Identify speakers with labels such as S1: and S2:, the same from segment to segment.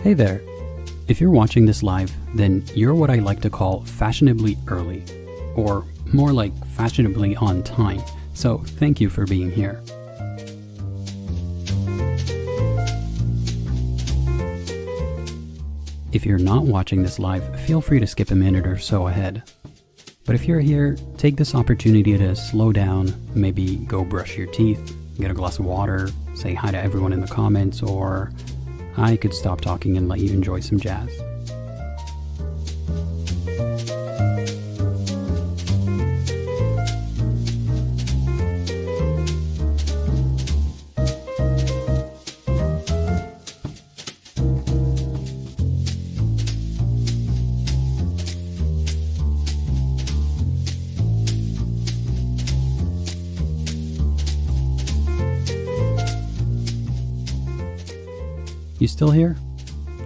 S1: Hey there. If you're watching this live, then you're what I like to call fashionably early, or more like fashionably on time. So thank you for being here. If you're not watching this live, feel free to skip a minute or so ahead. But if you're here, take this opportunity to slow down, maybe go brush your teeth, get a glass of water, say hi to everyone in the comments, or I could stop talking and let you enjoy some jazz. You still here?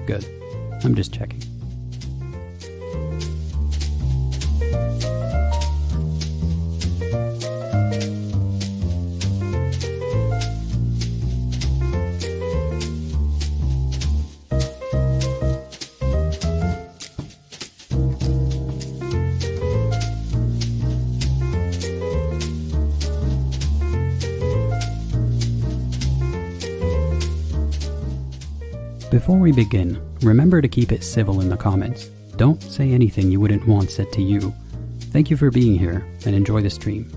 S1: Good. I'm just checking. Before we begin, remember to keep it civil in the comments. Don't say anything you wouldn't want said to you. Thank you for being here, and enjoy the stream.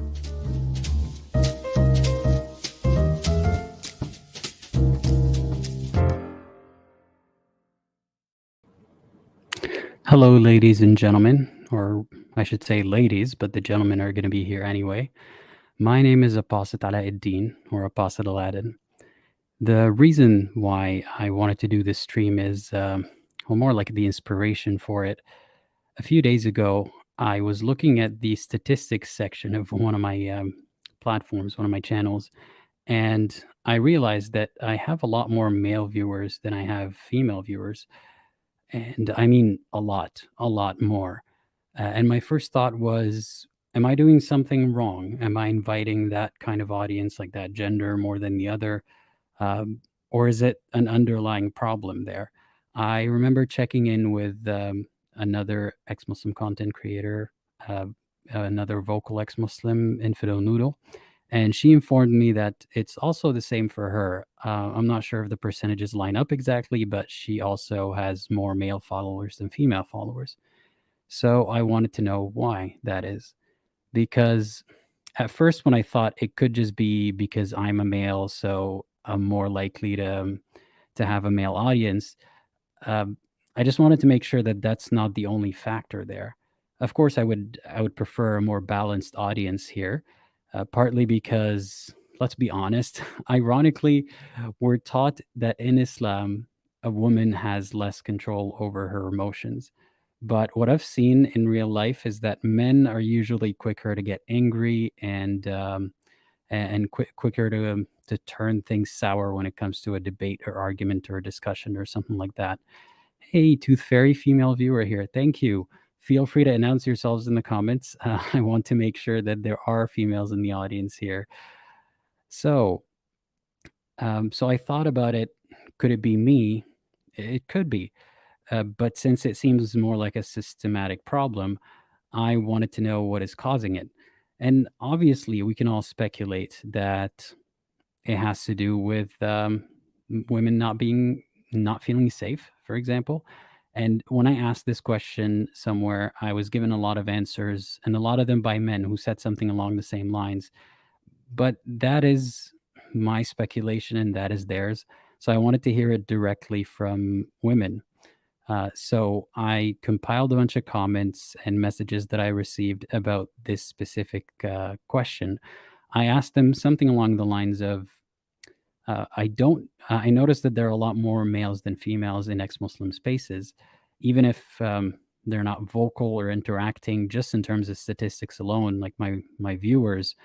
S1: Hello, ladies and gentlemen, or I should say ladies, but the gentlemen are going to be here anyway. My name is Apostate Aladdin, or Apostate Aladdin. The reason why I wanted to do this stream is, more like the inspiration for it. A few days ago, I was looking at the statistics section of one of my platforms, one of my channels, and I realized that I have a lot more male viewers than I have female viewers. And I mean a lot more. And my first thought was, am I doing something wrong? Am I inviting that kind of audience, like that gender, more than the other? Or is it an underlying problem there? I remember checking in with another ex-Muslim content creator, another vocal ex-Muslim, Infidel Noodle, and she informed me that it's also the same for her. I'm not sure if the percentages line up exactly, but she also has more male followers than female followers. So I wanted to know why that is. Because at first when I thought it could just be because I'm a male, so I'm more likely to have a male audience, I just wanted to make sure that that's not the only factor there. Of course, I would prefer a more balanced audience here, partly because, let's be honest, ironically, we're taught that in Islam, a woman has less control over her emotions. But what I've seen in real life is that men are usually quicker to get angry and quicker to turn things sour when it comes to a debate or argument or a discussion or something like that. Hey, Tooth Fairy female viewer here. Thank you. Feel free to announce yourselves in the comments. I want to make sure that there are females in the audience here. So I thought about it. Could it be me? It could be. But since it seems more like a systematic problem, I wanted to know what is causing it. And obviously, we can all speculate that it has to do with women not feeling safe, for example. And when I asked this question somewhere, I was given a lot of answers, and a lot of them by men who said something along the same lines. But that is my speculation, and that is theirs. So I wanted to hear it directly from women. So I compiled a bunch of comments and messages that I received about this specific question. I asked them something along the lines of, I noticed that there are a lot more males than females in ex-Muslim spaces, even if they're not vocal or interacting. Just in terms of statistics alone, like my viewers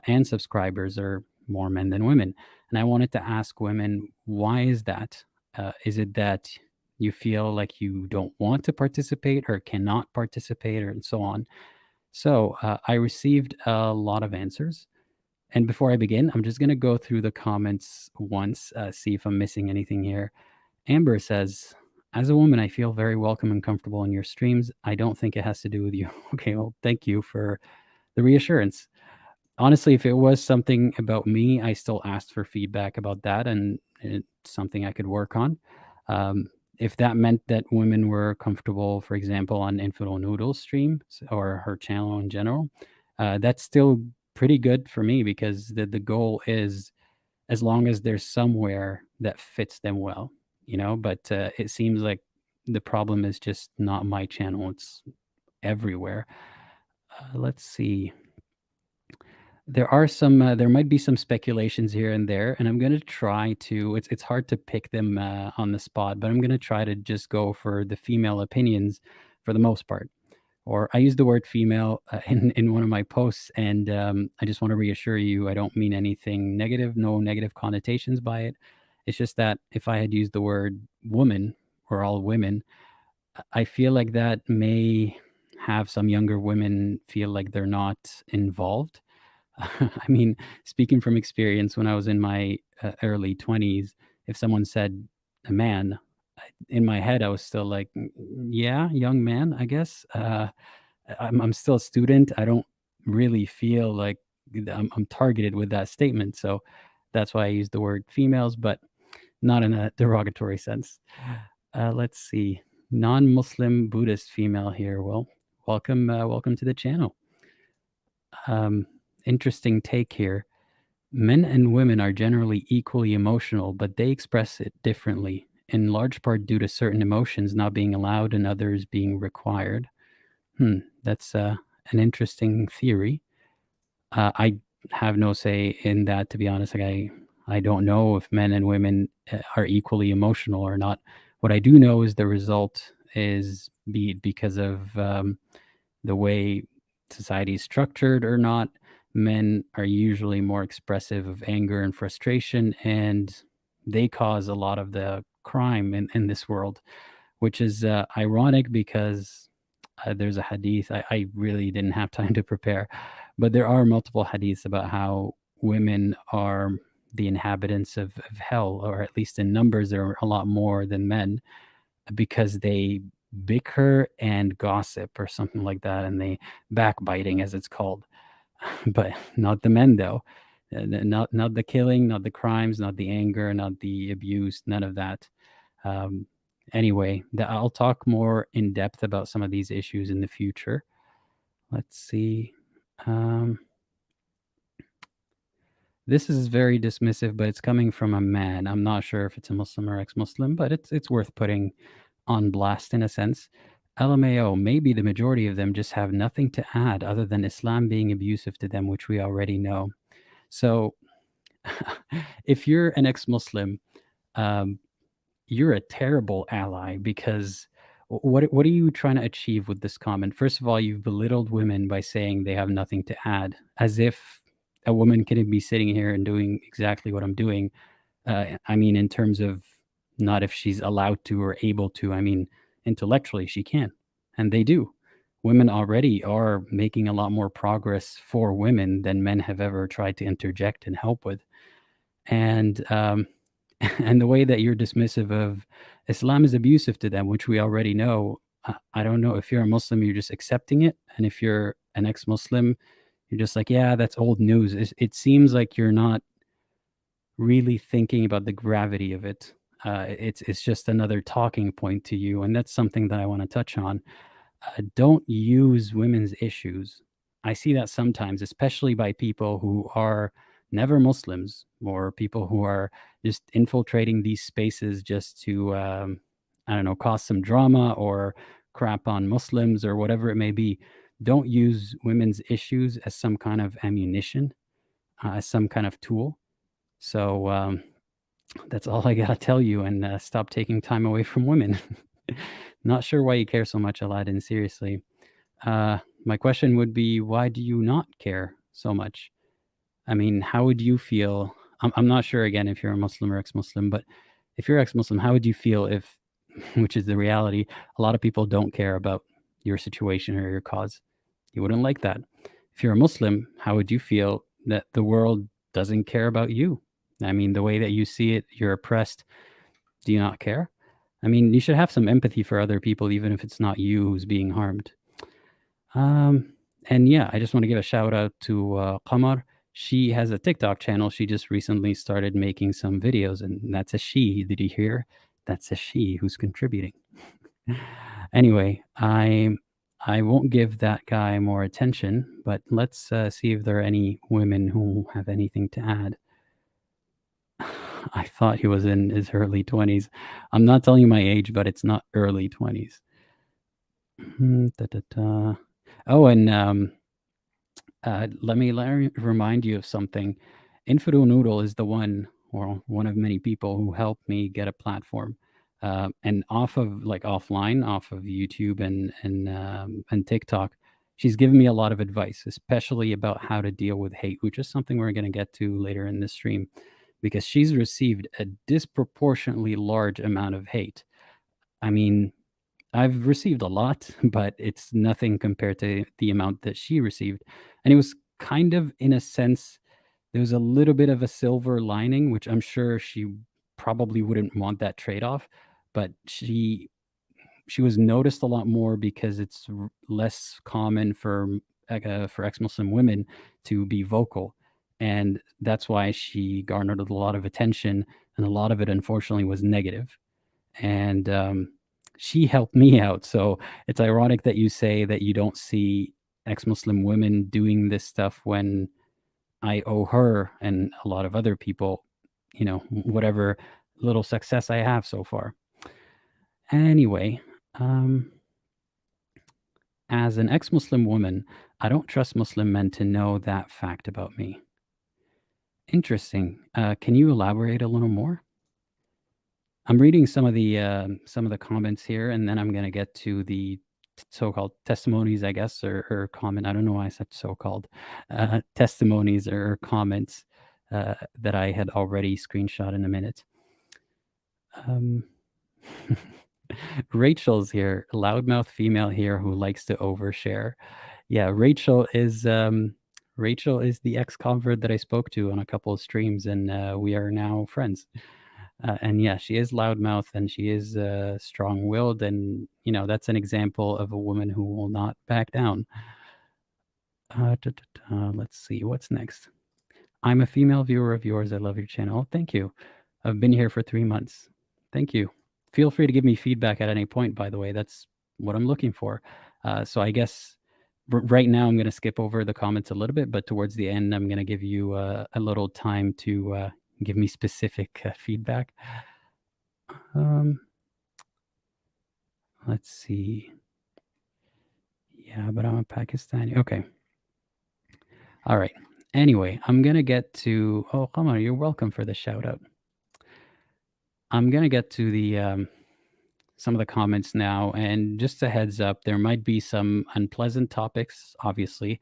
S1: and subscribers are more men than women. And I wanted to ask women, why is that? Is it that you feel like you don't want to participate or cannot participate, or and so on? So I received a lot of answers. And before I begin, I'm just going to go through the comments once, see if I'm missing anything here. Amber says, as a woman, I feel very welcome and comfortable in your streams. I don't think it has to do with you. Okay, well, thank you for the reassurance. Honestly, if it was something about me, I still asked for feedback about that, and it's something I could work on. Um, if that meant that women were comfortable, for example, on Infidel Noodle's stream or her channel in general, that's still pretty good for me, because the goal is, as long as there's somewhere that fits them well, you know. But it seems like the problem is just not my channel; it's everywhere. Let's see. There might be some speculations here and there, and I'm gonna try to. It's hard to pick them on the spot, but I'm gonna try to just go for the female opinions for the most part. Or I use the word female in one of my posts, and I just want to reassure you, I don't mean anything negative. No negative connotations by it. It's just that if I had used the word woman or all women, I feel like that may have some younger women feel like they're not involved. I mean, speaking from experience, when I was in my early 20s, if someone said a man, in my head, I was still like, yeah, young man, I guess. I'm still a student. I don't really feel like I'm targeted with that statement. So that's why I use the word females, but not in a derogatory sense. Let's see. Non-Muslim Buddhist female here. Well, welcome to the channel. Interesting take here. Men and women are generally equally emotional, but they express it differently, in large part due to certain emotions not being allowed and others being required. That's an interesting theory. I have no say in that, to be honest. Like I don't know if men and women are equally emotional or not. What I do know is the result is, be it because of the way society is structured or not, men are usually more expressive of anger and frustration, and they cause a lot of the crime in this world, which is ironic because there's a hadith. I really didn't have time to prepare, but there are multiple hadiths about how women are the inhabitants of hell, or at least in numbers, there are a lot more than men, because they bicker and gossip or something like that, and they backbiting, as it's called. But not the men, though. Not the killing, not the crimes, not the anger, not the abuse, none of that. Um, anyway, I'll talk more in depth about some of these issues in the future. Let's see. This is very dismissive, but it's coming from a man. I'm not sure if it's a Muslim or ex-Muslim, but it's worth putting on blast in a sense. LMAO, maybe the majority of them just have nothing to add other than Islam being abusive to them, which we already know. So if you're an ex-Muslim, um, you're a terrible ally, because what are you trying to achieve with this comment? First of all, you've belittled women by saying they have nothing to add, as if a woman couldn't be sitting here and doing exactly what I'm doing. I mean, in terms of not if she's allowed to or able to. I mean, intellectually, she can, and they do. Women already are making a lot more progress for women than men have ever tried to interject and help with. And and the way that you're dismissive of Islam is abusive to them, which we already know. I don't know if you're a Muslim, you're just accepting it, and if you're an ex-Muslim, you're just like, yeah, that's old news. It seems like you're not really thinking about the gravity of it. It's just another talking point to you, and that's something that I want to touch on. Don't use women's issues. I see that sometimes, especially by people who are never Muslims, or people who are just infiltrating these spaces just to, I don't know, cause some drama or crap on Muslims or whatever it may be. Don't use women's issues as some kind of ammunition, as some kind of tool. So that's all I gotta tell you, and stop taking time away from women. Not sure why you care so much, Aladdin. Seriously. My question would be, why do you not care so much? I mean, how would you feel? I'm not sure, again, if you're a Muslim or ex-Muslim, but if you're ex-Muslim, how would you feel if, which is the reality, a lot of people don't care about your situation or your cause? You wouldn't like that. If you're a Muslim, how would you feel that the world doesn't care about you? I mean, the way that you see it, you're oppressed. Do you not care? I mean, you should have some empathy for other people, even if it's not you who's being harmed. And yeah, I just want to give a shout out to Qamar. She has a TikTok channel. She just recently started making some videos, and that's a she. Did you hear? That's a she who's contributing. Anyway, I won't give that guy more attention, but let's see if there are any women who have anything to add. I thought he was in his early 20s. I'm not telling you my age, but it's not early 20s. Oh, and let me remind you of something. Infidel Noodle is the one of many people who helped me get a platform. And offline, off of YouTube and TikTok, she's given me a lot of advice, especially about how to deal with hate, which is something we're going to get to later in this stream, because she's received a disproportionately large amount of hate. I mean, I've received a lot, but it's nothing compared to the amount that she received. And it was kind of, in a sense, there was a little bit of a silver lining, which I'm sure she probably wouldn't want that trade-off, but she was noticed a lot more because it's less common for ex-Muslim women to be vocal, and that's why she garnered a lot of attention, and a lot of it, unfortunately, was negative. And she helped me out. So it's ironic that you say that you don't see ex-Muslim women doing this stuff when I owe her and a lot of other people, whatever little success I have so far. Anyway, as an ex-Muslim woman, I don't trust Muslim men to know that fact about me. Interesting. Can you elaborate a little more? I'm reading some of the comments here, and then I'm gonna get to the so-called testimonies, I guess, or comment. I don't know why I said so-called testimonies or comments that I had already screenshot in a minute. Rachel's here, loudmouth female here who likes to overshare. Yeah, Rachel is the ex-convert that I spoke to on a couple of streams, and we are now friends. And yeah, she is loudmouth and she is strong-willed, and that's an example of a woman who will not back down. Let's see what's next. I'm a female viewer of yours. I love your channel. Oh, thank you. I've been here for 3 months. Thank you. Feel free to give me feedback at any point, by the way. That's what I'm looking for. So I guess right now I'm going to skip over the comments a little bit, but towards the end, I'm going to give you a little time to give me specific feedback. Let's see. Yeah, but I'm a Pakistani. Okay. All right. Anyway, I'm going to get to... Oh, Qamar, you're welcome for the shout out. I'm going to get to the some of the comments now, and just a heads up, there might be some unpleasant topics, obviously.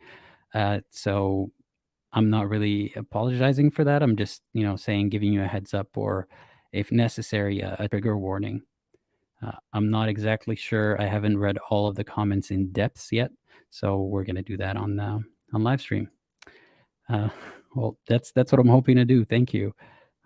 S1: So I'm not really apologizing for that. I'm just, saying, giving you a heads up, or if necessary, a trigger warning. I'm not exactly sure. I haven't read all of the comments in depth yet, so we're going to do that on live stream. Well, that's what I'm hoping to do. Thank you.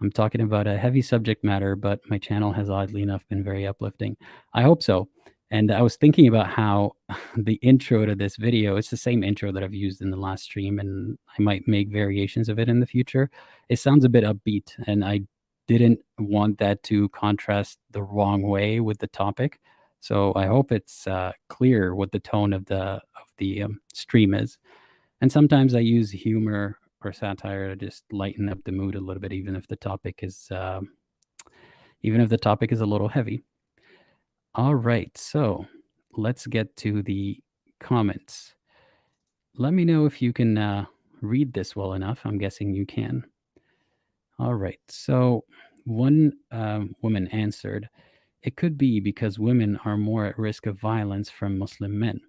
S1: I'm talking about a heavy subject matter, but my channel has oddly enough been very uplifting. I hope so. And I was thinking about how the intro to this video, it's the same intro that I've used in the last stream, and I might make variations of it in the future. It sounds a bit upbeat, and I didn't want that to contrast the wrong way with the topic. So I hope it's clear what the tone of the stream is. And sometimes I use humor or satire to just lighten up the mood a little bit, even if the topic is a little heavy. All right, so let's get to the comments. Let me know if you can read this well enough. I'm guessing you can. All right, so one woman answered, "It could be because women are more at risk of violence from Muslim men.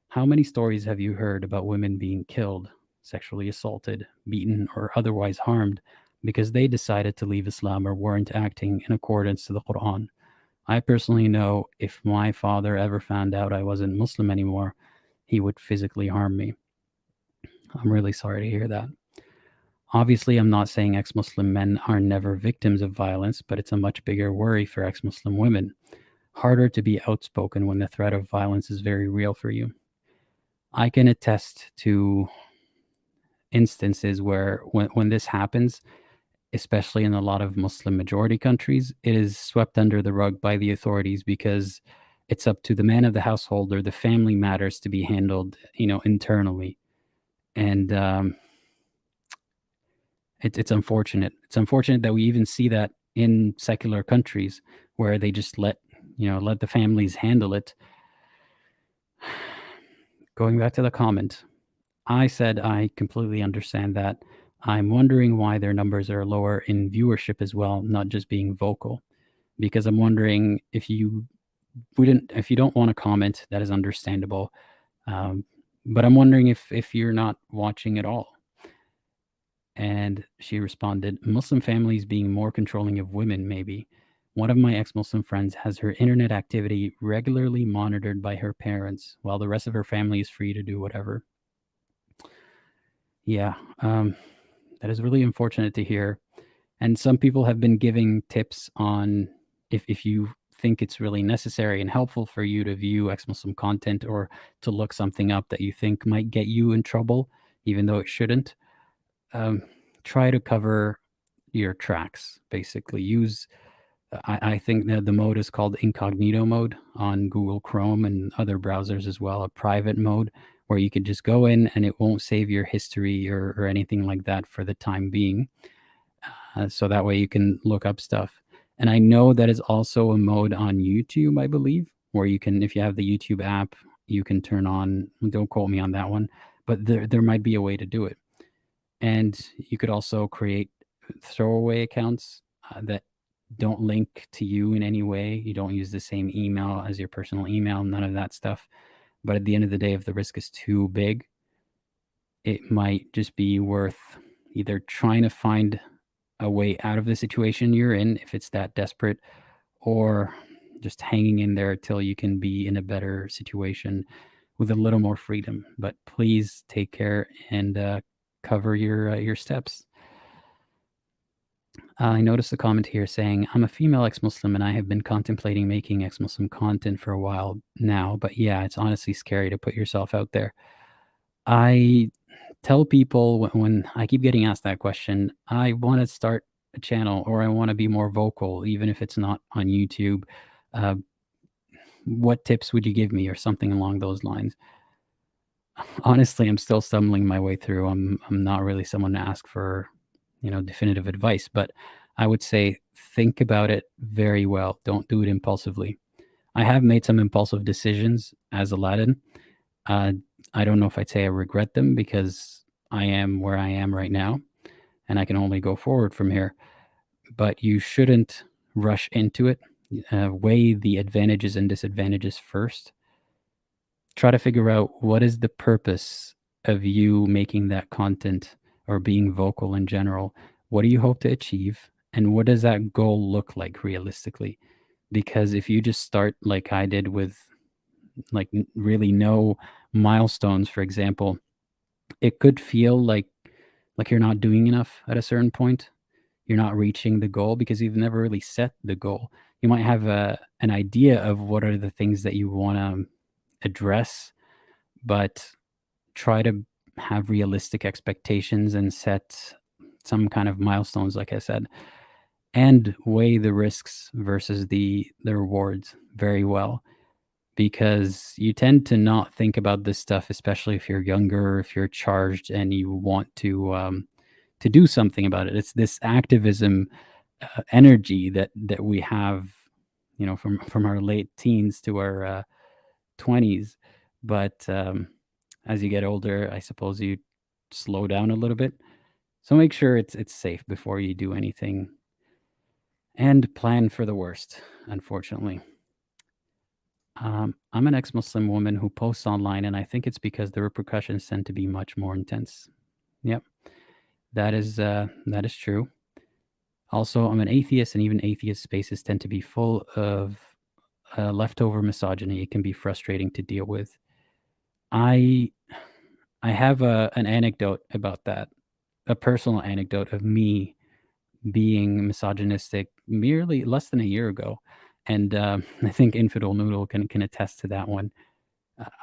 S1: How many stories have you heard about women being killed, sexually assaulted, beaten, or otherwise harmed because they decided to leave Islam or weren't acting in accordance to the Quran? I personally know if my father ever found out I wasn't Muslim anymore, he would physically harm me." I'm really sorry to hear that. Obviously, I'm not saying ex-Muslim men are never victims of violence, but it's a much bigger worry for ex-Muslim women. Harder to be outspoken when the threat of violence is very real for you. I can attest to instances where when this happens, especially in a lot of Muslim majority countries, it is swept under the rug by the authorities because it's up to the man of the household or the family matters to be handled, internally. And it's unfortunate. It's unfortunate that we even see that in secular countries where they just let the families handle it. Going back to the comment, I said I completely understand that. I'm wondering why their numbers are lower in viewership as well, not just being vocal. Because I'm wondering if you don't want to comment, that is understandable. But I'm wondering if you're not watching at all. And she responded, Muslim families being more controlling of women, maybe. One of my ex-Muslim friends has her internet activity regularly monitored by her parents, while the rest of her family is free to do whatever. Yeah, that is really unfortunate to hear. And some people have been giving tips on if you think it's really necessary and helpful for you to view ex-Muslim content or to look something up that you think might get you in trouble, even though it shouldn't. Try to cover your tracks, basically. I think that the mode is called incognito mode on Google Chrome and other browsers as well, a private mode where you can just go in and it won't save your history or anything like that for the time being. So that way you can look up stuff. And I know that is also a mode on YouTube, I believe, where you can, if you have the YouTube app, you can turn on, don't quote me on that one, but there might be a way to do it. And you could also create throwaway accounts that don't link to you in any way. You don't use the same email as your personal email, none of that stuff. But at the end of the day, if the risk is too big, it might just be worth either trying to find a way out of the situation you're in, if it's that desperate, or just hanging in there till you can be in a better situation with a little more freedom. But please take care and cover your steps. I noticed a comment here saying, I'm a female ex-Muslim and I have been contemplating making ex-Muslim content for a while now, but yeah, it's honestly scary to put yourself out there. I tell people when I keep getting asked that question, I want to start a channel or I want to be more vocal, even if it's not on YouTube. Uh, what tips would you give me or something along those lines? Honestly, I'm still stumbling my way through. I'm not really someone to ask for, definitive advice, but I would say think about it very well. Don't do it impulsively. I have made some impulsive decisions as Aladdin. Uh, I don't know if I'd say I regret them because I am where I am right now and I can only go forward from here. But you shouldn't rush into it. Weigh the advantages and disadvantages first. Try to figure out what is the purpose of you making that content or being vocal in general. What do you hope to achieve? And what does that goal look like realistically? Because if you just start like I did with really no milestones, for example, it could feel like you're not doing enough at a certain point. You're not reaching the goal because you've never really set the goal. You might have an idea of what are the things that you want to address, but try to have realistic expectations and set some kind of milestones, like I said, and weigh the risks versus the rewards very well, because you tend to not think about this stuff, especially if you're younger, if you're charged and you want to do something about it. It's this activism energy that we have, from our late teens to our 20s. But as you get older, I suppose you slow down a little bit. So make sure it's safe before you do anything, and plan for the worst, unfortunately. I'm an ex-Muslim woman who posts online, and I think it's because the repercussions tend to be much more intense. Yep, that is true. Also, I'm an atheist, and even atheist spaces tend to be full of leftover misogyny. It can be frustrating to deal with. I have an anecdote about that. a personal anecdote of me being misogynistic merely less than a year ago, and I think Infidel Noodle can attest to that one.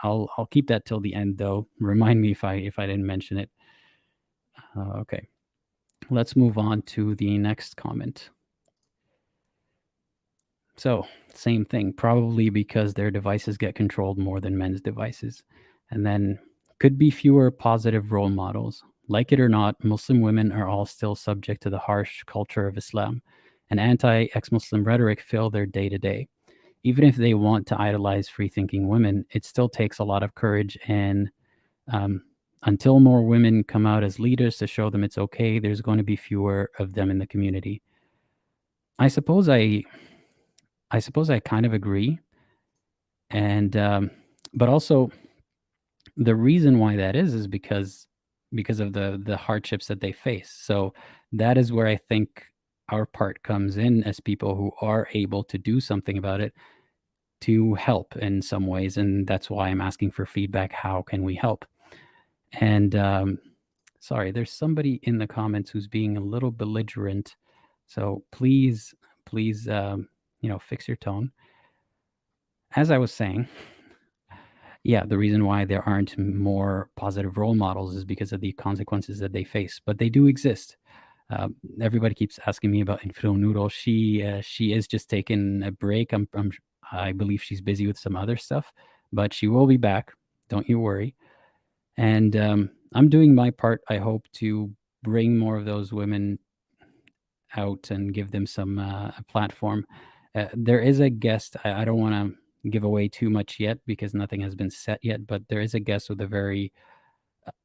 S1: I'll keep that till the end though. Remind me if I didn't mention it. Okay, let's move on to the next comment. So, same thing, probably because their devices get controlled more than men's devices. And then could be fewer positive role models. Like it or not, Muslim women are all still subject to the harsh culture of Islam, and anti ex Muslim rhetoric fill their day to day. Even if they want to idolize free thinking women, it still takes a lot of courage. And um, until more women come out as leaders to show them it's okay, there's going to be fewer of them in the community. I suppose I kind of agree, and but also the reason why that is because of the hardships that they face. So that is where I think our part comes in as people who are able to do something about it to help in some ways, and that's why I'm asking for feedback. How can we help? And sorry, there's somebody in the comments who's being a little belligerent, so please, fix your tone. As I was saying, yeah, the reason why there aren't more positive role models is because of the consequences that they face, but they do exist. Everybody keeps asking me about Infidel Noodle. She is just taking a break. I believe she's busy with some other stuff, but she will be back. Don't you worry. And I'm doing my part. I hope to bring more of those women out and give them some a platform. There is a guest. I don't want to give away too much yet because nothing has been set yet, but there is a guest with a very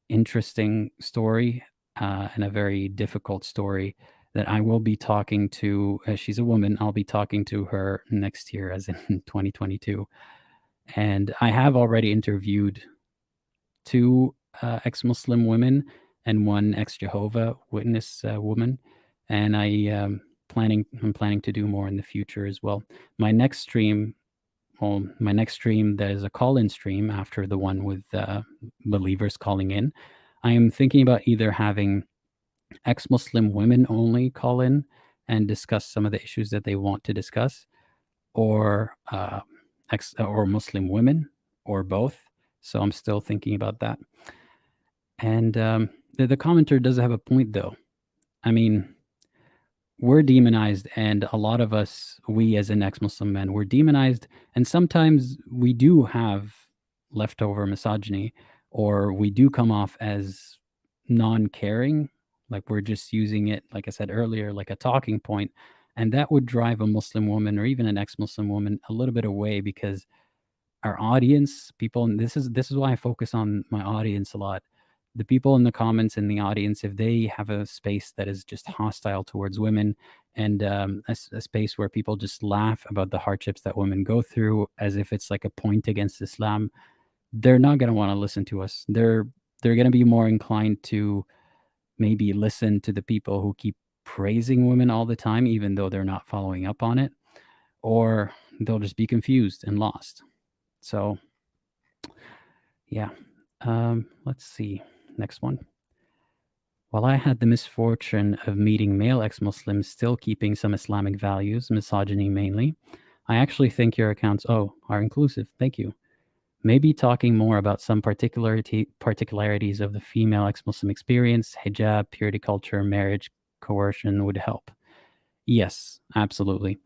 S1: interesting story and a very difficult story that I will be talking to. She's a woman. I'll be talking to her next year, as in 2022. And I have already interviewed two ex-Muslim women and one ex-Jehovah Witness woman, and I'm planning to do more in the future as well. My next stream, my next stream that is a call-in stream after the one with believers calling in. I am thinking about either having ex-Muslim women only call in and discuss some of the issues that they want to discuss, or or Muslim women, or both. So I'm still thinking about that. And the commenter does have a point, though. I mean, we're demonized, and a lot of us, we as an ex-Muslim men, we're demonized, and sometimes we do have leftover misogyny, or we do come off as non-caring, like we're just using it, like I said earlier, like a talking point, and that would drive a Muslim woman or even an ex-Muslim woman a little bit away because our audience, people, and this is why I focus on my audience a lot. The people in the comments in the audience, if they have a space that is just hostile towards women, and a space where people just laugh about the hardships that women go through as if it's like a point against Islam, they're not going to want to listen to us. They're going to be more inclined to maybe listen to the people who keep praising women all the time, even though they're not following up on it, or they'll just be confused and lost. So, yeah. Let's see. Next one. While I had the misfortune of meeting male ex-Muslims still keeping some Islamic values, misogyny mainly, I actually think your accounts, are inclusive. Thank you. Maybe talking more about some particularities of the female ex-Muslim experience, hijab, purity culture, marriage, coercion would help. Yes, absolutely.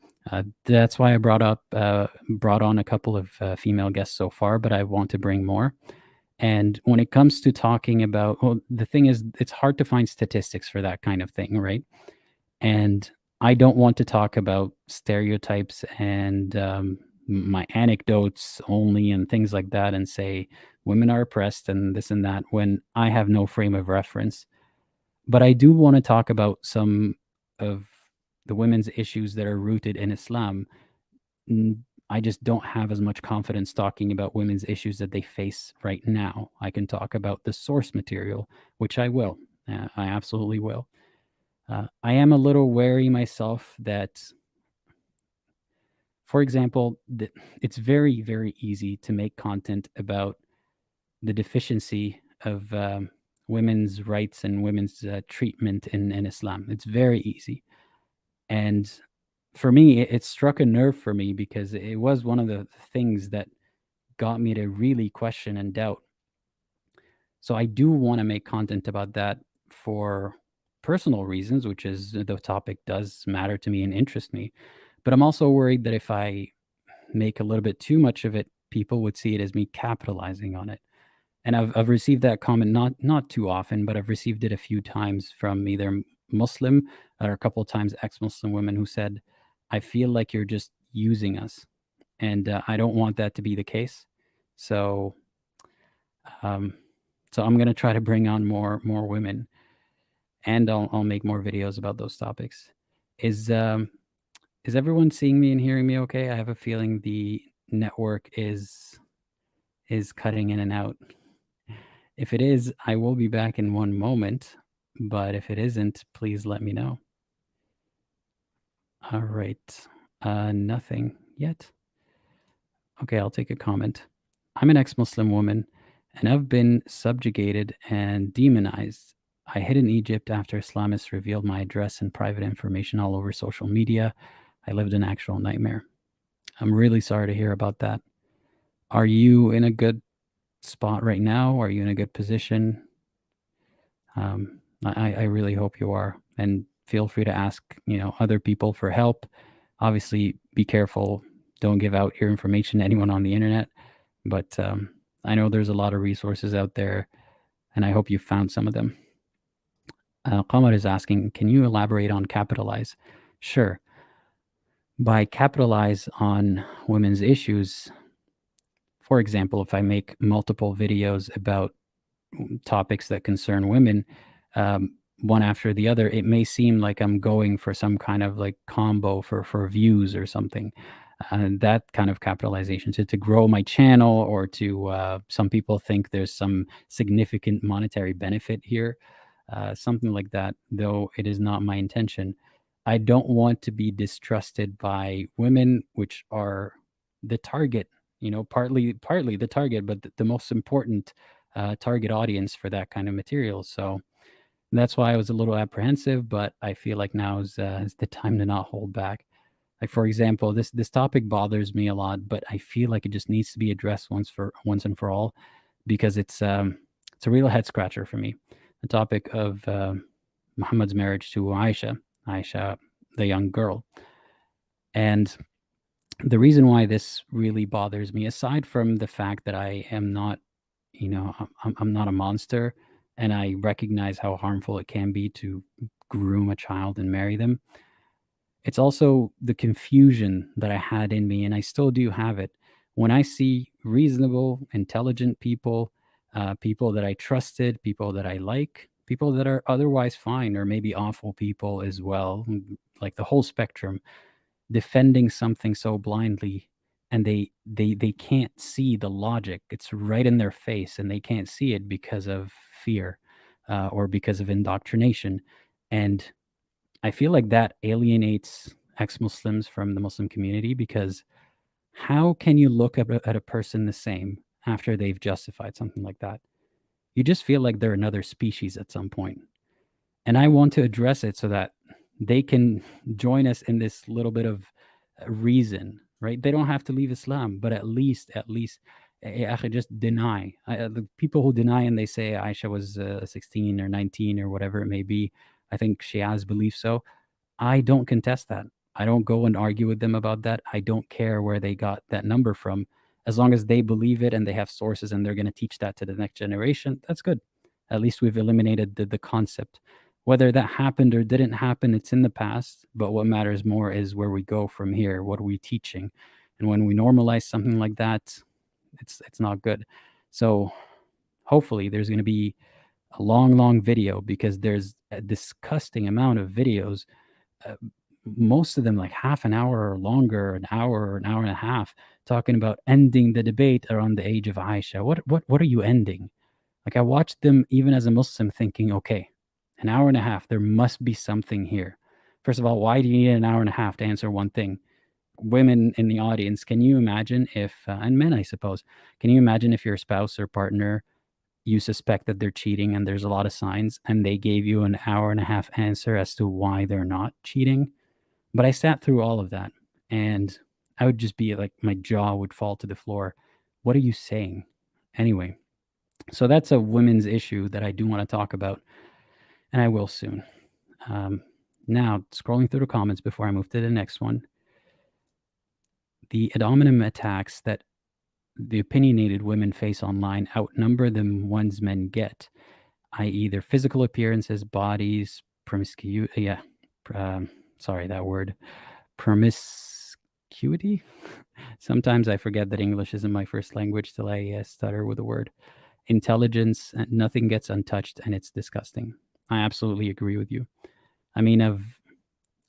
S1: That's why I brought on a couple of female guests so far, but I want to bring more. And when it comes to talking about, well, the thing is, it's hard to find statistics for that kind of thing, right? And I don't want to talk about stereotypes and my anecdotes only and things like that and say women are oppressed and this and that when I have no frame of reference. But I do want to talk about some of the women's issues that are rooted in Islam. I just don't have as much confidence talking about women's issues that they face right now. I can talk about the source material, which I will. I absolutely will. I am a little wary myself that, for example, it's very, very easy to make content about the deficiency of women's rights and women's treatment in Islam. It's very easy. And for me, it struck a nerve for me because it was one of the things that got me to really question and doubt. So I do want to make content about that for personal reasons, which is the topic does matter to me and interest me. But I'm also worried that if I make a little bit too much of it, people would see it as me capitalizing on it. And I've received that comment not too often, but I've received it a few times from either Muslim or a couple of times ex-Muslim women who said, "I feel like you're just using us," and I don't want that to be the case. So, um, so I'm gonna try to bring on more women, and I'll make more videos about those topics. Is um, is everyone seeing me and hearing me okay? I have a feeling the network is cutting in and out. If it is, I will be back in one moment, but if it isn't, please let me know. All right. Nothing yet. Okay, I'll take a comment. I'm an ex-Muslim woman, and I've been subjugated and demonized. I hid in Egypt after Islamists revealed my address and private information all over social media. I lived an actual nightmare. I'm really sorry to hear about that. Are you in a good spot right now? Are you in a good position? I really hope you are, and feel free to ask other people for help. Obviously, be careful. Don't give out your information to anyone on the internet. But I know there's a lot of resources out there, and I hope you found some of them. Qamar is asking, can you elaborate on capitalize? Sure. By capitalize on women's issues, for example, if I make multiple videos about topics that concern women, one after the other, it may seem like I'm going for some kind of like combo for views or something. And that kind of capitalization to grow my channel, or to some people think there's some significant monetary benefit here, something like that, though it is not my intention. I don't want to be distrusted by women, which are the target, partly the target, but the most important target audience for that kind of material. So that's why I was a little apprehensive, but I feel like now is the time to not hold back. Like, for example, this topic bothers me a lot, but I feel like it just needs to be addressed once and for all, because it's a real head scratcher for me. The topic of Muhammad's marriage to Aisha, the young girl. And the reason why this really bothers me, aside from the fact that I am not, I'm not a monster, and I recognize how harmful it can be to groom a child and marry them, it's also the confusion that I had in me, and I still do have it, when I see reasonable, intelligent people, people that I trusted, people that I like, people that are otherwise fine, or maybe awful people as well, like the whole spectrum, defending something so blindly, and they can't see the logic. It's right in their face, and they can't see it because of fear, or because of indoctrination. And I feel like that alienates ex-Muslims from the Muslim community, because how can you look at a person the same after they've justified something like that? You just feel like they're another species at some point. And I want to address it so that they can join us in this little bit of reason, right? They don't have to leave Islam, but at least, just deny. The people who deny and they say Aisha was 16 or 19 or whatever it may be, I think Shias believe so. I don't contest that. I don't go and argue with them about that. I don't care where they got that number from. As long as they believe it and they have sources and they're going to teach that to the next generation, that's good. At least we've eliminated the concept. Whether that happened or didn't happen, it's in the past. But what matters more is where we go from here. What are we teaching? And when we normalize something like that, it's not good. So hopefully there's going to be a long video, because there's a disgusting amount of videos, uh, most of them like half an hour or longer, an hour or an hour and a half, talking about ending the debate around the age of Aisha. What are you ending? Like, I watched them even as a Muslim thinking, okay, an hour and a half, there must be something here. First of all, why do you need an hour and a half to answer one thing? Women in the audience, can you imagine if, and men, I suppose, can you imagine if your spouse or partner, you suspect that they're cheating and there's a lot of signs, and they gave you an hour and a half answer as to why they're not cheating. But I sat through all of that, and I would just be like, my jaw would fall to the floor. What are you saying? Anyway, so that's a women's issue that I do want to talk about, and I will soon. Now, scrolling through the comments before I move to the next one, the ad hominem attacks that the opinionated women face online outnumber the ones men get, i.e., their physical appearances, bodies, promiscuity. Sorry, that word. Promiscuity? Sometimes I forget that English isn't my first language till I stutter with a word. Intelligence, nothing gets untouched, and it's disgusting. I absolutely agree with you. I mean,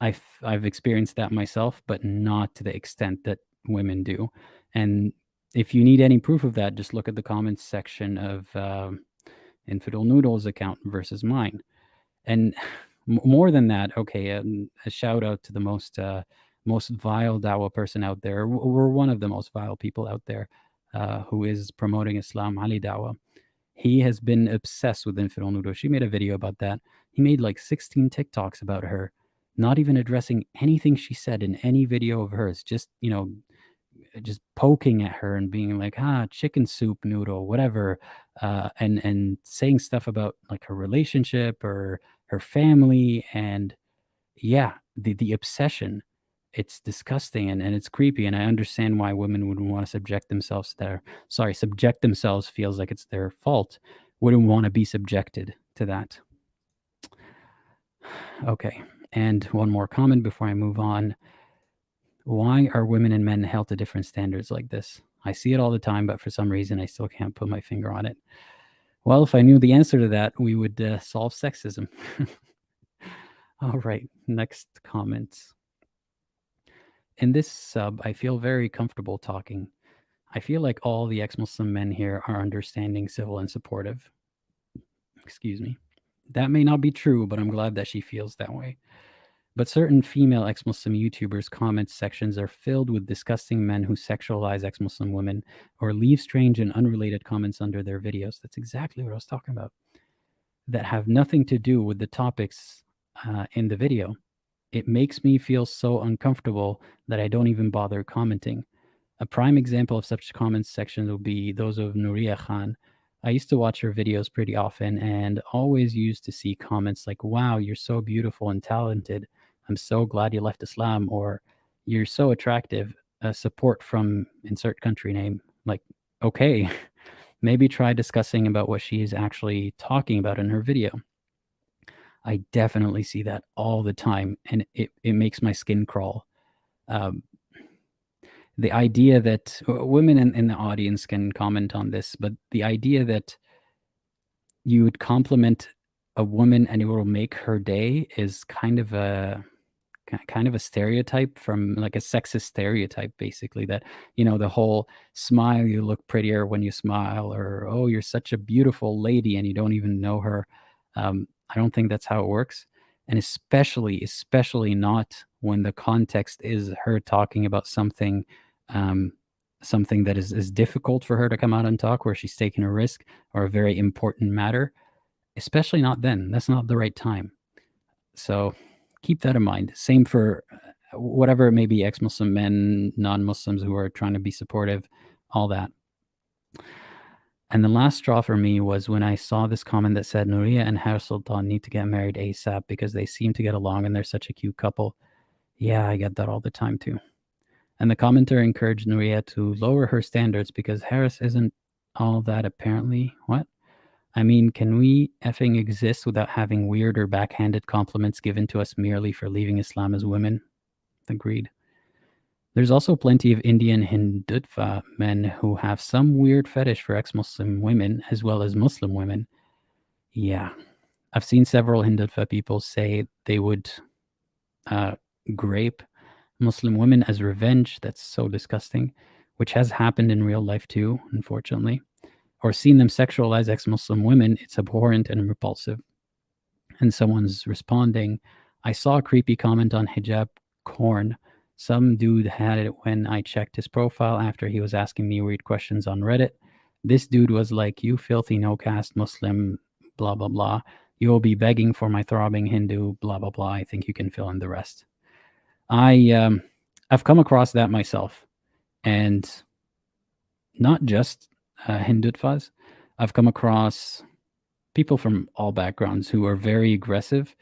S1: I've experienced that myself, but not to the extent that women do. And if you need any proof of that, just look at the comments section of Infidel Noodle's account versus mine. And more than that, okay, a shout out to the most vile dawah person out there. We're one of the most vile people out there who is promoting Islam, Ali Dawah. He has been obsessed with Infidel Noodle. She made a video about that. He made like 16 TikToks about her, not even addressing anything she said in any video of hers, just, just poking at her and being like, chicken soup noodle, whatever, and saying stuff about like her relationship or her family. And yeah, the obsession, it's disgusting and it's creepy. And I understand why women wouldn't want to subject themselves to that. Subject themselves feels like it's their fault. Wouldn't want to be subjected to that. Okay, and one more comment before I move on. Why are women and men held to different standards like this? I see it all the time, but for some reason I still can't put my finger on it. Well, if I knew the answer to that, we would solve sexism. All right, next comments. In this sub, I feel very comfortable talking. I feel like all the ex-Muslim men here are understanding, civil, and supportive. Excuse me. That may not be true, but I'm glad that she feels that way. But certain female ex-Muslim YouTubers' comment sections are filled with disgusting men who sexualize ex-Muslim women or leave strange and unrelated comments under their videos. That's exactly what I was talking about. That have nothing to do with the topics in the video. It makes me feel so uncomfortable that I don't even bother commenting. A prime example of such comments sections would be those of Nuria Khan. I used to watch her videos pretty often and always used to see comments like, wow, you're so beautiful and talented. I'm so glad you left Islam, or you're so attractive. Support from insert country name. Like, okay, maybe try discussing about what she is actually talking about in her video. I definitely see that all the time, and it makes my skin crawl. The idea that women in the audience can comment on this, but the idea that you would compliment a woman and it will make her day is kind of a stereotype, from like a sexist stereotype, basically, that, the whole smile, you look prettier when you smile, or, oh, you're such a beautiful lady and you don't even know her. I don't think that's how it works. And especially not when the context is her talking about something that is difficult for her to come out and talk, where she's taking a risk or a very important matter. Especially not then. That's not the right time. So keep that in mind. Same for whatever it may be, ex-Muslim men, non-Muslims who are trying to be supportive, all that. And the last straw for me was when I saw this comment that said Nuria and Har Sultan need to get married ASAP because they seem to get along and they're such a cute couple. Yeah, I get that all the time too. And the commenter encouraged Nuria to lower her standards because Harris isn't all that, apparently. What? I mean, can we effing exist without having weird or backhanded compliments given to us merely for leaving Islam as women? Agreed. There's also plenty of Indian Hindutva men who have some weird fetish for ex-Muslim women as well as Muslim women. Yeah. I've seen several Hindutva people say they would grape Muslim women as revenge. That's so disgusting, which has happened in real life too, unfortunately. Or seen them sexualize ex-Muslim women. It's abhorrent and repulsive. And someone's responding, I saw a creepy comment on hijab corn. Some dude had it when I checked his profile after he was asking me weird questions on Reddit. This dude was like, "You filthy no caste Muslim, blah blah blah. You will be begging for my throbbing Hindu, blah blah blah. I think you can fill in the rest." I've come across that myself, and not just Hindutvas. I've come across people from all backgrounds who are very aggressive,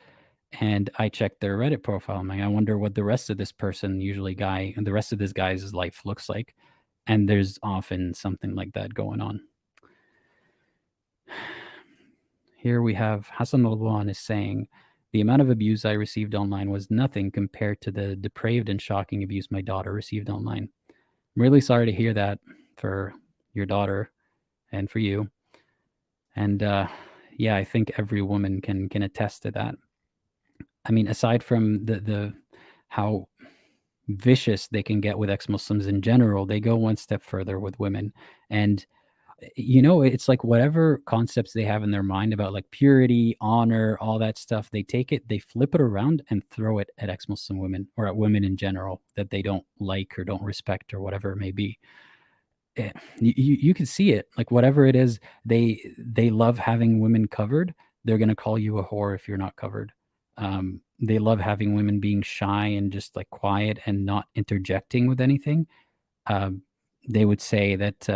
S1: and I checked their Reddit profile. And I wonder what the rest of this person, usually guy, and the rest of this guy's life looks like. And there's often something like that going on. Here we have Hassan Alwan is saying, the amount of abuse I received online was nothing compared to the depraved and shocking abuse my daughter received online. I'm really sorry to hear that for your daughter and for you. And yeah, I think every woman can attest to that. I mean, aside from the how vicious they can get with ex-Muslims in general, they go one step further with women. And it's like whatever concepts they have in their mind about like purity, honor, all that stuff, they take it, they flip it around and throw it at ex-Muslim women or at women in general that they don't like or don't respect or whatever it may be. You can see it, like whatever it is, they love having women covered. They're going to call you a whore if you're not covered. They love having women being shy and just like quiet and not interjecting with anything. um, they would say that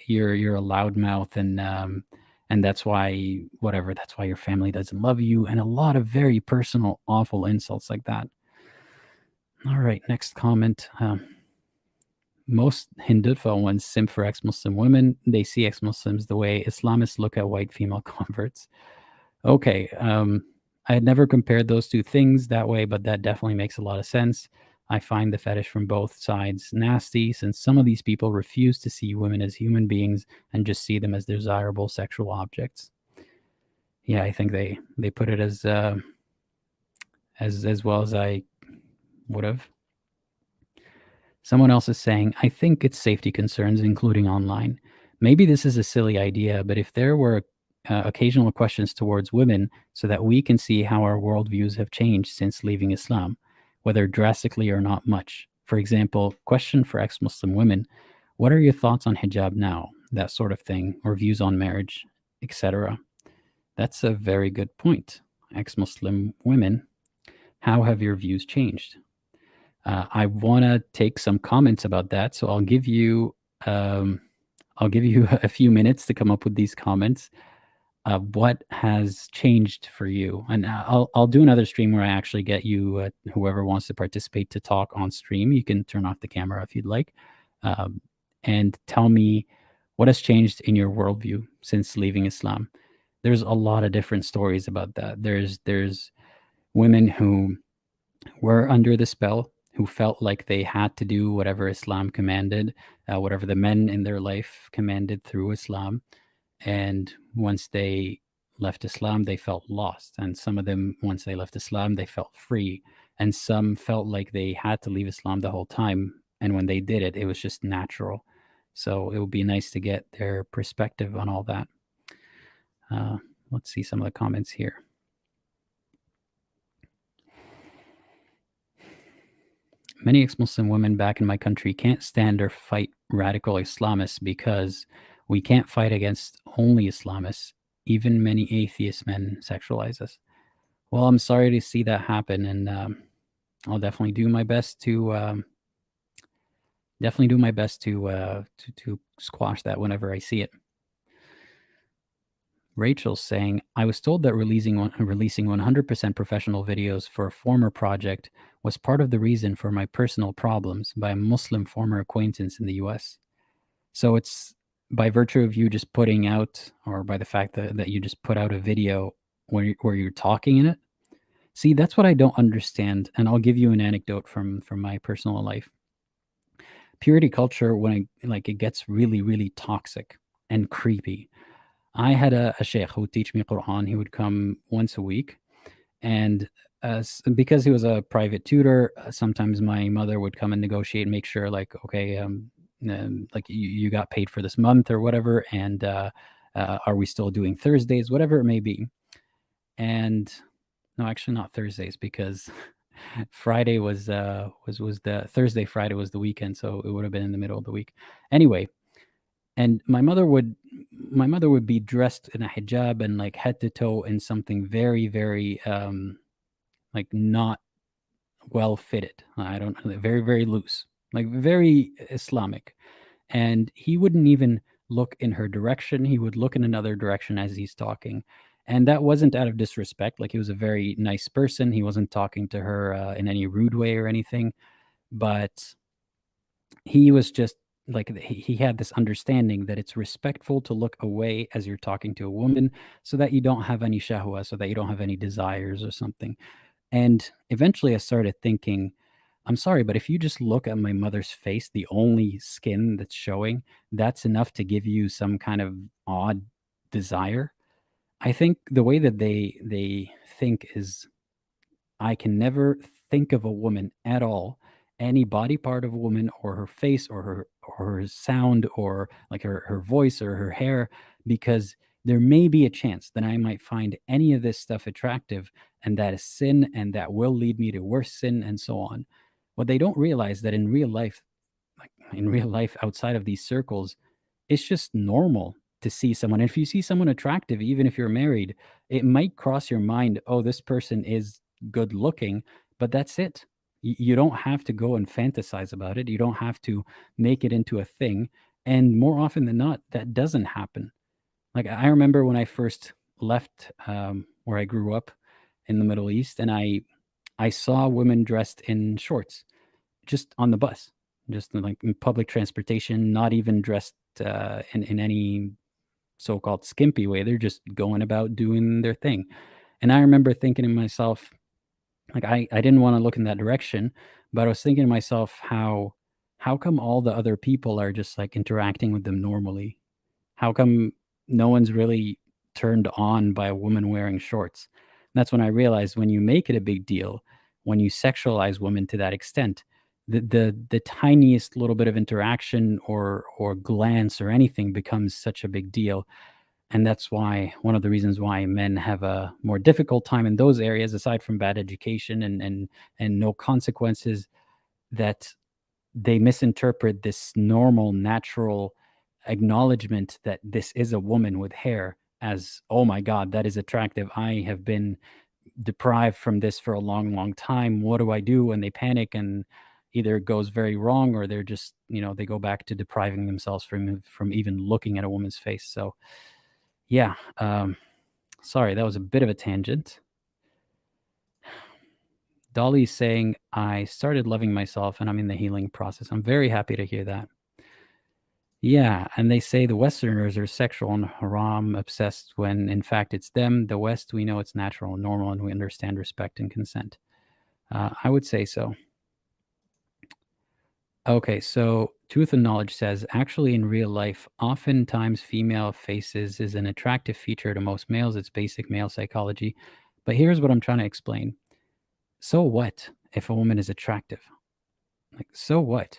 S1: you're a loudmouth, and that's why whatever, that's why your family doesn't love you, and a lot of very personal, awful insults like that. All right, next comment. Most Hindutva ones simp for ex-Muslim women. They see ex-Muslims the way Islamists look at white female converts. Okay, I had never compared those two things that way, but that definitely makes a lot of sense. I find the fetish from both sides nasty, since some of these people refuse to see women as human beings and just see them as desirable sexual objects. Yeah, I think they put it as well as I would have. Someone else is saying, I think it's safety concerns, including online. Maybe this is a silly idea, but if there were occasional questions towards women so that we can see how our worldviews have changed since leaving Islam, whether drastically or not much. For example, question for ex-Muslim women, what are your thoughts on hijab now? That sort of thing, or views on marriage, etc. That's a very good point. Ex-Muslim women, how have your views changed? I want to take some comments about that, so I'll give you a few minutes to come up with these comments. What has changed for you? And I'll do another stream where I actually get you, whoever wants to participate, to talk on stream. You can turn off the camera if you'd like, and tell me what has changed in your worldview since leaving Islam. There's a lot of different stories about that. There's women who were under the spell, who felt like they had to do whatever Islam commanded, whatever the men in their life commanded through Islam. And once they left Islam, they felt lost. And some of them, once they left Islam, they felt free. And some felt like they had to leave Islam the whole time. And when they did it, it was just natural. So it would be nice to get their perspective on all that. Let's see some of the comments here. Many ex-Muslim women back in my country can't stand or fight radical Islamists because we can't fight against only Islamists. Even many atheist men sexualize us. Well, I'm sorry to see that happen, and I'll definitely do my best to squash that whenever I see it. Rachel's saying, I was told that releasing 100% professional videos for a former project was part of the reason for my personal problems by a Muslim former acquaintance in the US. So it's by virtue of you just putting out, or by the fact that you just put out a video where you're talking in it. See, that's what I don't understand. And I'll give you an anecdote from my personal life. Purity culture, when it gets really, really toxic and creepy. I had a sheikh who would teach me Quran. He would come once a week. And because he was a private tutor, sometimes my mother would come and negotiate and make sure, like, okay, like you got paid for this month or whatever. And are we still doing Thursdays, whatever it may be. And no, actually not Thursdays, because Friday was the Thursday, Friday was the weekend. So it would have been in the middle of the week. Anyway. And my mother would be dressed in a hijab and like head to toe in something very, very like not well fitted. I don't very, very loose, like very Islamic. And he wouldn't even look in her direction. He would look in another direction as he's talking. And that wasn't out of disrespect. Like, he was a very nice person. He wasn't talking to her in any rude way or anything. But he was just like, he had this understanding that it's respectful to look away as you're talking to a woman, so that you don't have any shahwa, so that you don't have any desires or something. And eventually I started thinking, I'm sorry, but if you just look at my mother's face, the only skin that's showing, that's enough to give you some kind of odd desire. I think the way that they think is, I can never think of a woman at all, any body part of a woman, or her face, or her sound, or like her voice or her hair, because there may be a chance that I might find any of this stuff attractive, and that is sin, and that will lead me to worse sin, and so on. What they don't realize, that in real life, like in real life outside of these circles, it's just normal to see someone. If you see someone attractive, even if you're married, it might cross your mind, oh, this person is good looking, but that's it. You don't have to go and fantasize about it. You don't have to make it into a thing. And more often than not, that doesn't happen. Like, I remember when I first left where I grew up in the Middle East, and I saw women dressed in shorts just on the bus, just like in public transportation, not even dressed in any so-called skimpy way. They're just going about doing their thing. And I remember thinking to myself, like, I didn't want to look in that direction, but I was thinking to myself, how come all the other people are just like interacting with them normally? How come no one's really turned on by a woman wearing shorts? And that's when I realized, when you make it a big deal, when you sexualize women to that extent, the tiniest little bit of interaction or glance or anything becomes such a big deal. And that's why, one of the reasons why men have a more difficult time in those areas, aside from bad education and no consequences, that they misinterpret this normal, natural acknowledgement that this is a woman with hair as, oh my God, that is attractive. I have been deprived from this for a long, long time. What do I do? And they panic, and either it goes very wrong, or they're just, they go back to depriving themselves from even looking at a woman's face. So yeah, sorry, that was a bit of a tangent. Dolly's saying, I started loving myself and I'm in the healing process. I'm very happy to hear that. Yeah, and they say the Westerners are sexual and haram obsessed, when in fact it's them. The West, we know it's natural and normal, and we understand respect and consent. I would say so. Okay, so Truth and Knowledge says, actually, in real life, oftentimes female faces is an attractive feature to most males. It's basic male psychology. But here's what I'm trying to explain. So what if a woman is attractive? Like, so what?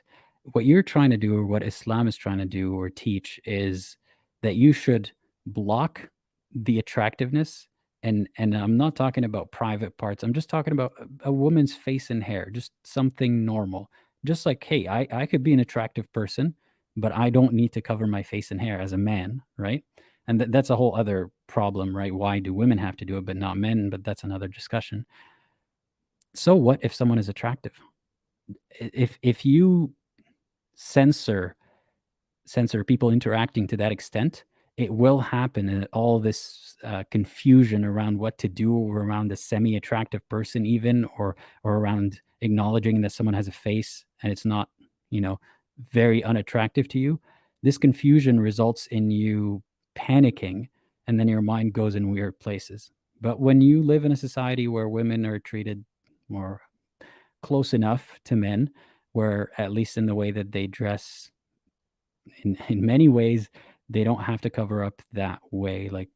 S1: What you're trying to do, or what Islam is trying to do or teach, is that you should block the attractiveness. And I'm not talking about private parts. I'm just talking about a woman's face and hair, just something normal. Just like, hey, I could be an attractive person, but I don't need to cover my face and hair as a man, right? And that's a whole other problem, right? Why do women have to do it but not men? But that's another discussion. So what if someone is attractive? If you censor people interacting to that extent, it will happen. And all this confusion around what to do, or around the semi-attractive person, even, or around acknowledging that someone has a face and it's not, very unattractive to you. This confusion results in you panicking, and then your mind goes in weird places. But when you live in a society where women are treated more close enough to men, where at least in the way that they dress, in many ways, they don't have to cover up that way, like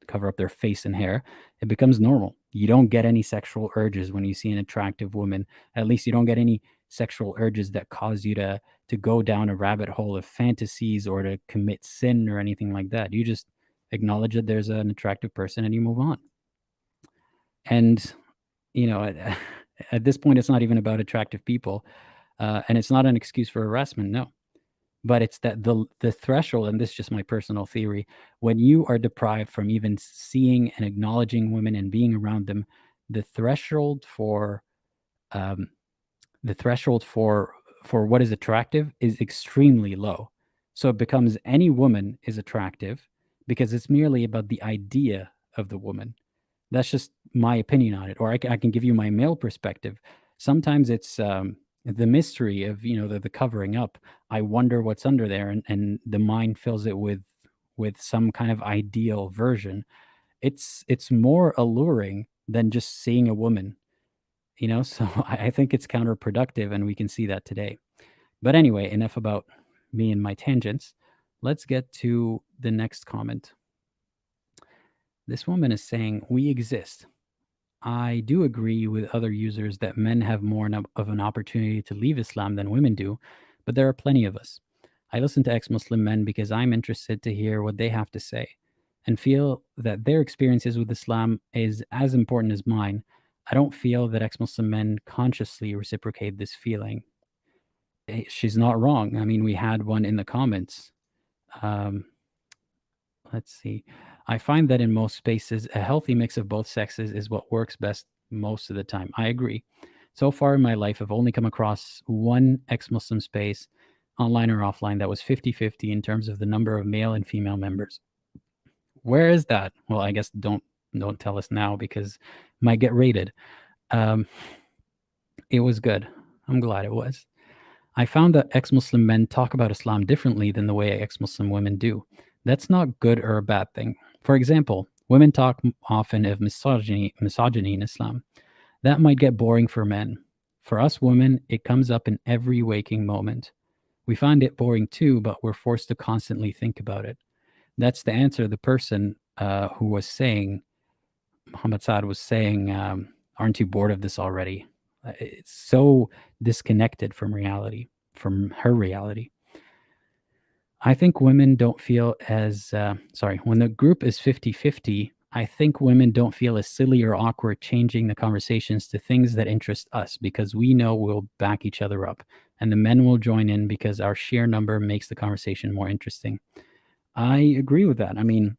S1: cover up their face and hair. It becomes normal. You don't get any sexual urges when you see an attractive woman. At least you don't get any sexual urges that cause you to go down a rabbit hole of fantasies, or to commit sin or anything like that. You just acknowledge that there's an attractive person and you move on. And at, at this point, it's not even about attractive people, and it's not an excuse for harassment. No, But it's that the threshold, and this is just my personal theory, when you are deprived from even seeing and acknowledging women and being around them, the threshold for um, the threshold for what is attractive is extremely low. So it becomes any woman is attractive because it's merely about the idea of the woman. That's just my opinion on it. Or I can give you my male perspective. Sometimes it's the mystery of the covering up. I wonder what's under there, and the mind fills it with some kind of ideal version. It's more alluring than just seeing a woman. So I think it's counterproductive, and we can see that today. But anyway, enough about me and my tangents. Let's get to the next comment. This woman is saying, "We exist. I do agree with other users that men have more of an opportunity to leave Islam than women do, but there are plenty of us. I listen to ex-Muslim men because I'm interested to hear what they have to say and feel that their experiences with Islam is as important as mine. I don't feel that ex-Muslim men consciously reciprocate this feeling." She's not wrong. I mean, we had one in the comments. Um, let's see. "I find that in most spaces, a healthy mix of both sexes is what works best most of the time." I agree. So far in my life, I've only come across one ex-Muslim space, online or offline, that was 50-50 in terms of the number of male and female members. Where is that? Well, I guess don't tell us now because it might get raided. Um, it was good. I'm glad it was. "I found that ex-Muslim men talk about Islam differently than the way ex-Muslim women do. That's not good or a bad thing. For example, women talk often of misogyny in Islam. That might get boring for men. For us women, it comes up in every waking moment. We find it boring too, but we're forced to constantly think about it." That's the answer. The person who was saying, Muhammad Saad was saying, aren't you bored of this already? It's so disconnected from reality, from her reality. "I think women don't feel as, when the group is 50-50, I think women don't feel as silly or awkward changing the conversations to things that interest us because we know we'll back each other up, and the men will join in because our sheer number makes the conversation more interesting." I agree with that. I mean,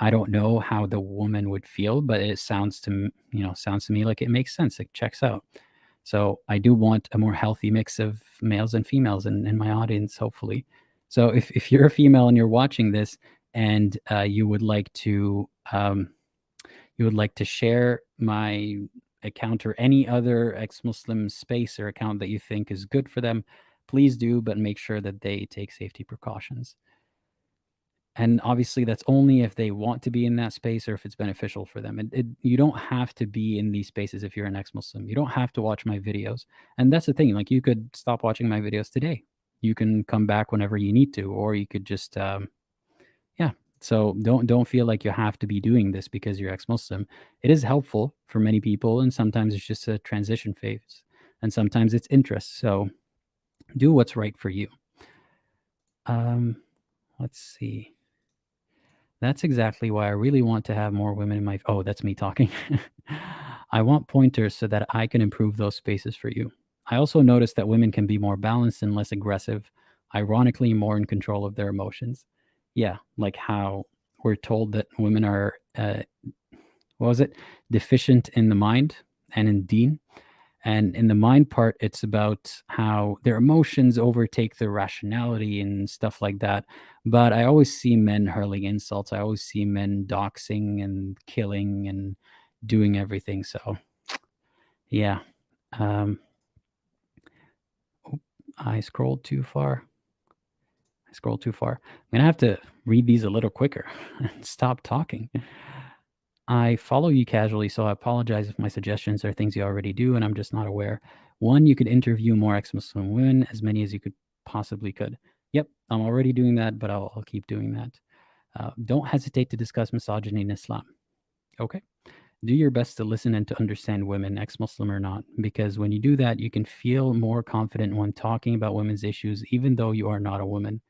S1: I don't know how the woman would feel, but it sounds to me like it makes sense. It checks out. So I do want a more healthy mix of males and females in my audience, hopefully. So if you're a female and you're watching this and you would like to share my account or any other ex-Muslim space or account that you think is good for them, please do, but make sure that they take safety precautions. And obviously, that's only if they want to be in that space or if it's beneficial for them. You don't have to be in these spaces if you're an ex-Muslim. You don't have to watch my videos. And that's the thing. Like, you could stop watching my videos today. You can come back whenever you need to, or you could just, yeah. So don't feel like you have to be doing this because you're ex-Muslim. It is helpful for many people, and sometimes it's just a transition phase, and sometimes it's interest. So do what's right for you. Let's see. That's exactly why I really want to have more women in my... Oh, that's me talking. "I want pointers so that I can improve those spaces for you. I also noticed that women can be more balanced and less aggressive, ironically more in control of their emotions." Yeah, like how we're told that women are, what was it? Deficient in the mind and in deen. And in the mind part, it's about how their emotions overtake their rationality and stuff like that. But I always see men hurling insults. I always see men doxing and killing and doing everything. So, yeah. Um, I scrolled too far. I'm going to have to read these a little quicker and stop talking. "I follow you casually, so I apologize if my suggestions are things you already do and I'm just not aware. One, you could interview more ex-Muslim women, as many as you could possibly could." Yep, I'm already doing that, but I'll keep doing that. "Don't hesitate to discuss misogyny in Islam." Okay. "Do your best to listen and to understand women, ex-Muslim or not, because when you do that, you can feel more confident when talking about women's issues, even though you are not a woman."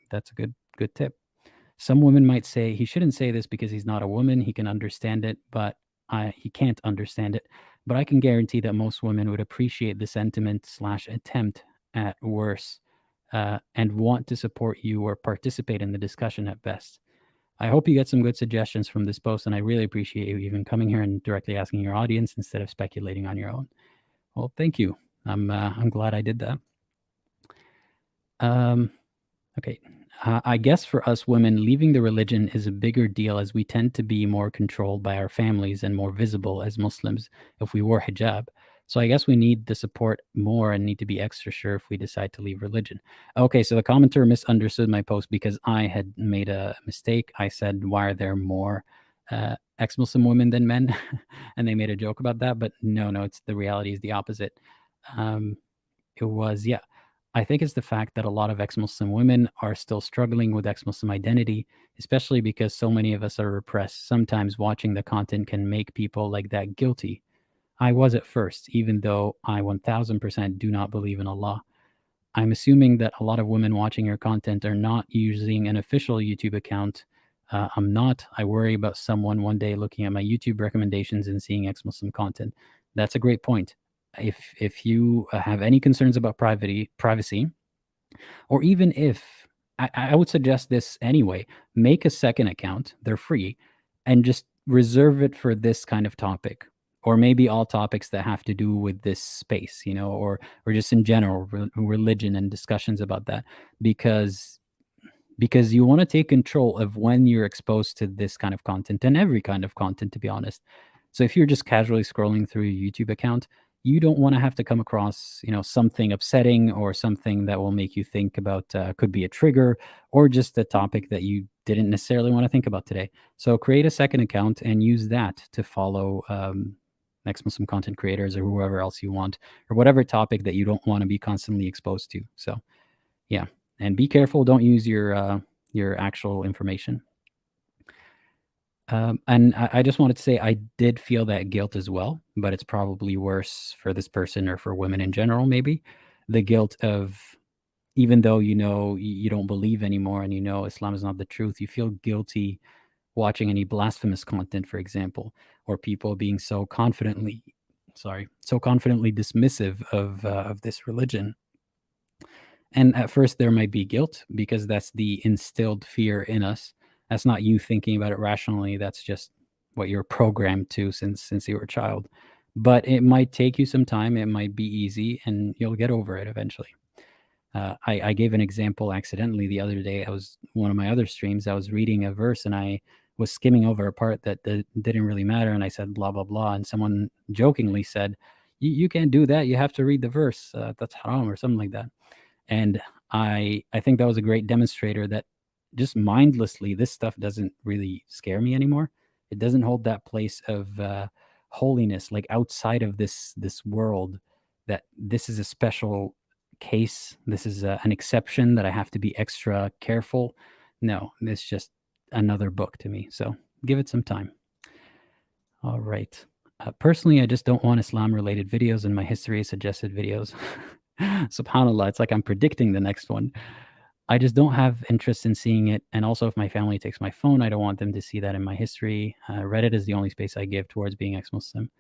S1: That's a good tip. "Some women might say he shouldn't say this because he's not a woman. He can understand it, but he can't understand it. But I can guarantee that most women would appreciate the sentiment/attempt at worse and want to support you or participate in the discussion at best. I hope you get some good suggestions from this post, and I really appreciate you even coming here and directly asking your audience instead of speculating on your own. Well, thank you. I'm glad I did that. Okay. I guess for us women, leaving the religion is a bigger deal as we tend to be more controlled by our families and more visible as Muslims if we wore hijab. So I guess we need the support more and need to be extra sure if we decide to leave religion. Okay, so the commenter misunderstood my post because I had made a mistake. I said, why are there more ex-Muslim women than men? And they made a joke about that. But no, it's the reality is the opposite. It was, yeah. I think it's the fact that a lot of ex-Muslim women are still struggling with ex-Muslim identity, especially because so many of us are repressed. Sometimes watching the content can make people like that guilty. I was at first, even though I 1000% do not believe in Allah. I'm assuming that a lot of women watching your content are not using an official YouTube account. I'm not. I worry about someone one day looking at my YouTube recommendations and seeing ex-Muslim content. That's a great point. If you have any concerns about privacy, or even if I would suggest this anyway, make a second account. They're free, and just reserve it for this kind of topic, or maybe all topics that have to do with this space, or just in general religion and discussions about that, because you want to take control of when you're exposed to this kind of content and every kind of content, to be honest. So if you're just casually scrolling through your YouTube account, you don't want to have to come across, something upsetting or something that will make you think about, could be a trigger or just a topic that you didn't necessarily want to think about today. So create a second account and use that to follow ex-Muslim content creators or whoever else you want, or whatever topic that you don't want to be constantly exposed to. So yeah, and be careful. Don't use your actual information. And I just wanted to say I did feel that guilt as well, but it's probably worse for this person or for women in general, maybe. The guilt of, even though you don't believe anymore and Islam is not the truth, you feel guilty watching any blasphemous content, for example, or people being so confidently dismissive of this religion. And at first there might be guilt because that's the instilled fear in us. That's not you thinking about it rationally. That's just what you're programmed to since you were a child. But it might take you some time. It might be easy, and you'll get over it eventually. I gave an example accidentally the other day. I was one of my other streams. I was reading a verse and I was skimming over a part that didn't really matter, and I said blah blah blah, and someone jokingly said, "You can't do that. You have to read the verse. That's haram," or something like that. And I think that was a great demonstrator that just mindlessly, this stuff doesn't really scare me anymore. It doesn't hold that place of holiness, like outside of this world, that this is a special case. This is an exception that I have to be extra careful. No, it's just another book to me. So give it some time. All right. Personally, I just don't want Islam-related videos in my history suggested videos. SubhanAllah, it's like I'm predicting the next one. I just don't have interest in seeing it. And also, if my family takes my phone, I don't want them to see that in my history. Reddit is the only space I give towards being ex-Muslim.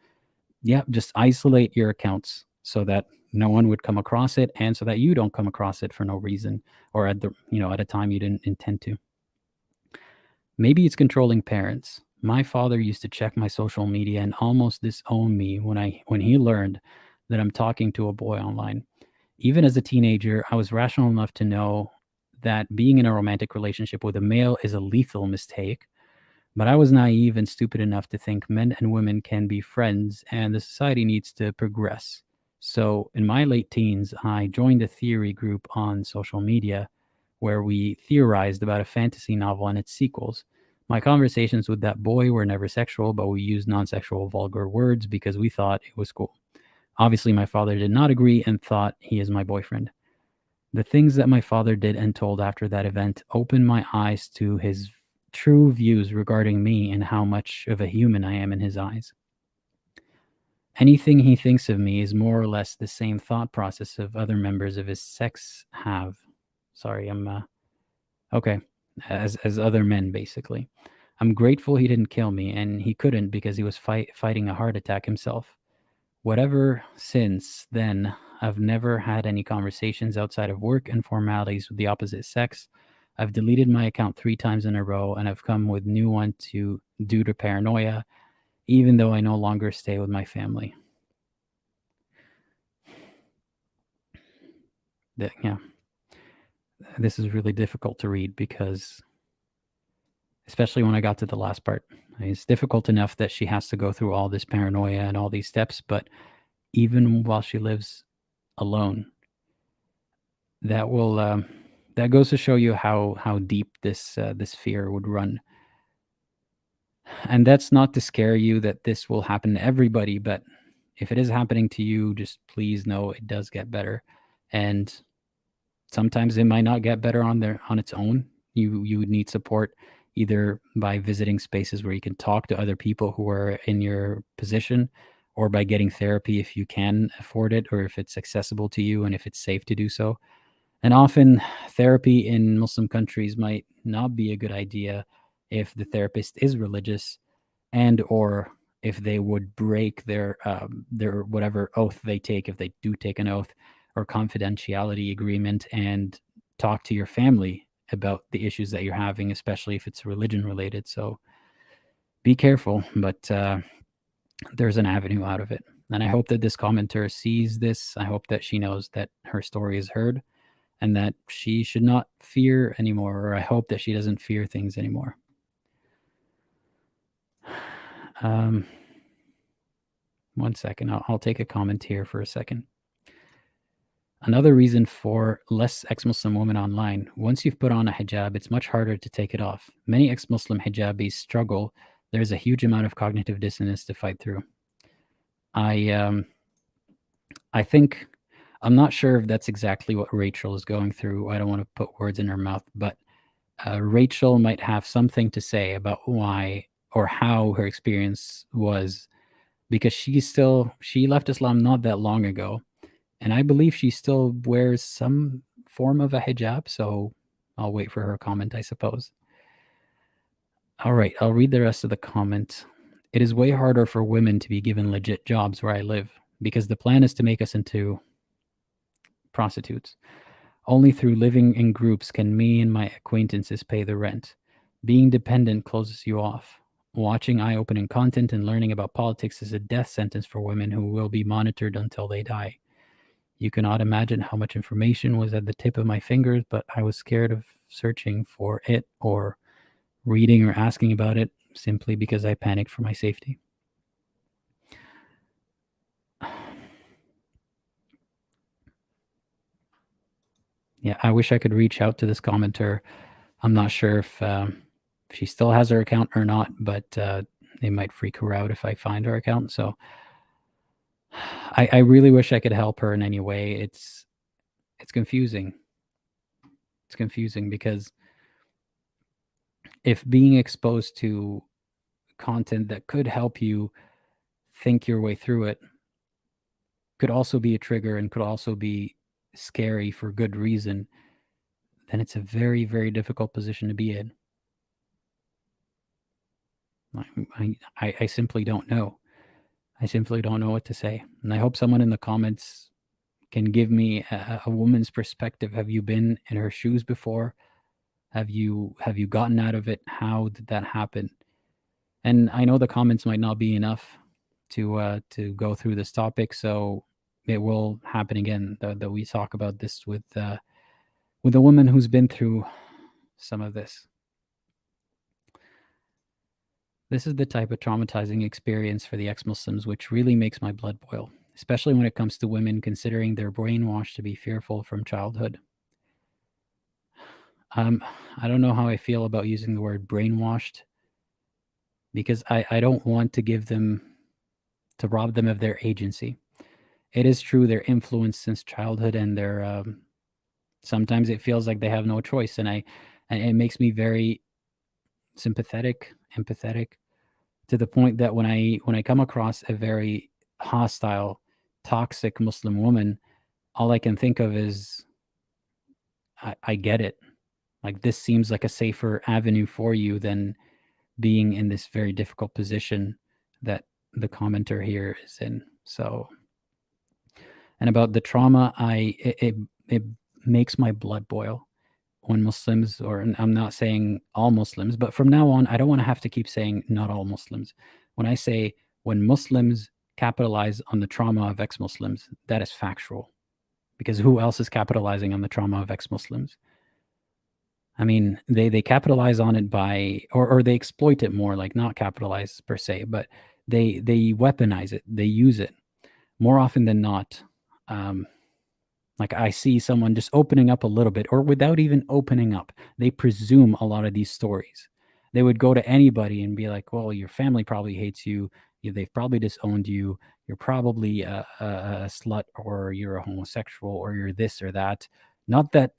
S1: Yeah, just isolate your accounts so that no one would come across it, and so that you don't come across it for no reason or at a time you didn't intend to. Maybe it's controlling parents. My father used to check my social media and almost disown me when he learned that I'm talking to a boy online. Even as a teenager, I was rational enough to know that being in a romantic relationship with a male is a lethal mistake, but I was naive and stupid enough to think men and women can be friends and the society needs to progress. So in my late teens, I joined a theory group on social media where we theorized about a fantasy novel and its sequels. My conversations with that boy were never sexual, but we used non-sexual vulgar words because we thought it was cool. Obviously, my father did not agree and thought he is my boyfriend. The things that my father did and told after that event opened my eyes to his true views regarding me and how much of a human I am in his eyes. Anything he thinks of me is more or less the same thought process of other members of his sex have. Sorry, okay. As other men, basically. I'm grateful he didn't kill me, and he couldn't because he was fighting a heart attack himself. Whatever since then, I've never had any conversations outside of work and formalities with the opposite sex. I've deleted my account 3 times in a row, and I've come with new one due to paranoia, even though I no longer stay with my family. Yeah. This is really difficult to read because, especially when I got to the last part, it's difficult enough that she has to go through all this paranoia and all these steps, but even while she lives alone, that will that goes to show you how deep this fear would run. And that's not to scare you that this will happen to everybody, but if it is happening to you, just please know it does get better. And sometimes it might not get better on its own. You would need support either by visiting spaces where you can talk to other people who are in your position, or by getting therapy if you can afford it, or if it's accessible to you and if it's safe to do so. And often therapy in Muslim countries might not be a good idea if the therapist is religious, and or if they would break their whatever oath they take, if they do take an oath or confidentiality agreement, and talk to your family about the issues that you're having, especially if it's religion related. So be careful, but there's an avenue out of it. And I hope that this commenter sees this. I hope that she knows that her story is heard and that she should not fear anymore, or I hope that she doesn't fear things anymore. One second, I'll take a comment here for a second. Another reason for less ex-Muslim women online: once you've put on a hijab, it's much harder to take it off. Many ex-Muslim hijabis struggle. There's a huge amount of cognitive dissonance to fight through. I think, I'm not sure if that's exactly what Rachel is going through. I don't want to put words in her mouth, but Rachel might have something to say about why or how her experience was, because she left Islam not that long ago, and I believe she still wears some form of a hijab, so I'll wait for her comment, I suppose. All right, I'll read the rest of the comment. It is way harder for women to be given legit jobs where I live, because the plan is to make us into prostitutes. Only through living in groups can me and my acquaintances pay the rent. Being dependent closes you off. Watching eye-opening content and learning about politics is a death sentence for women who will be monitored until they die. You cannot imagine how much information was at the tip of my fingers, but I was scared of searching for it or reading or asking about it, simply because I panicked for my safety. Yeah, I wish I could reach out to this commenter. I'm not sure if she still has her account or not, but it might freak her out if I find her account. So I really wish I could help her in any way. It's confusing. It's confusing because if being exposed to content that could help you think your way through it could also be a trigger and could also be scary for good reason, then it's a very, very difficult position to be in. I simply don't know. I simply don't know what to say. And I hope someone in the comments can give me a woman's perspective. Have you been in her shoes before? Have you gotten out of it? How did that happen? And I know the comments might not be enough to go through this topic, so it will happen again that we talk about this with a woman who's been through some of this. This is the type of traumatizing experience for the ex-Muslims which really makes my blood boil, especially when it comes to women, considering they're brainwashed to be fearful from childhood. I don't know how I feel about using the word brainwashed, because I don't want to rob them of their agency. It is true they're influenced since childhood, and they're sometimes it feels like they have no choice, and it makes me very sympathetic, empathetic, to the point that when I come across a very hostile, toxic Muslim woman, all I can think of is, I get it. Like, this seems like a safer avenue for you than being in this very difficult position that the commenter here is in. So And about the trauma, it makes my blood boil when Muslims, or and I'm not saying all Muslims, but from now on, I don't want to have to keep saying not all Muslims. When I say when Muslims capitalize on the trauma of ex-Muslims, that is factual. Because who else is capitalizing on the trauma of ex-Muslims? I mean, they capitalize on it by, or they exploit it more, like not capitalize per se, but they weaponize it, they use it more often than not. Um, like I see someone just opening up a little bit, or without even opening up, they presume a lot of these stories. They would go to anybody and be like, "Well, your family probably hates you. They've probably disowned you. You're probably a slut, or you're a homosexual, or you're this or that." Not that,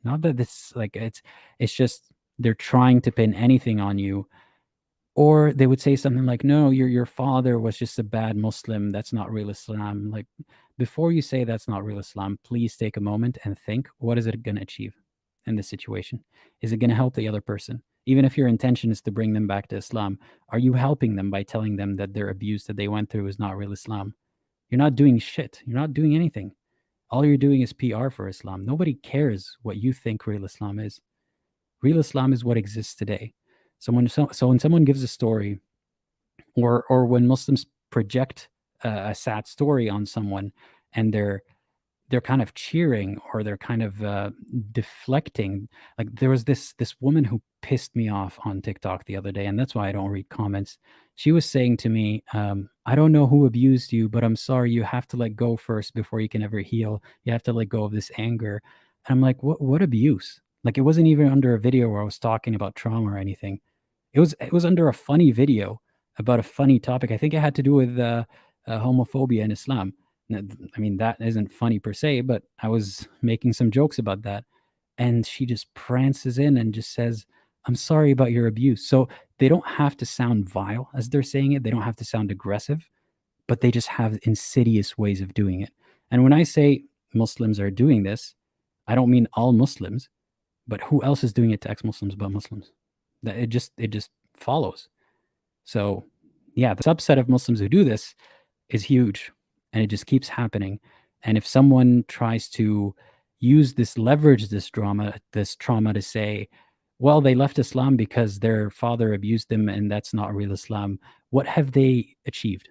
S1: not that this like it's just they're trying to pin anything on you. Or they would say something like, "No, your father was just a bad Muslim. That's not real Islam." Like, before you say that's not real Islam, please take a moment and think, what is it going to achieve in this situation? Is it going to help the other person? Even if your intention is to bring them back to Islam, are you helping them by telling them that their abuse that they went through is not real Islam? You're not doing shit. You're not doing anything. All you're doing is PR for Islam. Nobody cares what you think real Islam is. Real Islam is what exists today. So when someone gives a story, or when Muslims project a sad story on someone, and they're kind of cheering, or they're kind of deflecting. Like, there was this woman who pissed me off on TikTok the other day, and that's why I don't read comments. She was saying to me, "I don't know who abused you, but I'm sorry. You have to let go first before you can ever heal. You have to let go of this anger." And I'm like, "What abuse?" Like, it wasn't even under a video where I was talking about trauma or anything. It was under a funny video about a funny topic. I think it had to do with homophobia in Islam. I mean, that isn't funny per se, but I was making some jokes about that. And she just prances in and just says, "I'm sorry about your abuse." So they don't have to sound vile as they're saying it. They don't have to sound aggressive, but they just have insidious ways of doing it. And when I say Muslims are doing this, I don't mean all Muslims, but who else is doing it to ex-Muslims but Muslims? That it just follows. So, yeah, the subset of Muslims who do this is huge, and it just keeps happening. And if someone tries to leverage this trauma to say, well, they left Islam because their father abused them, and that's not real Islam, what have they achieved?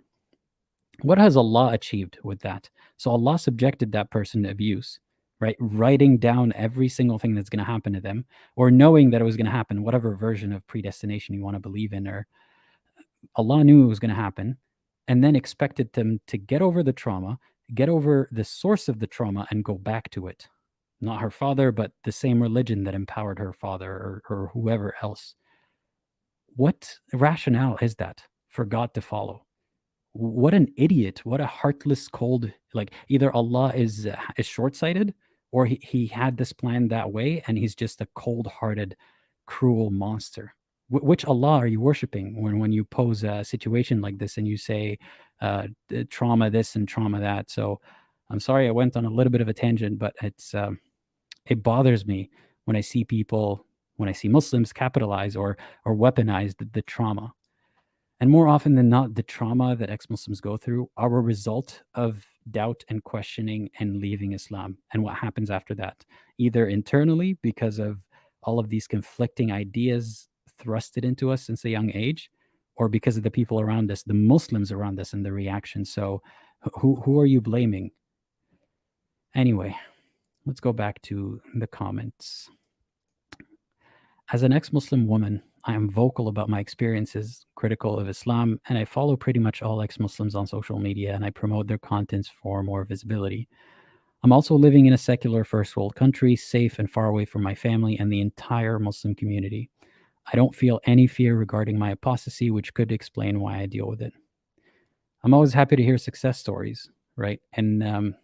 S1: What has Allah achieved with that? So Allah subjected that person to abuse, right? Writing down every single thing that's going to happen to them, or knowing that it was going to happen, whatever version of predestination you want to believe in, or Allah knew it was going to happen, and then expected them to get over the trauma, get over the source of the trauma, and go back to it. Not her father, but the same religion that empowered her father, or whoever else. What rationale is that for God to follow? What an idiot! What a heartless, cold. Like, either Allah is short-sighted, or he had this plan that way, and he's just a cold-hearted, cruel monster. Which Allah are you worshiping when you pose a situation like this and you say trauma this and trauma that? So I'm sorry I went on a little bit of a tangent, but it bothers me when I see Muslims capitalize or weaponize the trauma. And more often than not, the trauma that ex-Muslims go through are a result of doubt and questioning and leaving Islam. And what happens after that? Either internally, because of all of these conflicting ideas thrusted into us since a young age, or because of the people around us, the Muslims around us, and the reaction. So who are you blaming? Anyway, let's go back to the comments. As an ex-Muslim woman, I am vocal about my experiences, critical of Islam, and I follow pretty much all ex-Muslims on social media, and I promote their contents for more visibility. I'm also living in a secular first world country, safe and far away from my family and the entire Muslim community. I don't feel any fear regarding my apostasy, which could explain why I deal with it. I'm always happy to hear success stories, right? And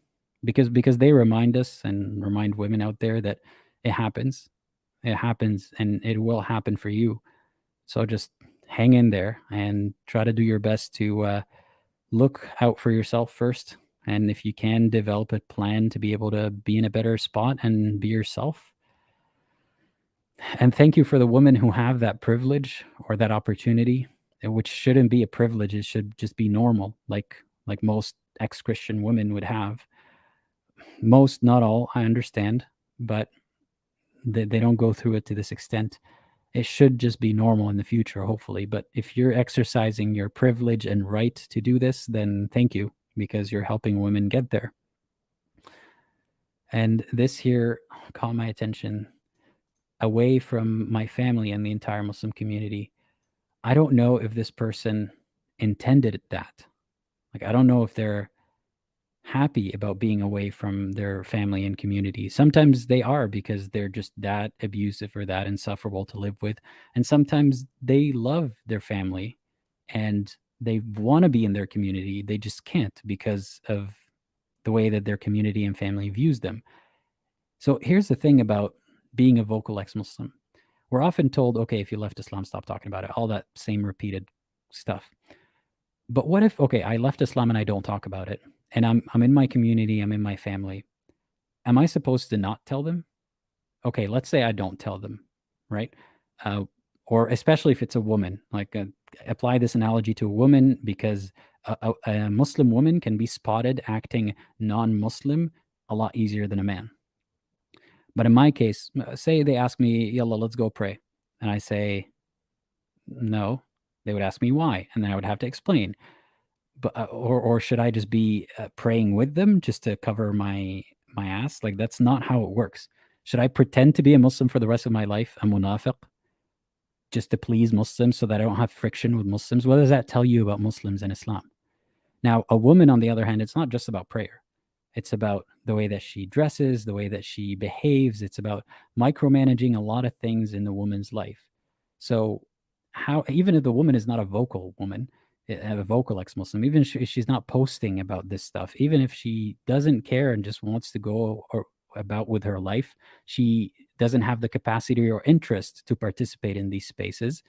S1: because they remind us and remind women out there that it happens. It happens, and it will happen for you. So just hang in there and try to do your best to look out for yourself first. And if you can, develop a plan to be able to be in a better spot and be yourself. And thank you for the women who have that privilege or that opportunity, which shouldn't be a privilege. It should just be normal, like most ex-Christian women would have. most, not all, I understand, but they don't go through it to this extent. It should just be normal in the future, hopefully. But if you're exercising your privilege and right to do this, then thank you, because you're helping women get there. And this here caught my attention away from my family and the entire Muslim community. I don't know if this person intended that. Like, I don't know if they're happy about being away from their family and community. Sometimes they are, because they're just that abusive or that insufferable to live with. And sometimes they love their family and they want to be in their community. They just can't because of the way that their community and family views them. So here's the thing about being a vocal ex-Muslim. We're often told, okay, if you left Islam, stop talking about it, all that same repeated stuff. But what if, okay, I left Islam and I don't talk about it, and I'm in my community, I'm in my family. Am I supposed to not tell them? Okay, let's say I don't tell them, right? Or especially if it's a woman, like apply this analogy to a woman, because a Muslim woman can be spotted acting non-Muslim a lot easier than a man. But in my case, say they ask me, Yalla, let's go pray. And I say, no. They would ask me why. And then I would have to explain. But or should I just be praying with them just to cover my ass? Like, that's not how it works. Should I pretend to be a Muslim for the rest of my life, a munafiq, just to please Muslims so that I don't have friction with Muslims? What does that tell you about Muslims and Islam? Now, a woman, on the other hand, it's not just about prayer. It's about the way that she dresses, the way that she behaves. It's about micromanaging a lot of things in the woman's life. So, how, even if the woman is not a vocal woman, a vocal ex-Muslim, even if she's not posting about this stuff, even if she doesn't care and just wants to go or about with her life, she doesn't have the capacity or interest to participate in these spaces,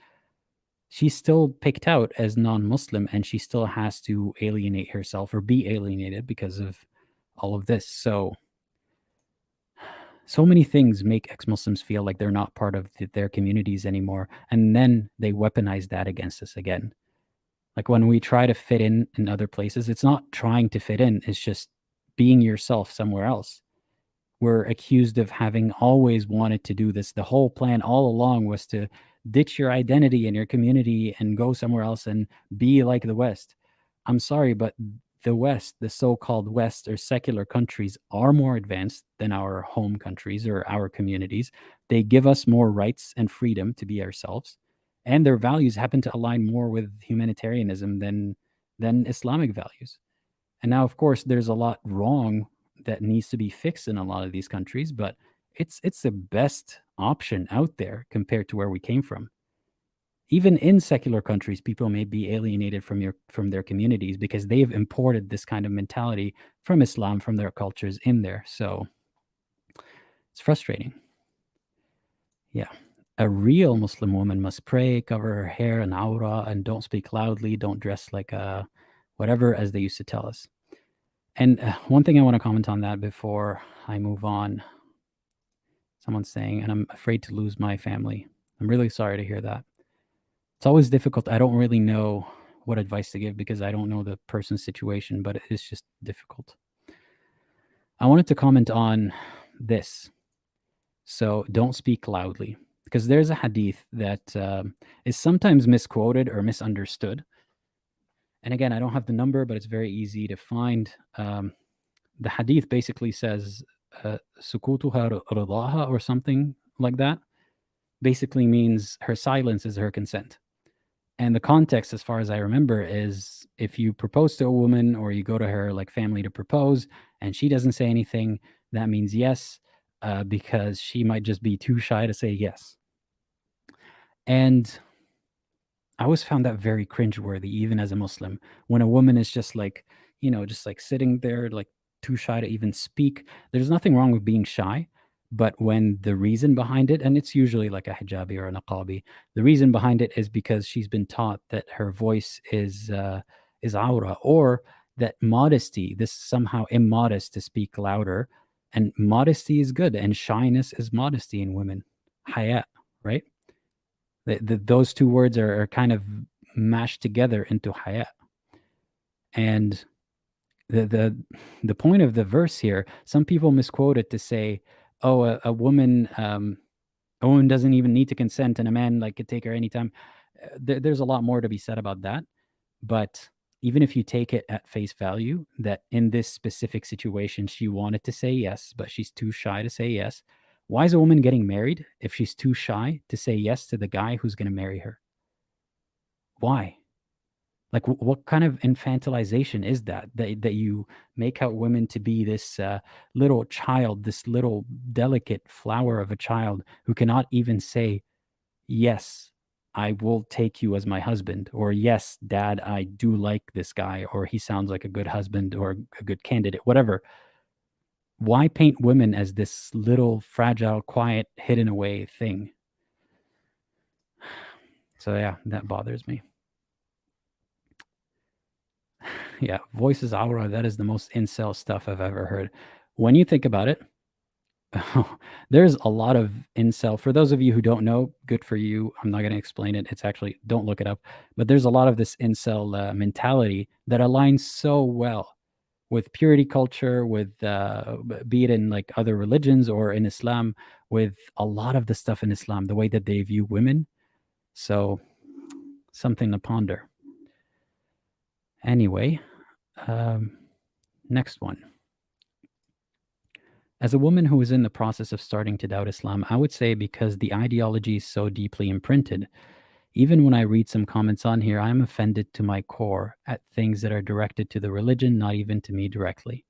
S1: she's still picked out as non-Muslim, and she still has to alienate herself or be alienated because of all of this. So many things make ex-Muslims feel like they're not part of their communities anymore, and then they weaponize that against us again. Like, when we try to fit in other places, it's not trying to fit in, it's just being yourself somewhere else. We're accused of having always wanted to do this. The whole plan all along was to ditch your identity and your community and go somewhere else and be like the West. I'm sorry, but the West, the so-called West or secular countries, are more advanced than our home countries or our communities. They give us more rights and freedom to be ourselves, and their values happen to align more with humanitarianism than Islamic values. And now, of course, there's a lot wrong that needs to be fixed in a lot of these countries, but it's the best option out there compared to where we came from. Even in secular countries, people may be alienated from their communities because they've imported this kind of mentality from Islam, from their cultures in there. So it's frustrating. Yeah. A real Muslim woman must pray, cover her hair and aura, and don't speak loudly, don't dress like a whatever, as they used to tell us. And one thing I want to comment on that before I move on. Someone's saying, and I'm afraid to lose my family. I'm really sorry to hear that. It's always difficult. I don't really know what advice to give because I don't know the person's situation, but it's just difficult. I wanted to comment on this. So don't speak loudly, because there's a hadith that is sometimes misquoted or misunderstood. And again, I don't have the number, but it's very easy to find. The hadith basically says, sukutuha ridaha, or something like that. Basically means her silence is her consent. And the context, as far as I remember, is if you propose to a woman or you go to her like family to propose and she doesn't say anything, that means yes, because she might just be too shy to say yes. And I always found that very cringeworthy, even as a Muslim, when a woman is just like, just like sitting there, like too shy to even speak. There's nothing wrong with being shy, but when the reason behind it, and it's usually like a hijabi or a niqabi, the reason behind it is because she's been taught that her voice is aura, or that modesty, this is somehow immodest to speak louder, and modesty is good, and shyness is modesty in women, hayat, right? Those two words are kind of mashed together into hayat. And the point of the verse here, some people misquote it to say, "Oh, a woman doesn't even need to consent, and a man like could take her anytime." There's a lot more to be said about that, but even if you take it at face value, that in this specific situation she wanted to say yes, but she's too shy to say yes. Why is a woman getting married if she's too shy to say yes to the guy who's going to marry her? Why? Like, what kind of infantilization is that? That you make out women to be this little child, this little delicate flower of a child who cannot even say, yes, I will take you as my husband, or yes, dad, I do like this guy, or he sounds like a good husband or a good candidate, whatever. Why paint women as this little, fragile, quiet, hidden away thing? So, yeah, that bothers me. Yeah, voices aura, that is the most incel stuff I've ever heard. When you think about it, there's a lot of incel. For those of you who don't know, good for you. I'm not going to explain it. It's actually, don't look it up. But there's a lot of this incel mentality that aligns so well with purity culture, with be it in like other religions or in Islam, with a lot of the stuff in Islam, the way that they view women. So something to ponder. Anyway, next one. As a woman who is in the process of starting to doubt Islam, I would say because the ideology is so deeply imprinted. Even when I read some comments on here, I'm offended to my core at things that are directed to the religion, not even to me directly.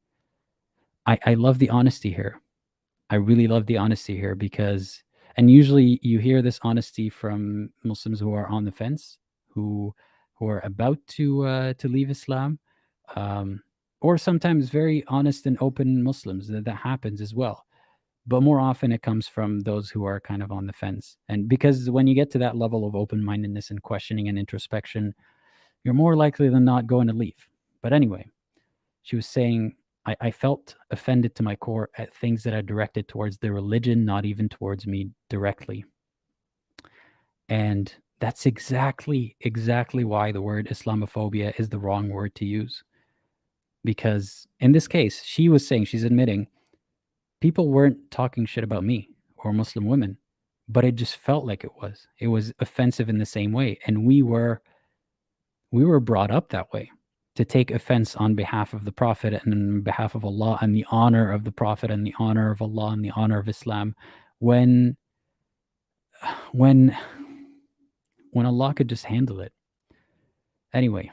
S1: I love the honesty here. I really love the honesty here because, and usually you hear this honesty from Muslims who are on the fence, who are about to leave Islam, um, or sometimes very honest and open Muslims. That happens as well, but more often it comes from those who are kind of on the fence. And because when you get to that level of open-mindedness and questioning and introspection, you're more likely than not going to leave. But anyway, she was saying, I felt offended to my core at things that are directed towards the religion, not even towards me directly. And that's exactly why the word Islamophobia is the wrong word to use. Because in this case, she was saying, she's admitting, people weren't talking shit about me or Muslim women, but it just felt like it was. It was offensive in the same way. And we were brought up that way, to take offense on behalf of the Prophet and on behalf of Allah and the honor of the Prophet and the honor of Allah and the honor of Islam, when when Allah could just handle it. Anyway,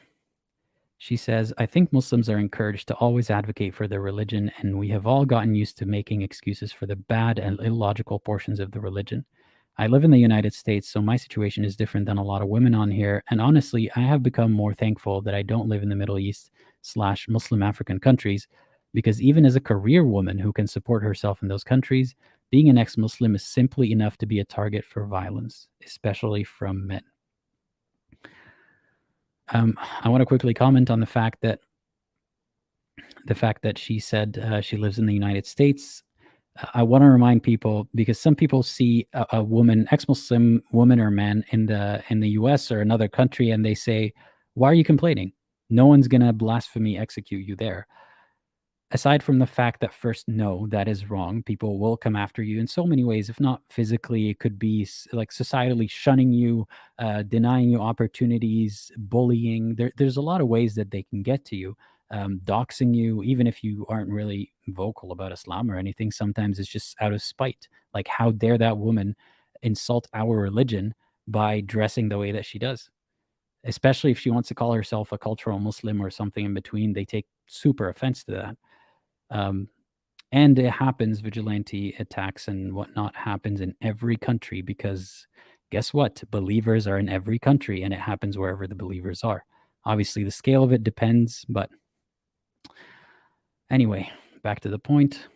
S1: she says, I think Muslims are encouraged to always advocate for their religion, and we have all gotten used to making excuses for the bad and illogical portions of the religion. I live in the United States, so my situation is different than a lot of women on here, and honestly, I have become more thankful that I don't live in the Middle East / Muslim African countries, because even as a career woman who can support herself in those countries, being an ex-Muslim is simply enough to be a target for violence, especially from men. I want to quickly comment on the fact that she said she lives in the United States. I want to remind people, because some people see a woman, ex-Muslim woman or man in the US or another country, and they say, "Why are you complaining? No one's gonna blasphemy execute you there." Aside from the fact that, first, no, that is wrong. People will come after you in so many ways. If not physically, it could be like societally shunning you, denying you opportunities, bullying. There's a lot of ways that they can get to you, doxing you, even if you aren't really vocal about Islam or anything. Sometimes it's just out of spite. Like, how dare that woman insult our religion by dressing the way that she does? Especially if she wants to call herself a cultural Muslim or something in between, they take super offense to that. And it happens, vigilante attacks and whatnot happens in every country, because guess what? Believers are in every country, and it happens wherever the believers are. Obviously, the scale of it depends, but anyway, back to the point.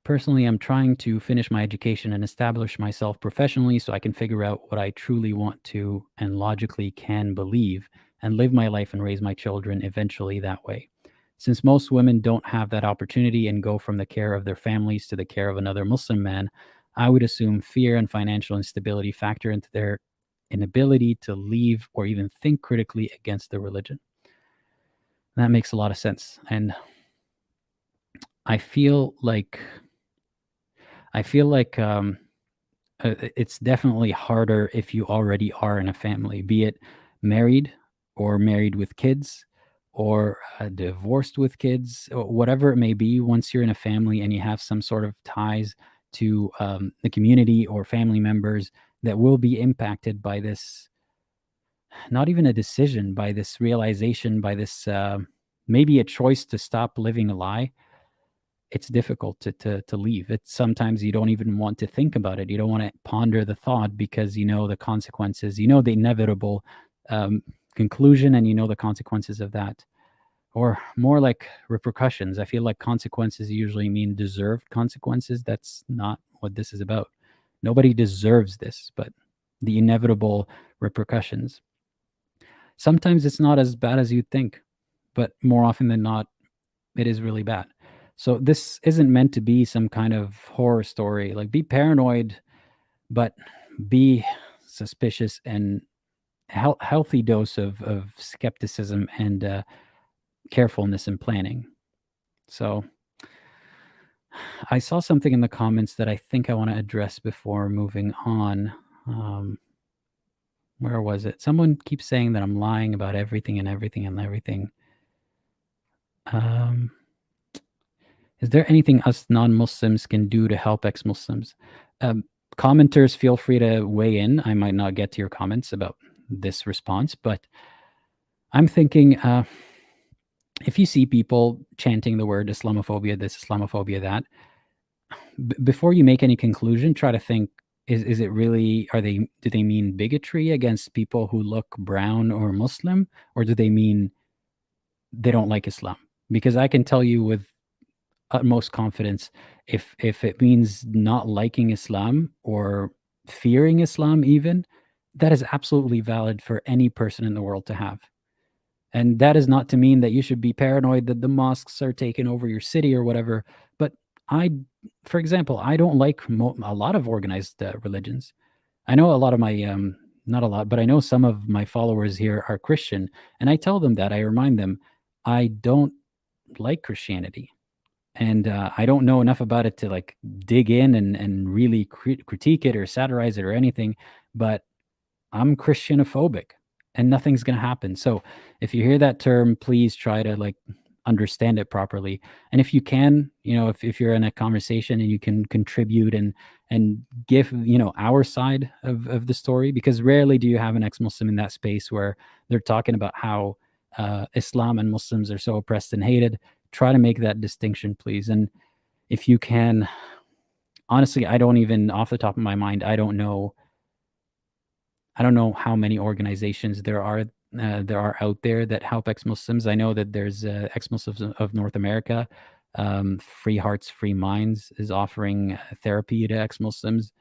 S1: Personally, I'm trying to finish my education and establish myself professionally so I can figure out what I truly want to and logically can believe, and live my life and raise my children eventually that way. Since most women don't have that opportunity and go from the care of their families to the care of another Muslim man, I would assume fear and financial instability factor into their inability to leave or even think critically against the religion. That makes a lot of sense. And I feel like it's definitely harder if you already are in a family, be it married or married with kids or divorced with kids, or whatever it may be. Once you're in a family and you have some sort of ties to the community or family members that will be impacted by this, not even a decision, by this realization, by this maybe a choice to stop living a lie, it's difficult to leave. It's sometimes you don't even want to think about it. You don't want to ponder the thought because you know the consequences, you know the inevitable conclusion, and you know the consequences of that. Or more like repercussions. I feel like consequences usually mean deserved consequences. That's not what this is about. Nobody deserves this, but the inevitable repercussions. Sometimes it's not as bad as you'd think, but more often than not, it is really bad. So this isn't meant to be some kind of horror story. Like, be paranoid, but be suspicious, and healthy dose of skepticism and carefulness in planning. So I saw something in the comments that I think I want to address before moving on. Where was it? Someone keeps saying that I'm lying about everything and everything and everything. Is there anything us non-Muslims can do to help ex-Muslims? Commenters, feel free to weigh in. I might not get to your comments about this response, but I'm thinking if you see people chanting the word Islamophobia, this, Islamophobia, that, before you make any conclusion, try to think, is it really, do they mean bigotry against people who look brown or Muslim, or do they mean they don't like Islam? Because I can tell you with utmost confidence, if it means not liking Islam or fearing Islam even, that is absolutely valid for any person in the world to have. And that is not to mean that you should be paranoid that the mosques are taking over your city or whatever. But for example, I don't like a lot of organized religions. I know a lot of my, not a lot, but I know some of my followers here are Christian. And I tell them that, I remind them, I don't like Christianity. And I don't know enough about it to like dig in and really critique it or satirize it or anything, but I'm Christianophobic and nothing's going to happen. So if you hear that term, please try to like understand it properly. And if you can, if you're in a conversation and you can contribute and give, our side of the story, because rarely do you have an ex-Muslim in that space where they're talking about how Islam and Muslims are so oppressed and hated. Try to make that distinction, please. And if you can, honestly, I don't even, off the top of my mind, I don't know how many organizations there are out there that help ex-Muslims. I know that there's Ex-Muslims of North America. Free Hearts, Free Minds is offering therapy to ex-Muslims.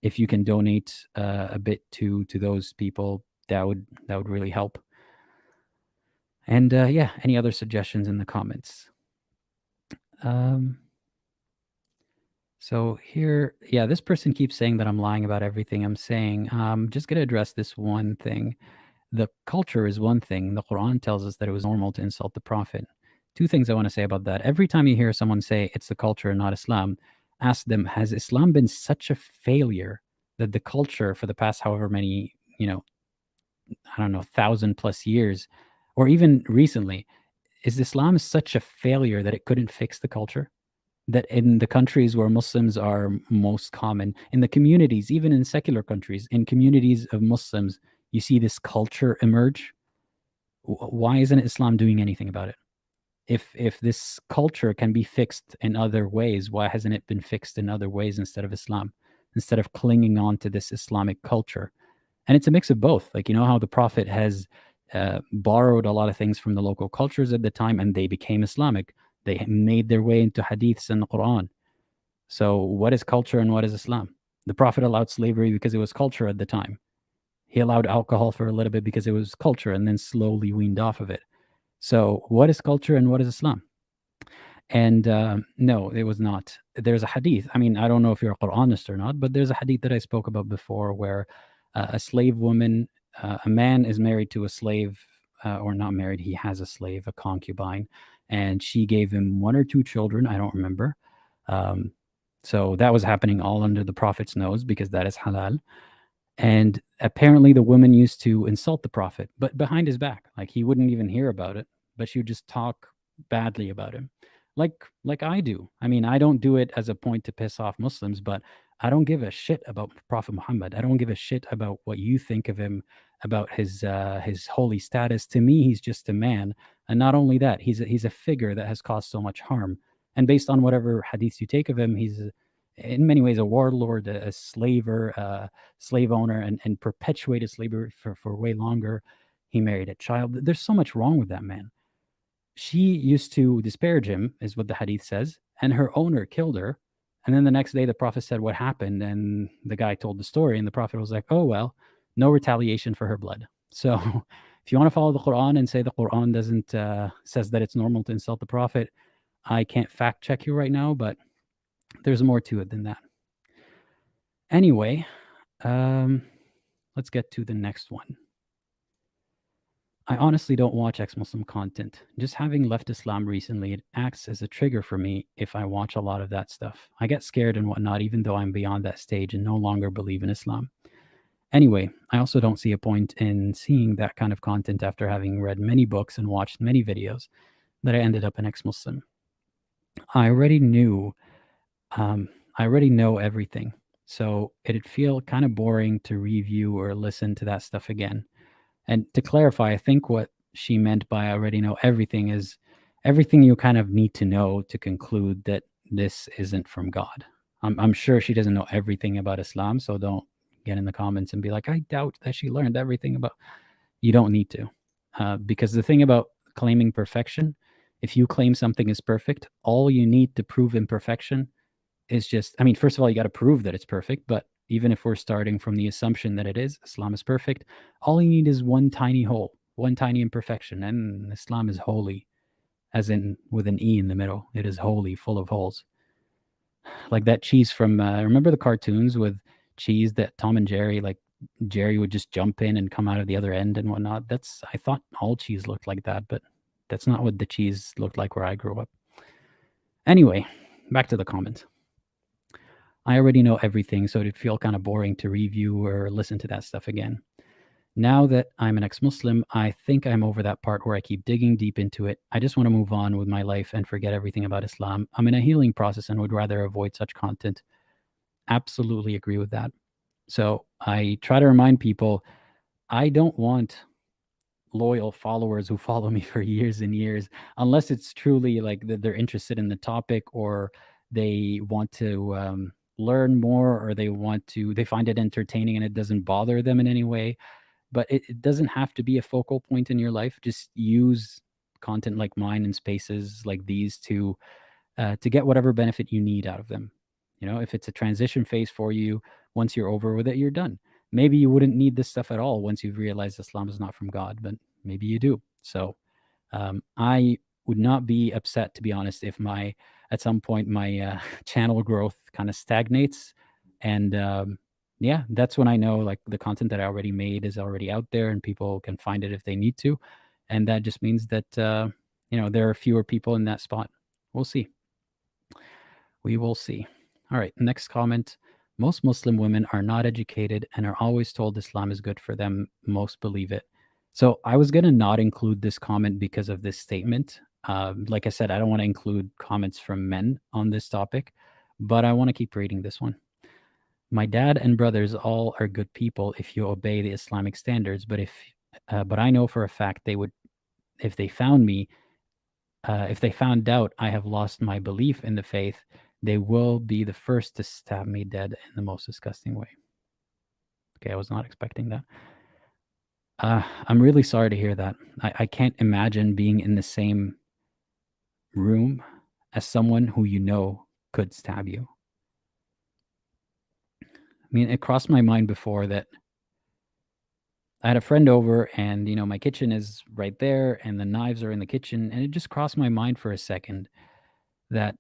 S1: If you can donate a bit to those people, that would really help. And yeah, any other suggestions in the comments? So here, yeah, this person keeps saying that I'm lying about everything I'm saying. Just going to address this one thing. The culture is one thing. The Quran tells us that it was normal to insult the Prophet. Two things I want to say about that. Every time you hear someone say it's the culture and not Islam, ask them, has Islam been such a failure that the culture for the past however many, I don't know, 1,000+ years, or even recently, is Islam such a failure that it couldn't fix the culture? That in the countries where Muslims are most common, in the communities, even in secular countries, in communities of Muslims, you see this culture emerge. Why isn't Islam doing anything about it? If this culture can be fixed in other ways, why hasn't it been fixed in other ways instead of Islam? Instead of clinging on to this Islamic culture. And it's a mix of both. Like, how the Prophet has borrowed a lot of things from the local cultures at the time, and they became Islamic. They made their way into hadiths and the Quran. So what is culture and what is Islam? The Prophet allowed slavery because it was culture at the time. He allowed alcohol for a little bit because it was culture, and then slowly weaned off of it. So what is culture and what is Islam? And no, it was not. There's a hadith. I mean, I don't know if you're a Quranist or not, but there's a hadith that I spoke about before where a slave woman, a man is married to a slave or not married, he has a slave, a concubine, and she gave him 1 or 2 children, I don't remember. So that was happening all under the Prophet's nose because that is halal. And apparently the woman used to insult the Prophet, but behind his back. Like, he wouldn't even hear about it, but she would just talk badly about him. Like I do. I mean, I don't do it as a point to piss off Muslims, but I don't give a shit about Prophet Muhammad. I don't give a shit about what you think of him, about his holy status. To me, he's just a man. And not only that, he's a figure that has caused so much harm. And based on whatever hadiths you take of him, he's in many ways a warlord, a slaver, slave owner, and perpetuated slavery for way longer. He married a child. There's so much wrong with that man. She used to disparage him, is what the hadith says, and her owner killed her. And then the next day, the Prophet said what happened, and the guy told the story, and the Prophet was like, "Oh well, no retaliation for her blood." So, if you want to follow the Quran and say the Quran doesn't says that it's normal to insult the Prophet, I can't fact check you right now, but there's more to it than that. Anyway, let's get to the next one. I honestly don't watch ex-Muslim content. Just having left Islam recently, it acts as a trigger for me if I watch a lot of that stuff. I get scared and whatnot, even though I'm beyond that stage and no longer believe in Islam. Anyway, I also don't see a point in seeing that kind of content after having read many books and watched many videos that I ended up an ex-Muslim. I already knew, I already know everything. So it'd feel kind of boring to review or listen to that stuff again. And to clarify, I think what she meant by I already know everything is everything you kind of need to know to conclude that this isn't from God. I'm sure she doesn't know everything about Islam, so don't get in the comments and be like, I doubt that she learned everything about. You don't need to. Because the thing about claiming perfection, if you claim something is perfect, all you need to prove imperfection is just, I mean, first of all, you got to prove that it's perfect, but even if we're starting from the assumption that it is, Islam is perfect, all you need is one tiny hole, one tiny imperfection, and Islam is holy, as in with an E in the middle. It is holy, full of holes. Like that cheese from, remember the cartoons with cheese that Tom and Jerry, like Jerry would just jump in and come out of the other end and whatnot? I thought all cheese looked like that, but that's not what the cheese looked like where I grew up. Anyway, back to the comments. I already know everything, so it'd feel kind of boring to review or listen to that stuff again. Now that I'm an ex-Muslim, I think I'm over that part where I keep digging deep into it. I just want to move on with my life and forget everything about Islam. I'm in a healing process and would rather avoid such content. Absolutely agree with that. So I try to remind people, I don't want loyal followers who follow me for years and years, unless it's truly like that they're interested in the topic or they want to learn more or they find it entertaining and it doesn't bother them in any way. But it doesn't have to be a focal point in your life. Just use content like mine and spaces like these to get whatever benefit you need out of them. You know, if it's a transition phase for you, once you're over with it, you're done. Maybe you wouldn't need this stuff at all once you've realized Islam is not from God, but maybe you do. So I would not be upset, to be honest, if at some point my channel growth kind of stagnates. And yeah, that's when I know like the content that I already made is already out there and people can find it if they need to. And that just means that, there are fewer people in that spot. We'll see. We will see. All right, next comment. Most Muslim women are not educated and are always told Islam is good for them. Most believe it. So I was going to not include this comment because of this statement. Like I said, I don't want to include comments from men on this topic, but I want to keep reading this one. My dad and brothers all are good people if you obey the Islamic standards, but I know for a fact they would, if they found out I have lost my belief in the faith, they will be the first to stab me dead in the most disgusting way. Okay, I was not expecting that. I'm really sorry to hear that. I can't imagine being in the same room as someone who you know could stab you. I mean, it crossed my mind before that I had a friend over and, my kitchen is right there and the knives are in the kitchen. And it just crossed my mind for a second that,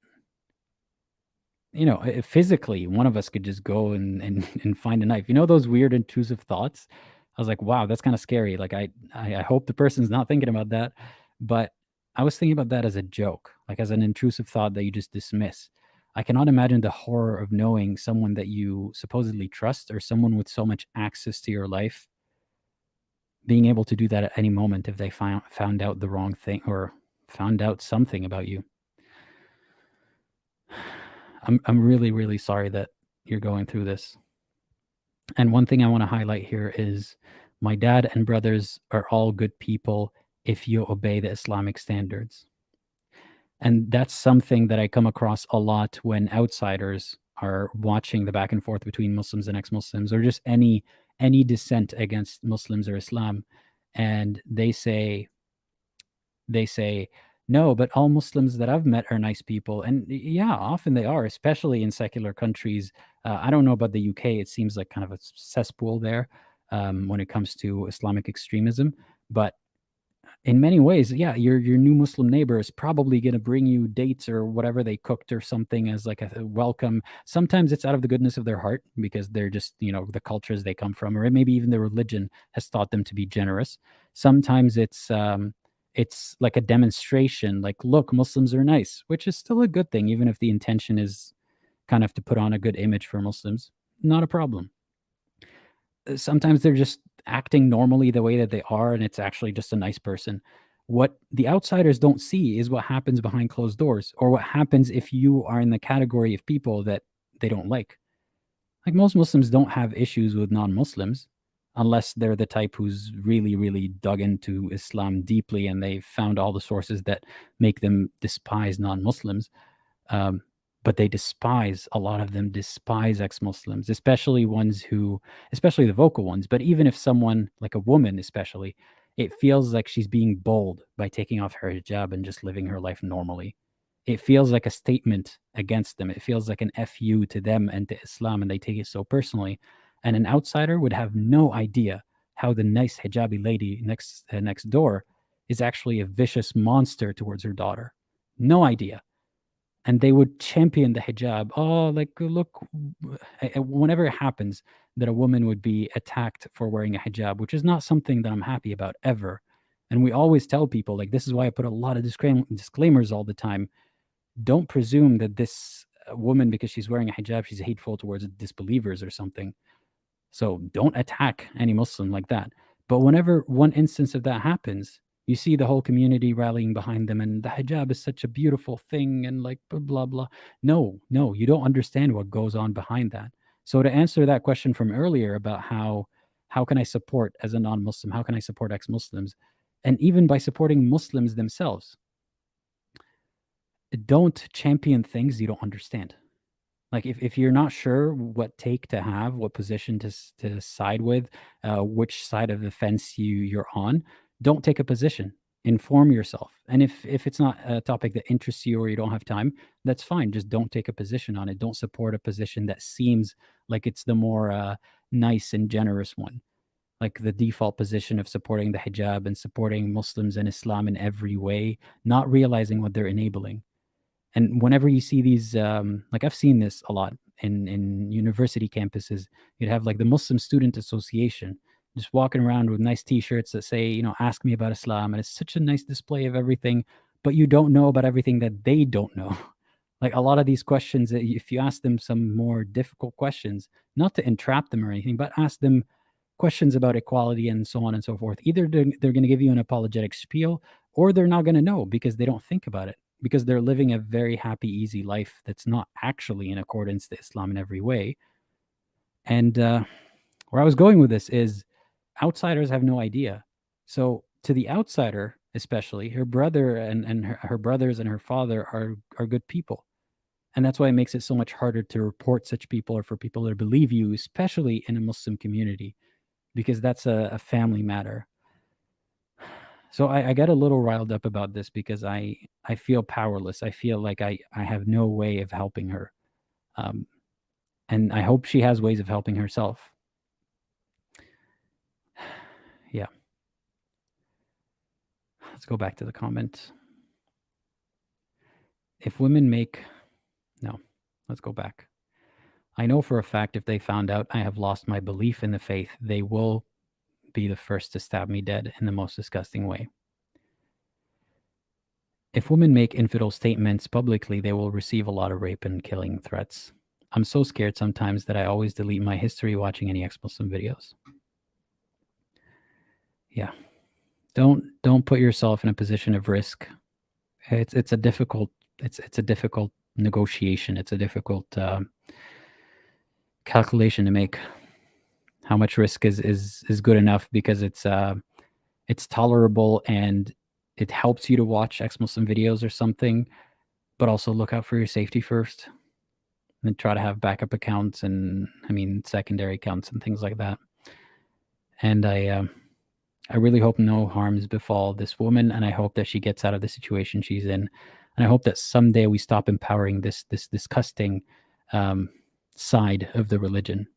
S1: physically one of us could just go and find a knife. Those weird intrusive thoughts.
S2: I was like, wow, that's kind of scary. Like, I hope the person's not thinking about that. But I was thinking about that as a joke, like as an intrusive thought that you just dismiss. I cannot imagine the horror of knowing someone that you supposedly trust or someone with so much access to your life being able to do that at any moment if they found out the wrong thing or found out something about you. I'm really, really sorry that you're going through this. And one thing I want to highlight here is my dad and brothers are all good people if you obey the Islamic standards. And that's something that I come across a lot when outsiders are watching the back and forth between Muslims and ex-Muslims or just any dissent against Muslims or Islam. And they say, no, but all Muslims that I've met are nice people. And yeah, often they are, especially in secular countries. I don't know about the UK. It seems like kind of a cesspool there when it comes to Islamic extremism. But in many ways, yeah, your new Muslim neighbor is probably going to bring you dates or whatever they cooked or something as like a welcome. Sometimes it's out of the goodness of their heart because they're just, the cultures they come from, or maybe even the religion has taught them to be generous. Sometimes it's like a demonstration, like, look, Muslims are nice, which is still a good thing, even if the intention is kind of to put on a good image for Muslims. Not a problem. Sometimes they're just acting normally the way that they are, and it's actually just a nice person. What the outsiders don't see is what happens behind closed doors, or what happens if you are in the category of people that they don't like. Like, most Muslims don't have issues with non-Muslims unless they're the type who's really, really dug into Islam deeply and they've found all the sources that make them despise non-Muslims. Um, but they despise, a lot of them despise ex-Muslims, especially the vocal ones. But even if someone, like a woman especially, it feels like she's being bold by taking off her hijab and just living her life normally. It feels like a statement against them. It feels like an FU to them and to Islam, and they take it so personally. And an outsider would have no idea how the nice hijabi lady next door is actually a vicious monster towards her daughter. No idea. And they would champion the hijab. Oh, like, look, whenever it happens that a woman would be attacked for wearing a hijab, which is not something that I'm happy about ever. And we always tell people, like, this is why I put a lot of disclaimers all the time. Don't presume that this woman, because she's wearing a hijab, she's hateful towards disbelievers or something. So don't attack any Muslim like that. But whenever one instance of that happens, you see the whole community rallying behind them, and the hijab is such a beautiful thing, and like blah blah blah. No, no, you don't understand what goes on behind that. So to answer that question from earlier about how can I support as a non-Muslim, how can I support ex-Muslims, and even by supporting Muslims themselves, don't champion things you don't understand. Like, if you're not sure what take to have, what position to side with, which side of the fence you're on, don't take a position. Inform yourself. And if it's not a topic that interests you or you don't have time, that's fine. Just don't take a position on it. Don't support a position that seems like it's the more nice and generous one. Like the default position of supporting the hijab and supporting Muslims and Islam in every way, not realizing what they're enabling. And whenever you see these, like, I've seen this a lot in university campuses, you'd have like the Muslim Student Association just walking around with nice T-shirts that say, ask me about Islam, and it's such a nice display of everything, but you don't know about everything that they don't know. Like, a lot of these questions, if you ask them some more difficult questions, not to entrap them or anything, but ask them questions about equality and so on and so forth. Either they're going to give you an apologetic spiel, or they're not going to know because they don't think about it, because they're living a very happy, easy life that's not actually in accordance to Islam in every way. And where I was going with this is outsiders have no idea. So to the outsider, especially, her brother and her brothers and her father are good people. And that's why it makes it so much harder to report such people or for people to believe you, especially in a Muslim community, because that's a family matter. So I get a little riled up about this because I feel powerless. I feel like I have no way of helping her. Um, and I hope she has ways of helping herself. Yeah. Let's go back to the comment. If women make... No, let's go back. I know for a fact if they found out I have lost my belief in the faith, they will be the first to stab me dead in the most disgusting way. If women make infidel statements publicly, they will receive a lot of rape and killing threats. I'm so scared sometimes that I always delete my history watching any ex-Muslim videos. Yeah. Don't put yourself in a position of risk. It's a difficult negotiation. It's a difficult calculation to make. How much risk is good enough because it's tolerable and it helps you to watch ex-Muslim videos or something, but also look out for your safety first and try to have backup accounts and secondary accounts and things like that. And I really hope no harms befall this woman, and I hope that she gets out of the situation she's in. And I hope that someday we stop empowering this disgusting side of the religion.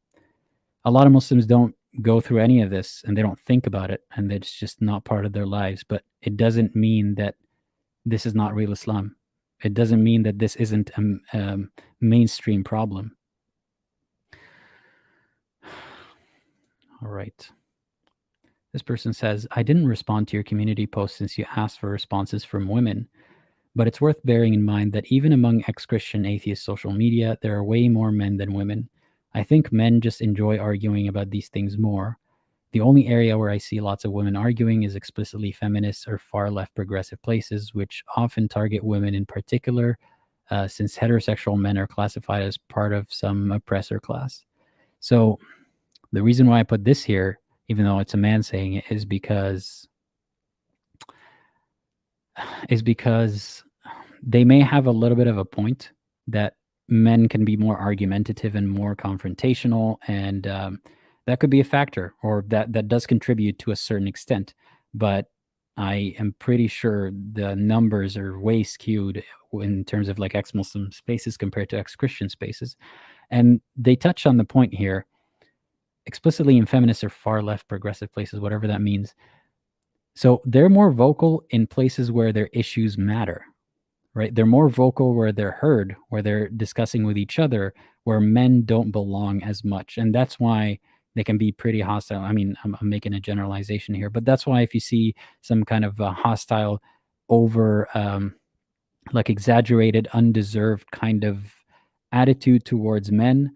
S2: A lot of Muslims don't go through any of this, and they don't think about it, and it's just not part of their lives. But it doesn't mean that this is not real Islam. It doesn't mean that this isn't a mainstream problem. All right. This person says, I didn't respond to your community post since you asked for responses from women, but it's worth bearing in mind that even among ex-Christian atheist social media, there are way more men than women. I think men just enjoy arguing about these things more. The only area where I see lots of women arguing is explicitly feminist or far left progressive places, which often target women in particular, since heterosexual men are classified as part of some oppressor class. So the reason why I put this here, even though it's a man saying it, is because they may have a little bit of a point that men can be more argumentative and more confrontational, and that could be a factor, or that does contribute to a certain extent. But I am pretty sure the numbers are way skewed in terms of like ex-Muslim spaces compared to ex-Christian spaces. And they touch on the point here, explicitly in feminist or far left progressive places, whatever that means. So they're more vocal in places where their issues matter, right? They're more vocal where they're heard, where they're discussing with each other, where men don't belong as much. And that's why they can be pretty hostile. I mean, I'm making a generalization here, but that's why if you see some kind of hostile, over like exaggerated, undeserved kind of attitude towards men,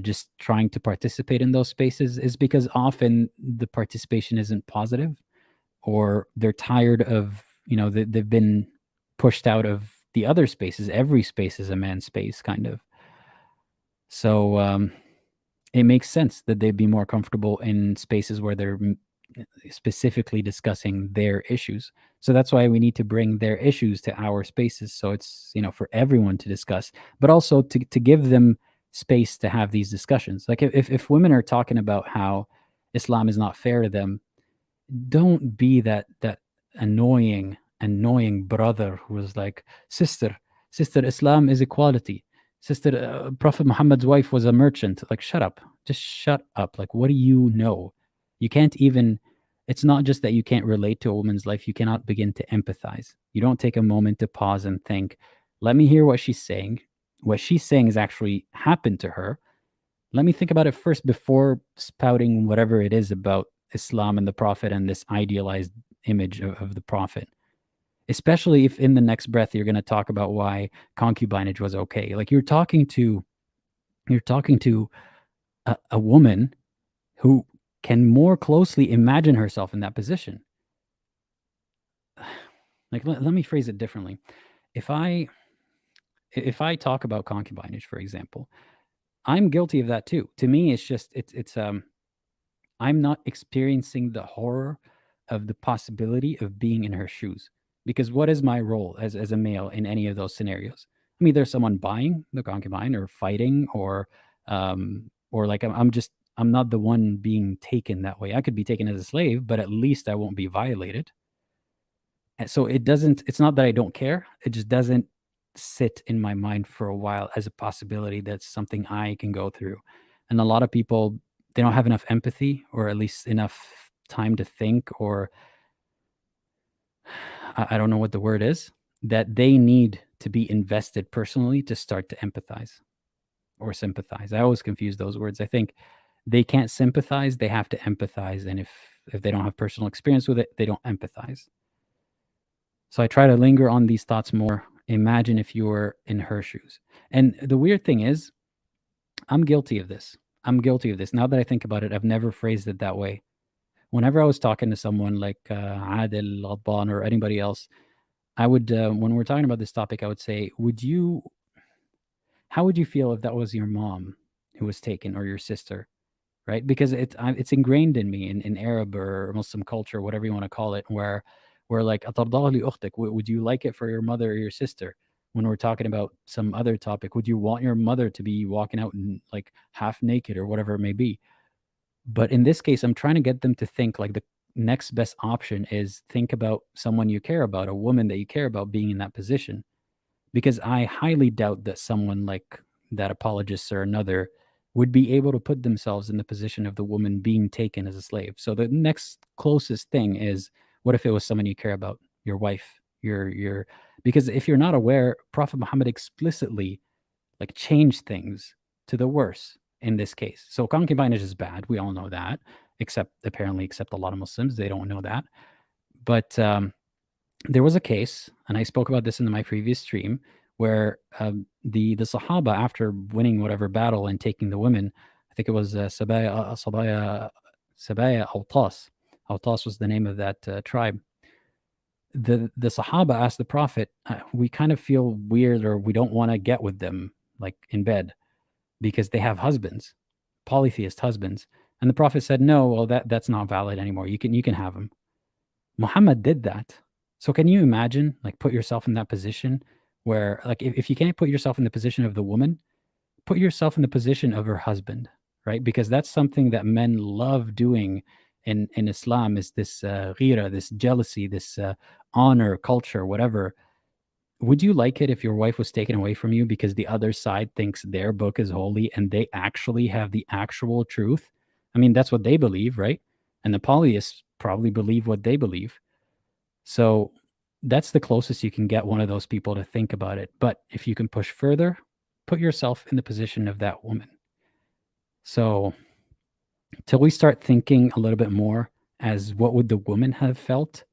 S2: just trying to participate in those spaces, is because often the participation isn't positive, or they're tired of, they've been pushed out of the other spaces. Every space is a man's space, kind of. So it makes sense that they'd be more comfortable in spaces where they're specifically discussing their issues. So that's why we need to bring their issues to our spaces, so it's, for everyone to discuss, but also to give them space to have these discussions. Like if women are talking about how Islam is not fair to them, don't be that annoying brother who was like, sister, Islam is equality. Sister, Prophet Muhammad's wife was a merchant. Like, shut up. Just shut up. Like, what do you know? You can't even, it's not just that you can't relate to a woman's life, you cannot begin to empathize. You don't take a moment to pause and think, let me hear what she's saying. What she's saying has actually happened to her. Let me think about it first before spouting whatever it is about Islam and the Prophet and this idealized image of the Prophet. Especially if in the next breath you're going to talk about why concubinage was okay. Like you're talking to a woman who can more closely imagine herself in that position. Like let me phrase it differently. If I talk about concubinage, for example, I'm guilty of that too. To me, it's just I'm not experiencing the horror of the possibility of being in her shoes. Because what is my role as a male in any of those scenarios? I mean, there's someone buying the concubine or fighting, or like I'm not the one being taken that way. I could be taken as a slave, but at least I won't be violated. And so it's not that I don't care. It just doesn't sit in my mind for a while as a possibility that's something I can go through. And a lot of people, they don't have enough empathy, or at least enough time to think, or I don't know what the word is, that they need to be invested personally to start to empathize or sympathize. I always confuse those words. I think they can't sympathize, they have to empathize. And if If they don't have personal experience with it, they don't empathize. So I try to linger on these thoughts more. Imagine if you were in her shoes. And the weird thing is, I'm guilty of this. I'm guilty of this. Now that I think about it, I've never phrased it that way. Whenever I was talking to someone like Adil, Adban, or anybody else, I would, when we're talking about this topic, I would say, how would you feel if that was your mom who was taken, or your sister, right? Because it's ingrained in me in Arab or Muslim culture, whatever you want to call it, where like "أترضاه لأختك," would you like it for your mother or your sister? When we're talking about some other topic, would you want your mother to be walking out and like half naked or whatever it may be? But in this case, I'm trying to get them to think like the next best option is think about someone you care about, a woman that you care about being in that position. Because I highly doubt that someone like that apologist or another would be able to put themselves in the position of the woman being taken as a slave. So the next closest thing is, what if it was someone you care about, your wife, your because if you're not aware, Prophet Muhammad explicitly like changed things to the worse in this case. So concubinage is bad. We all know that, except a lot of Muslims, they don't know that. But there was a case, and I spoke about this in my previous stream, where the Sahaba, after winning whatever battle and taking the women, I think it was Sabaya Autas. Autas was the name of that tribe. The Sahaba asked the Prophet, we kind of feel weird, or we don't want to get with them like in bed because they have husbands, polytheist husbands. And the Prophet said, no, well, that's not valid anymore. You can have them. Muhammad did that. So can you imagine, like, put yourself in that position where, like, if you can't put yourself in the position of the woman, put yourself in the position of her husband, right? Because that's something that men love doing in Islam, is this ghira, this jealousy, this honor culture, whatever. Would you like it if your wife was taken away from you because the other side thinks their book is holy and they actually have the actual truth? I mean, that's what they believe, right? And the polytheists probably believe what they believe. So that's the closest you can get one of those people to think about it. But if you can push further, put yourself in the position of that woman. So till we start thinking a little bit more as what would the woman have felt,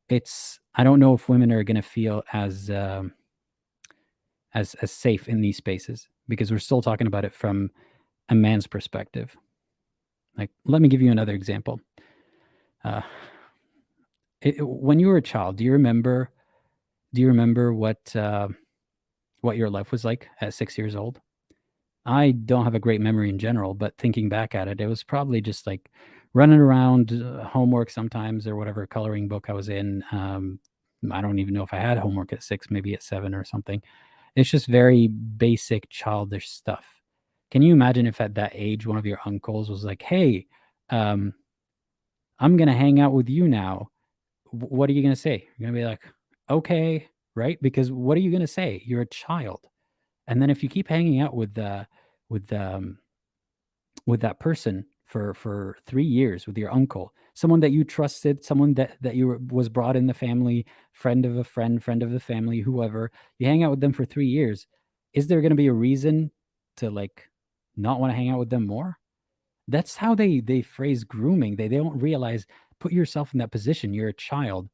S2: I don't know if women are going to feel as safe in these spaces, because we're still talking about it from a man's perspective. Like, let me give you another example. When you were a child, do you remember what your life was like at 6 years old? I don't have a great memory in general, but thinking back at it, it was probably just like running around, homework sometimes, or whatever coloring book I was in. I don't even know if I had homework at 6, maybe at 7 or something. It's just very basic childish stuff. Can you imagine if at that age one of your uncles was like, "Hey, I'm gonna hang out with you now." What are you gonna say? You're gonna be like, "Okay," right? Because what are you gonna say? You're a child. And then if you keep hanging out with with that person for 3 years, with your uncle, someone that you trusted, someone that was brought in the family, friend of a friend, friend of the family, whoever, you hang out with them for 3 years, is there gonna be a reason to, like, not wanna hang out with them more? That's how they phrase grooming. They don't realize, put yourself in that position, you're a child.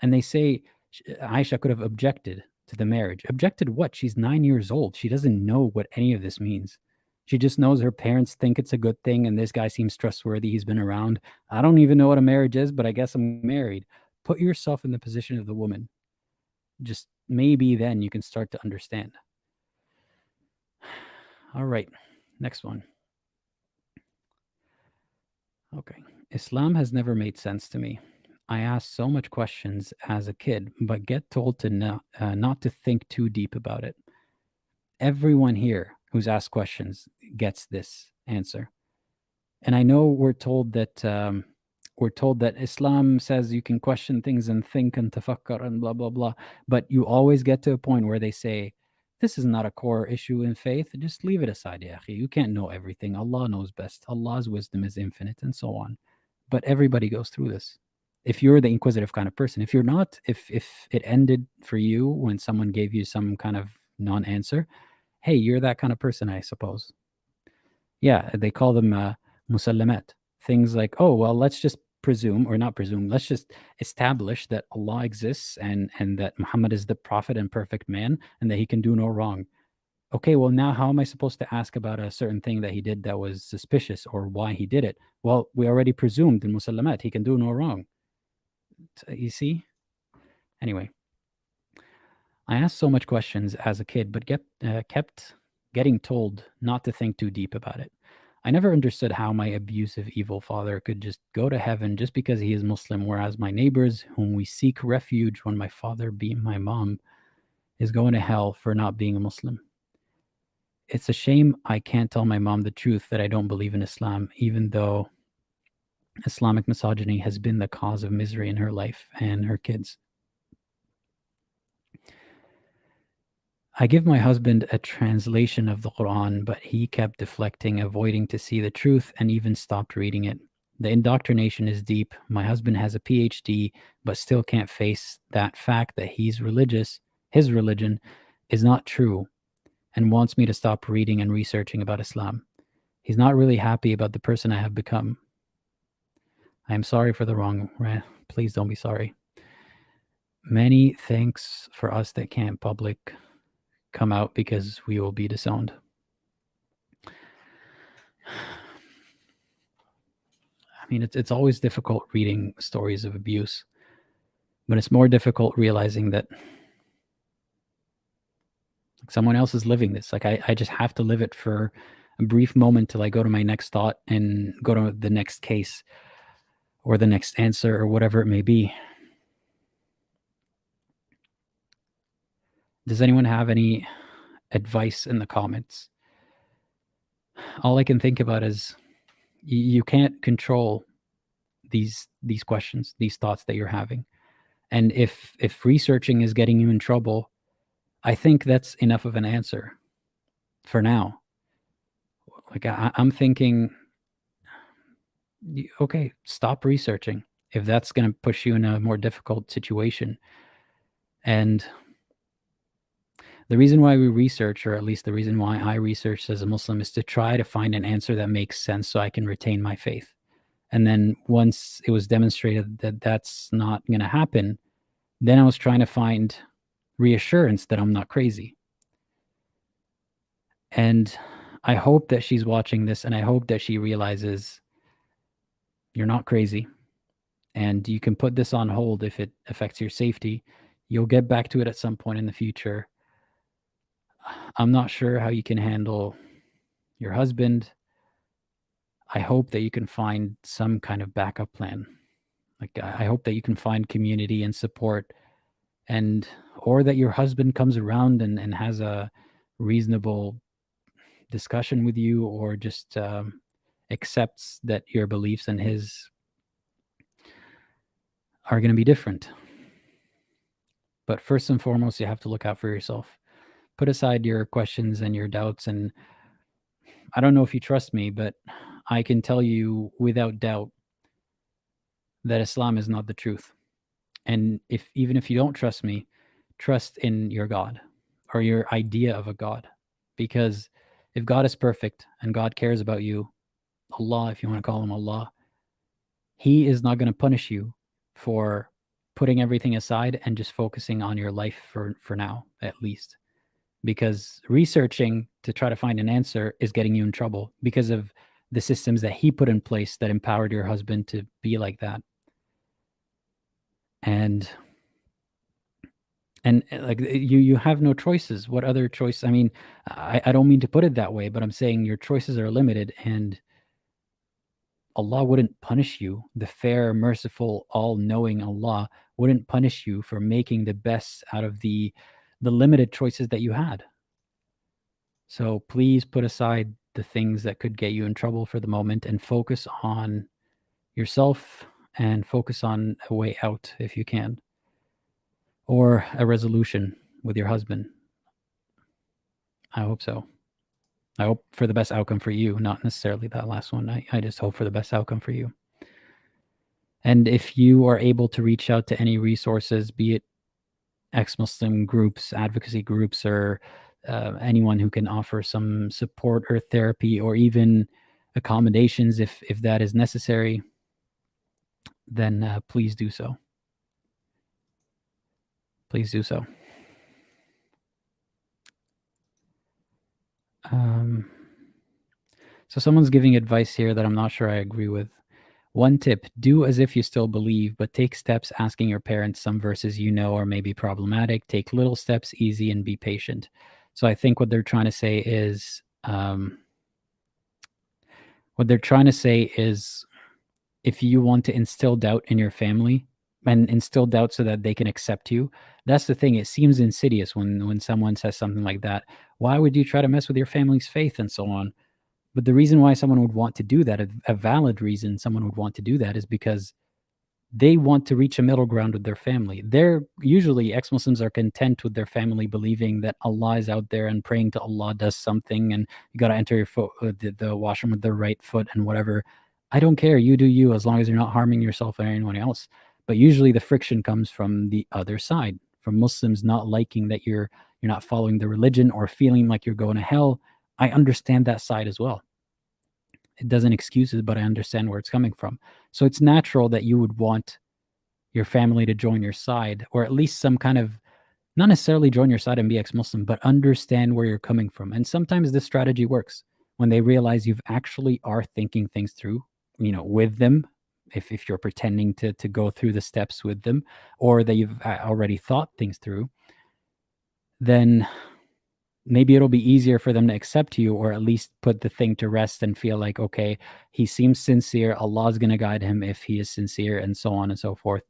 S2: And they say Aisha could have objected to the marriage. Objected what? She's 9 years old. She doesn't know what any of this means. She just knows her parents think it's a good thing, and this guy seems trustworthy. He's been around. I don't even know what a marriage is, but I guess I'm married. Put yourself in the position of the woman. Just maybe then you can start to understand. All right, next one. Okay. Islam has never made sense to me. I ask so much questions as a kid, but get told to not to think too deep about it. Everyone here who's asked questions gets this answer. And I know we're told that Islam says you can question things and think and tafakkar and blah blah blah, but you always get to a point where they say, this is not a core issue in faith. Just leave it aside, ya akhi. You can't know everything. Allah knows best. Allah's wisdom is infinite, and so on. But everybody goes through this. If you're the inquisitive kind of person, if you're not, if it ended for you when someone gave you some kind of non-answer, hey, you're that kind of person, I suppose. Yeah, they call them musallamat. Things like, oh, well, let's just presume, or not presume, let's just establish that Allah exists and that Muhammad is the prophet and perfect man and that he can do no wrong. Okay, well, now how am I supposed to ask about a certain thing that he did that was suspicious, or why he did it? Well, we already presumed in Musallamat he can do no wrong. You see? Anyway, I asked so much questions as a kid, but kept getting told not to think too deep about it. I never understood how my abusive, evil father could just go to heaven just because he is Muslim, whereas my neighbors, whom we seek refuge when my father beat my mom, is going to hell for not being a Muslim. It's a shame I can't tell my mom the truth that I don't believe in Islam, even though Islamic misogyny has been the cause of misery in her life and her kids. I give my husband a translation of the Quran, but he kept deflecting, avoiding to see the truth, and even stopped reading it. The indoctrination is deep. My husband has a PhD, but still can't face that fact that he's religious. His religion is not true, and wants me to stop reading and researching about Islam. He's not really happy about the person I have become. I am sorry for the wrong. Please don't be sorry. Many thanks for us that can't public come out because we will be disowned. I mean, it's always difficult reading stories of abuse, but it's more difficult realizing that someone else is living this. Like I just have to live it for a brief moment till I go to my next thought and go to the next case or the next answer or whatever it may be. Does anyone have any advice in the comments? All I can think about is you can't control these questions, these thoughts that you're having. And if researching is getting you in trouble, I think that's enough of an answer for now. Like I'm thinking, okay, stop researching if that's going to push you in a more difficult situation. And the reason why we research, or at least the reason why I researched as a Muslim, is to try to find an answer that makes sense so I can retain my faith. And then once it was demonstrated that that's not going to happen, then I was trying to find reassurance that I'm not crazy. And I hope that she's watching this, and I hope that she realizes you're not crazy, and you can put this on hold if it affects your safety. You'll get back to it at some point in the future. I'm not sure how you can handle your husband. I hope that you can find some kind of backup plan. Like I hope that you can find community and support, and or that your husband comes around and has a reasonable discussion with you, or just accepts that your beliefs and his are going to be different. But first and foremost, you have to look out for yourself. Put aside your questions and your doubts. And I don't know if you trust me, but I can tell you without doubt that Islam is not the truth. And even if you don't trust me, trust in your God or your idea of a God. Because if God is perfect and God cares about you, Allah, if you want to call him Allah, he is not going to punish you for putting everything aside and just focusing on your life for now, at least. Because researching to try to find an answer is getting you in trouble because of the systems that he put in place that empowered your husband to be like that. And like you have no choices. What other choice? I mean, I don't mean to put it that way, but I'm saying your choices are limited, and Allah wouldn't punish you. The fair, merciful, all-knowing Allah wouldn't punish you for making the best out of the limited choices that you had. So please put aside the things that could get you in trouble for the moment and focus on yourself and focus on a way out if you can, or a resolution with your husband. I hope so. I hope for the best outcome for you, not necessarily that last one. I just hope for the best outcome for you. And if you are able to reach out to any resources, be it ex-Muslim groups, advocacy groups, or anyone who can offer some support or therapy or even accommodations if that is necessary, then please do so. Please do so. So someone's giving advice here that I'm not sure I agree with. One tip, do as if you still believe, but take steps asking your parents some verses you know are maybe problematic. Take little steps, easy, and be patient. So I think what they're trying to say is, if you want to instill doubt in your family and instill doubt so that they can accept you, that's the thing. It seems insidious when someone says something like that. Why would you try to mess with your family's faith and so on? But the reason why someone would want to do that, a valid reason someone would want to do that, is because they want to reach a middle ground with their family. They're usually ex-Muslims are content with their family believing that Allah is out there and praying to Allah does something, and you got to enter your foot, the washroom with the right foot and whatever. I don't care. You do you, as long as you're not harming yourself or anyone else. But usually the friction comes from the other side, from Muslims not liking that you're not following the religion or feeling like you're going to hell. I understand that side as well. It doesn't excuse it, but I understand where it's coming from. So it's natural that you would want your family to join your side, or at least some kind of, not necessarily join your side and be ex-Muslim, but understand where you're coming from. And sometimes this strategy works when they realize you've actually are thinking things through, with them. If you're pretending to go through the steps with them, or that you've already thought things through, then maybe it'll be easier for them to accept you, or at least put the thing to rest and feel like, okay, he seems sincere. Allah's going to guide him if he is sincere, and so on and so forth.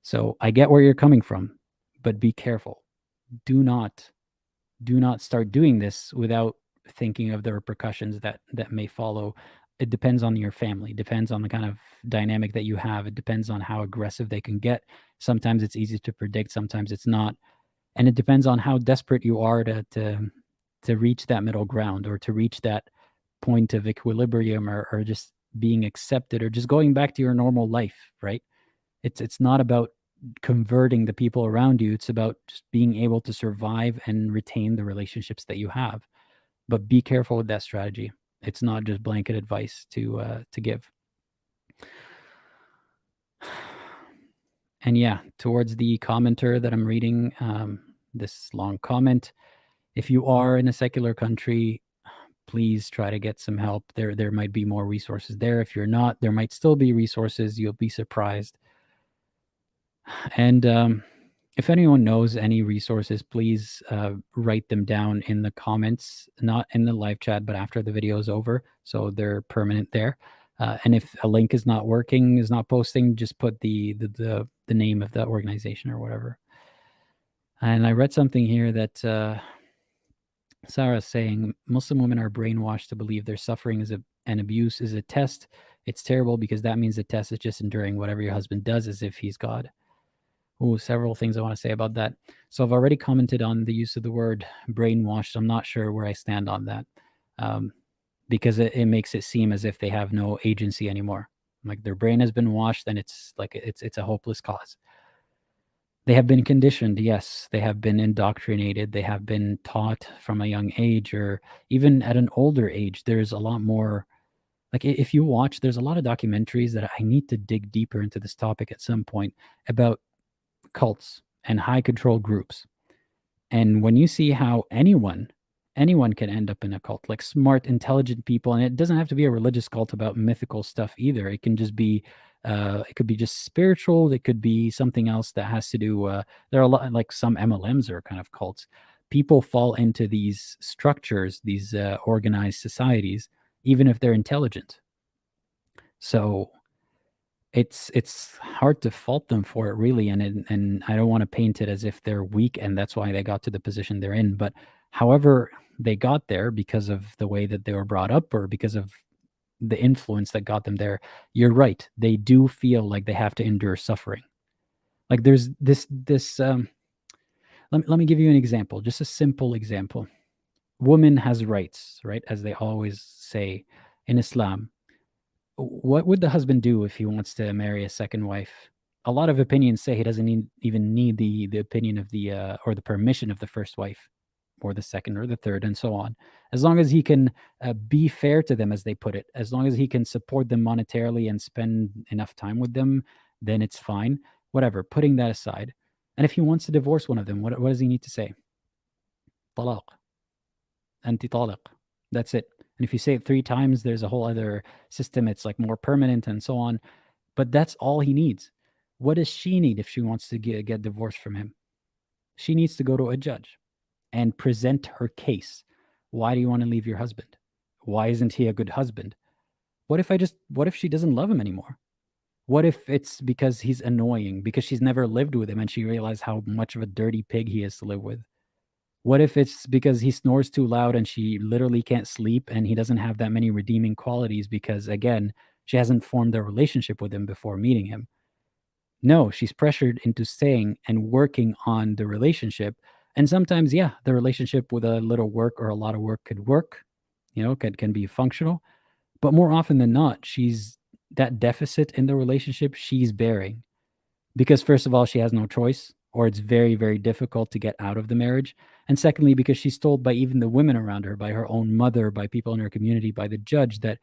S2: So I get where you're coming from, but be careful. Do not start doing this without thinking of the repercussions that may follow. It depends on your family, depends on the kind of dynamic that you have. It depends on how aggressive they can get. Sometimes it's easy to predict, sometimes it's not. And it depends on how desperate you are to reach that middle ground, or to reach that point of equilibrium, or just being accepted, or just going back to your normal life, right? It's not about converting the people around you. It's about just being able to survive and retain the relationships that you have. But be careful with that strategy. It's not just blanket advice to give. And yeah, towards the commenter that I'm reading, this long comment, if you are in a secular country, please try to get some help. There might be more resources there. If you're not, there might still be resources. You'll be surprised. And if anyone knows any resources, please write them down in the comments, not in the live chat, but after the video is over, so they're permanent there. And if a link is not working, is not posting, just put the name of the organization or whatever. And I read something here that Sarah's saying, Muslim women are brainwashed to believe their suffering and abuse is a test. It's terrible because that means the test is just enduring whatever your husband does as if he's God. Oh, several things I want to say about that. So I've already commented on the use of the word brainwashed. I'm not sure where I stand on that, because it makes it seem as if they have no agency anymore. Like their brain has been washed, then it's like it's a hopeless cause. They have been conditioned, yes. They have been indoctrinated. They have been taught from a young age, or even at an older age. There's a lot more. Like if you watch, there's a lot of documentaries that I need to dig deeper into this topic at some point, about cults and high control groups. And when you see how anyone can end up in a cult, like smart, intelligent people, and it doesn't have to be a religious cult about mythical stuff either. It can just be it could be just spiritual. It could be something else that has to do there are a lot, like some MLMs are kind of cults. People fall into these structures, these organized societies, even if they're intelligent. So it's hard to fault them for it, really, and I don't want to paint it as if they're weak and that's why they got to the position they're in. But however they got there, because of the way that they were brought up, or because of the influence that got them there, you're right. They do feel like they have to endure suffering. Like there's this let me give you an example, just a simple example. Woman has rights, right? As they always say in Islam. What would the husband do if he wants to marry a second wife? A lot of opinions say he doesn't even need the opinion of the or the permission of the first wife. or the second or the third, and so on. As long as he can be fair to them, as they put it, as long as he can support them monetarily and spend enough time with them, then it's fine. Whatever, putting that aside. And if he wants to divorce one of them, what does he need to say? Talaq. Anti talaq. That's it. And if you say it 3 times, there's a whole other system. It's like more permanent and so on. But that's all he needs. What does she need if she wants to get divorced from him? She needs to go to a judge and present her case. Why do you want to leave your husband? Why isn't he a good husband? What if she doesn't love him anymore? What if it's because he's annoying, because she's never lived with him and she realized how much of a dirty pig he is to live with? What if it's because he snores too loud and she literally can't sleep and he doesn't have that many redeeming qualities because, again, she hasn't formed a relationship with him before meeting him? No, she's pressured into staying and working on the relationship. And sometimes, yeah, the relationship with a little work or a lot of work could work, can be functional. But more often than not, that deficit in the relationship she's bearing. Because first of all, she has no choice, or it's very, very difficult to get out of the marriage. And secondly, because she's told by even the women around her, by her own mother, by people in her community, by the judge, that,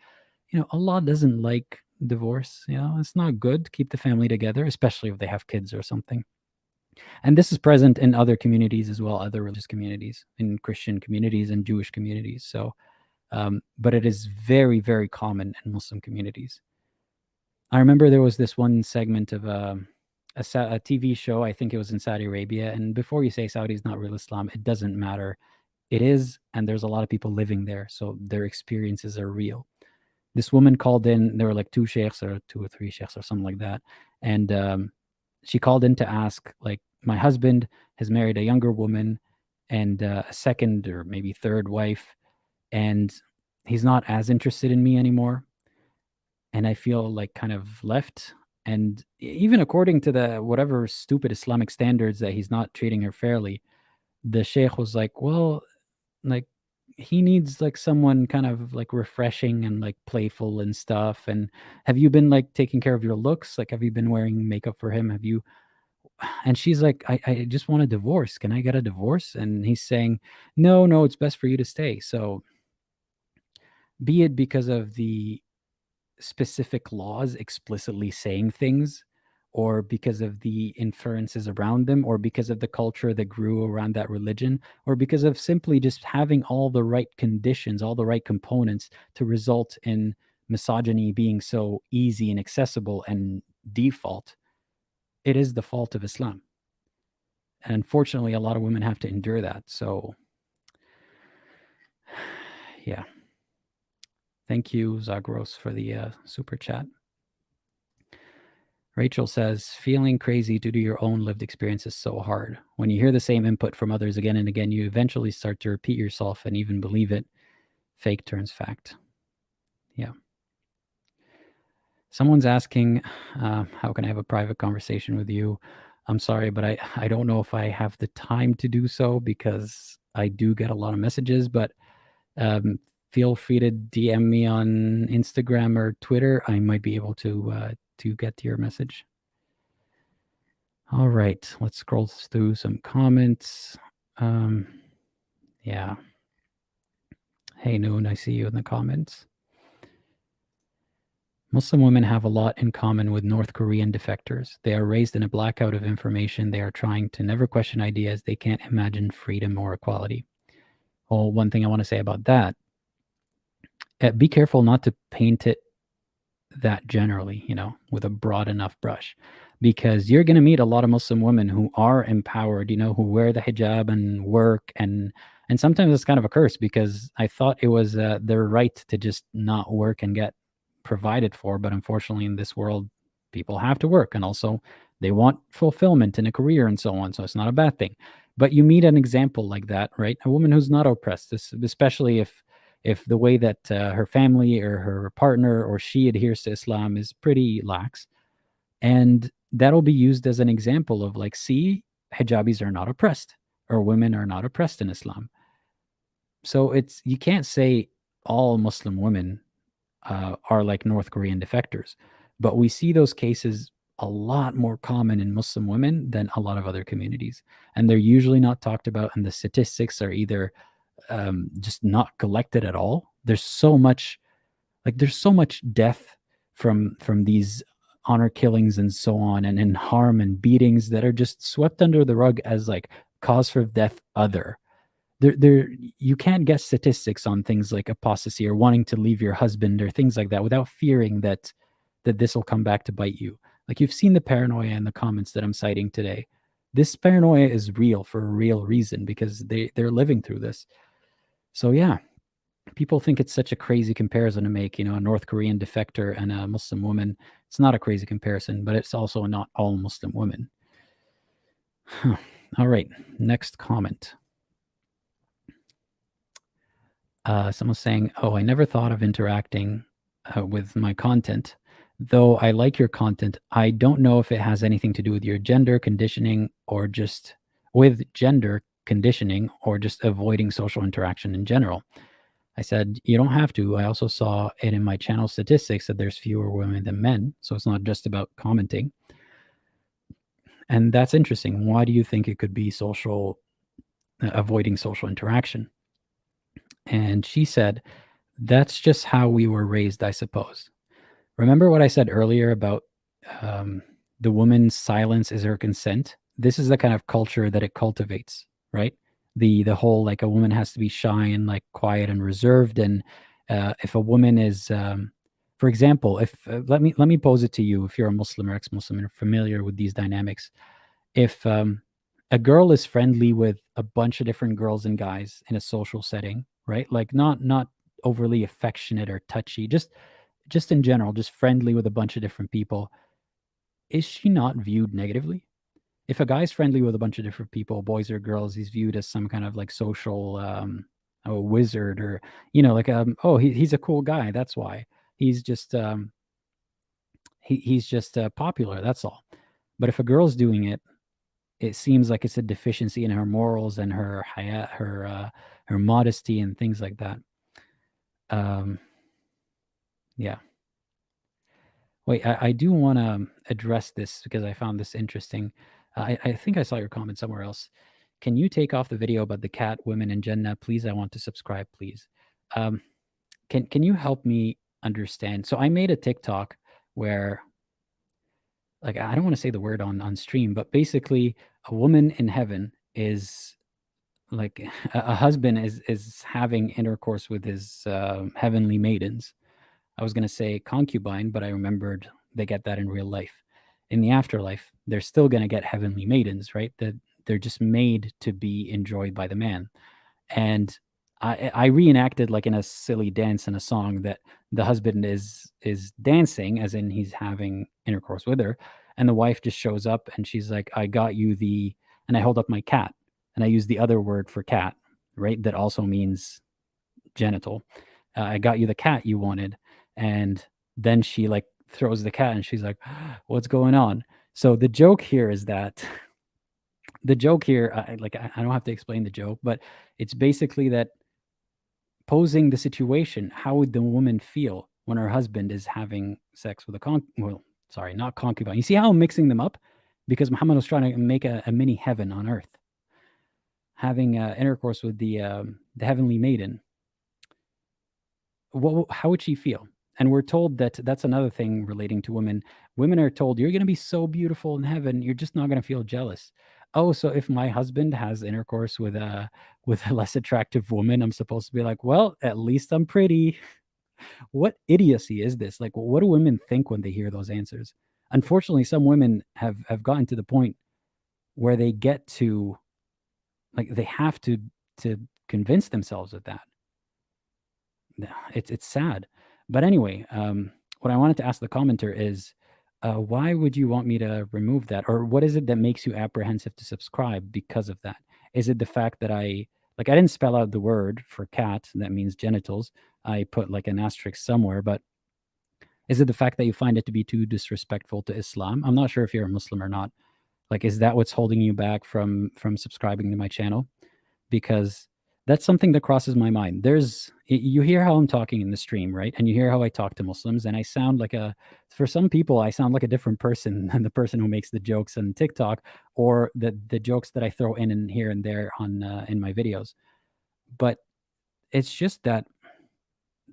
S2: Allah doesn't like divorce. It's not good to keep the family together, especially if they have kids or something. And this is present in other communities as well, other religious communities, in Christian communities and Jewish communities. So, but it is very, very common in Muslim communities. I remember there was this one segment of a TV show. I think it was in Saudi Arabia. And before you say Saudi is not real Islam, it doesn't matter. It is, and there's a lot of people living there, so their experiences are real. This woman called in. There were like 2 sheikhs or 2 or 3 sheikhs or something like that. And she called in to ask, like, my husband has married a younger woman and a second or maybe third wife, and he's not as interested in me anymore. And I feel like kind of left. And even according to the whatever stupid Islamic standards that he's not treating her fairly, the sheikh was like, well, like, he needs like someone kind of like refreshing and like playful and stuff. And have you been like taking care of your looks? Like, have you been wearing makeup for him? Have you? And she's like, I just want a divorce. Can I get a divorce? And he's saying, no, it's best for you to stay. So be it because of the specific laws explicitly saying things, or because of the inferences around them, or because of the culture that grew around that religion, or because of simply just having all the right conditions, all the right components to result in misogyny being so easy and accessible and default, it is the fault of Islam. And unfortunately, a lot of women have to endure that. So, yeah. Thank you, Zagros, for the super chat. Rachel says, feeling crazy due to your own lived experience is so hard. When you hear the same input from others again and again, you eventually start to repeat yourself and even believe it. Fake turns fact. Yeah. Someone's asking, how can I have a private conversation with you? I'm sorry, but I don't know if I have the time to do so because I do get a lot of messages, but feel free to DM me on Instagram or Twitter. I might be able to get to your message. All right, let's scroll through some comments. Yeah. Hey, Noon, I see you in the comments. Muslim women have a lot in common with North Korean defectors. They are raised in a blackout of information. They are trying to never question ideas. They can't imagine freedom or equality. Well, one thing I want to say about that, be careful not to paint it that generally, with a broad enough brush, because you're going to meet a lot of Muslim women who are empowered, who wear the hijab and work, and sometimes it's kind of a curse because I thought it was their right to just not work and get provided for, but unfortunately in this world people have to work, and also they want fulfillment in a career and so on, so it's not a bad thing. But you meet an example like that, right? A woman who's not oppressed, especially if the way that her family or her partner or she adheres to Islam is pretty lax. And that'll be used as an example of like, see, hijabis are not oppressed, or women are not oppressed in Islam. So you can't say all Muslim women are like North Korean defectors, but we see those cases a lot more common in Muslim women than a lot of other communities. And they're usually not talked about, and the statistics are either just not collected at all. There's so much death from these honor killings and so on, and harm and beatings that are just swept under the rug as like cause for death other. There you can't get statistics on things like apostasy or wanting to leave your husband or things like that without fearing that this will come back to bite you. Like, you've seen the paranoia in the comments that I'm citing today. This paranoia is real for a real reason, because they're living through this. So yeah, people think it's such a crazy comparison to make, a North Korean defector and a Muslim woman. It's not a crazy comparison, but it's also not all Muslim women. All right, next comment. Someone's saying, "Oh, I never thought of interacting with my content. Though I like your content, I don't know if it has anything to do with your gender conditioning or just avoiding social interaction in general." I said, "You don't have to. I also saw it in my channel statistics that there's fewer women than men. So it's not just about commenting." And that's interesting. Why do you think it could be avoiding social interaction? And she said, "That's just how we were raised, I suppose. Remember what I said earlier about the woman's silence is her consent? This is the kind of culture that it cultivates, right? The whole, like, a woman has to be shy and like quiet and reserved. And if a woman is, for example, if let me pose it to you, if you're a Muslim or ex-Muslim and familiar with these dynamics, if a girl is friendly with a bunch of different girls and guys in a social setting, right? Like, not overly affectionate or touchy, just in general, just friendly with a bunch of different people, is she not viewed negatively? If a guy's friendly with a bunch of different people, boys or girls, he's viewed as some kind of like social a wizard, or like he's a cool guy. That's why he's just he's just popular. That's all. But if a girl's doing it, it seems like it's a deficiency in her morals and her hayat, her modesty and things like that. Yeah. Wait, I do want to address this because I found this interesting. I think I saw your comment somewhere else. Can you take off the video about the cat, women, and Jannah, please? I want to subscribe, please. Can you help me understand? So I made a TikTok where, like, I don't want to say the word on stream, but basically a woman in heaven is like a husband is having intercourse with his heavenly maidens. I was going to say concubine, but I remembered they get that in real life. In the afterlife, they're still going to get heavenly maidens, right? That they're just made to be enjoyed by the man. And I reenacted, like, in a silly dance in a song, that the husband is dancing, as in he's having intercourse with her, and the wife just shows up and she's like, "I got you and I hold up my cat, and I use the other word for cat, right? That also means genital. I got you the cat you wanted." And then she like throws the cat and she's like, "What's going on?" So the joke here is that I don't have to explain the joke, but it's basically that, posing the situation, how would the woman feel when her husband is having sex with not concubine. You see how I'm mixing them up? Because Muhammad was trying to make a mini heaven on earth, having intercourse with the heavenly maiden. How would she feel? And we're told that that's another thing relating to women. Women are told, "You're going to be so beautiful in heaven, you're just not going to feel jealous." Oh, so if my husband has intercourse with a less attractive woman, I'm supposed to be like, "Well, at least I'm pretty." What idiocy is this? Like, what do women think when they hear those answers? Unfortunately, some women have gotten to the point where they get to, like, they have to convince themselves of that. It's sad. But anyway, what I wanted to ask the commenter is, why would you want me to remove that? Or what is it that makes you apprehensive to subscribe because of that? Is it the fact that I didn't spell out the word for cat, that means genitals. I put like an asterisk somewhere, but is it the fact that you find it to be too disrespectful to Islam? I'm not sure if you're a Muslim or not. Like, is that what's holding you back from subscribing to my channel? Because That's something that crosses my mind. You hear how I'm talking in the stream, right? And you hear how I talk to Muslims, and I sound like for some people, I sound like a different person than the person who makes the jokes on TikTok or the jokes that I throw in and here and there on in my videos. But it's just that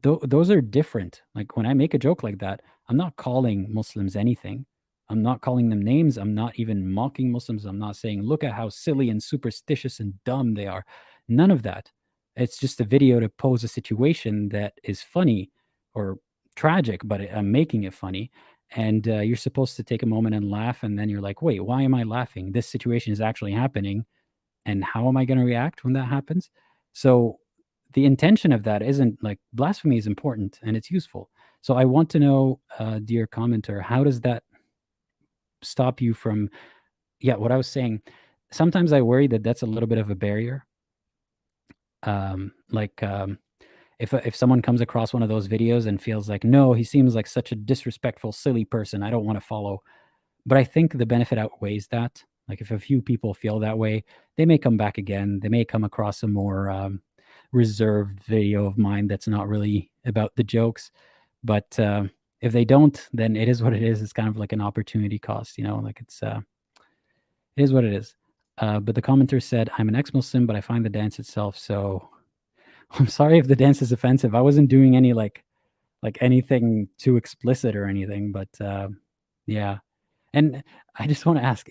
S2: those are different. Like when I make a joke like that, I'm not calling Muslims anything. I'm not calling them names. I'm not even mocking Muslims. I'm not saying, look at how silly and superstitious and dumb they are. None of that. It's just a video to pose a situation that is funny or tragic, but I'm making it funny. And you're supposed to take a moment and laugh. And then you're like, wait, why am I laughing? This situation is actually happening. And how am I going to react when that happens? So the intention of that isn't like blasphemy is important and it's useful. So I want to know, dear commenter, how does that stop you from, what I was saying? Sometimes I worry that that's a little bit of a barrier. Like if someone comes across one of those videos and feels like, no, he seems like such a disrespectful, silly person, I don't want to follow. But I think the benefit outweighs that. Like if a few people feel that way, they may come back again. They may come across a more reserved video of mine that's not really about the jokes. But if they don't, then it is what it is. It's kind of like an opportunity cost, like it is what it is. But the commenter said, I'm an ex-Muslim, but I find the dance itself so... I'm sorry if the dance is offensive. I wasn't doing any like anything too explicit or anything, but yeah. And I just want to ask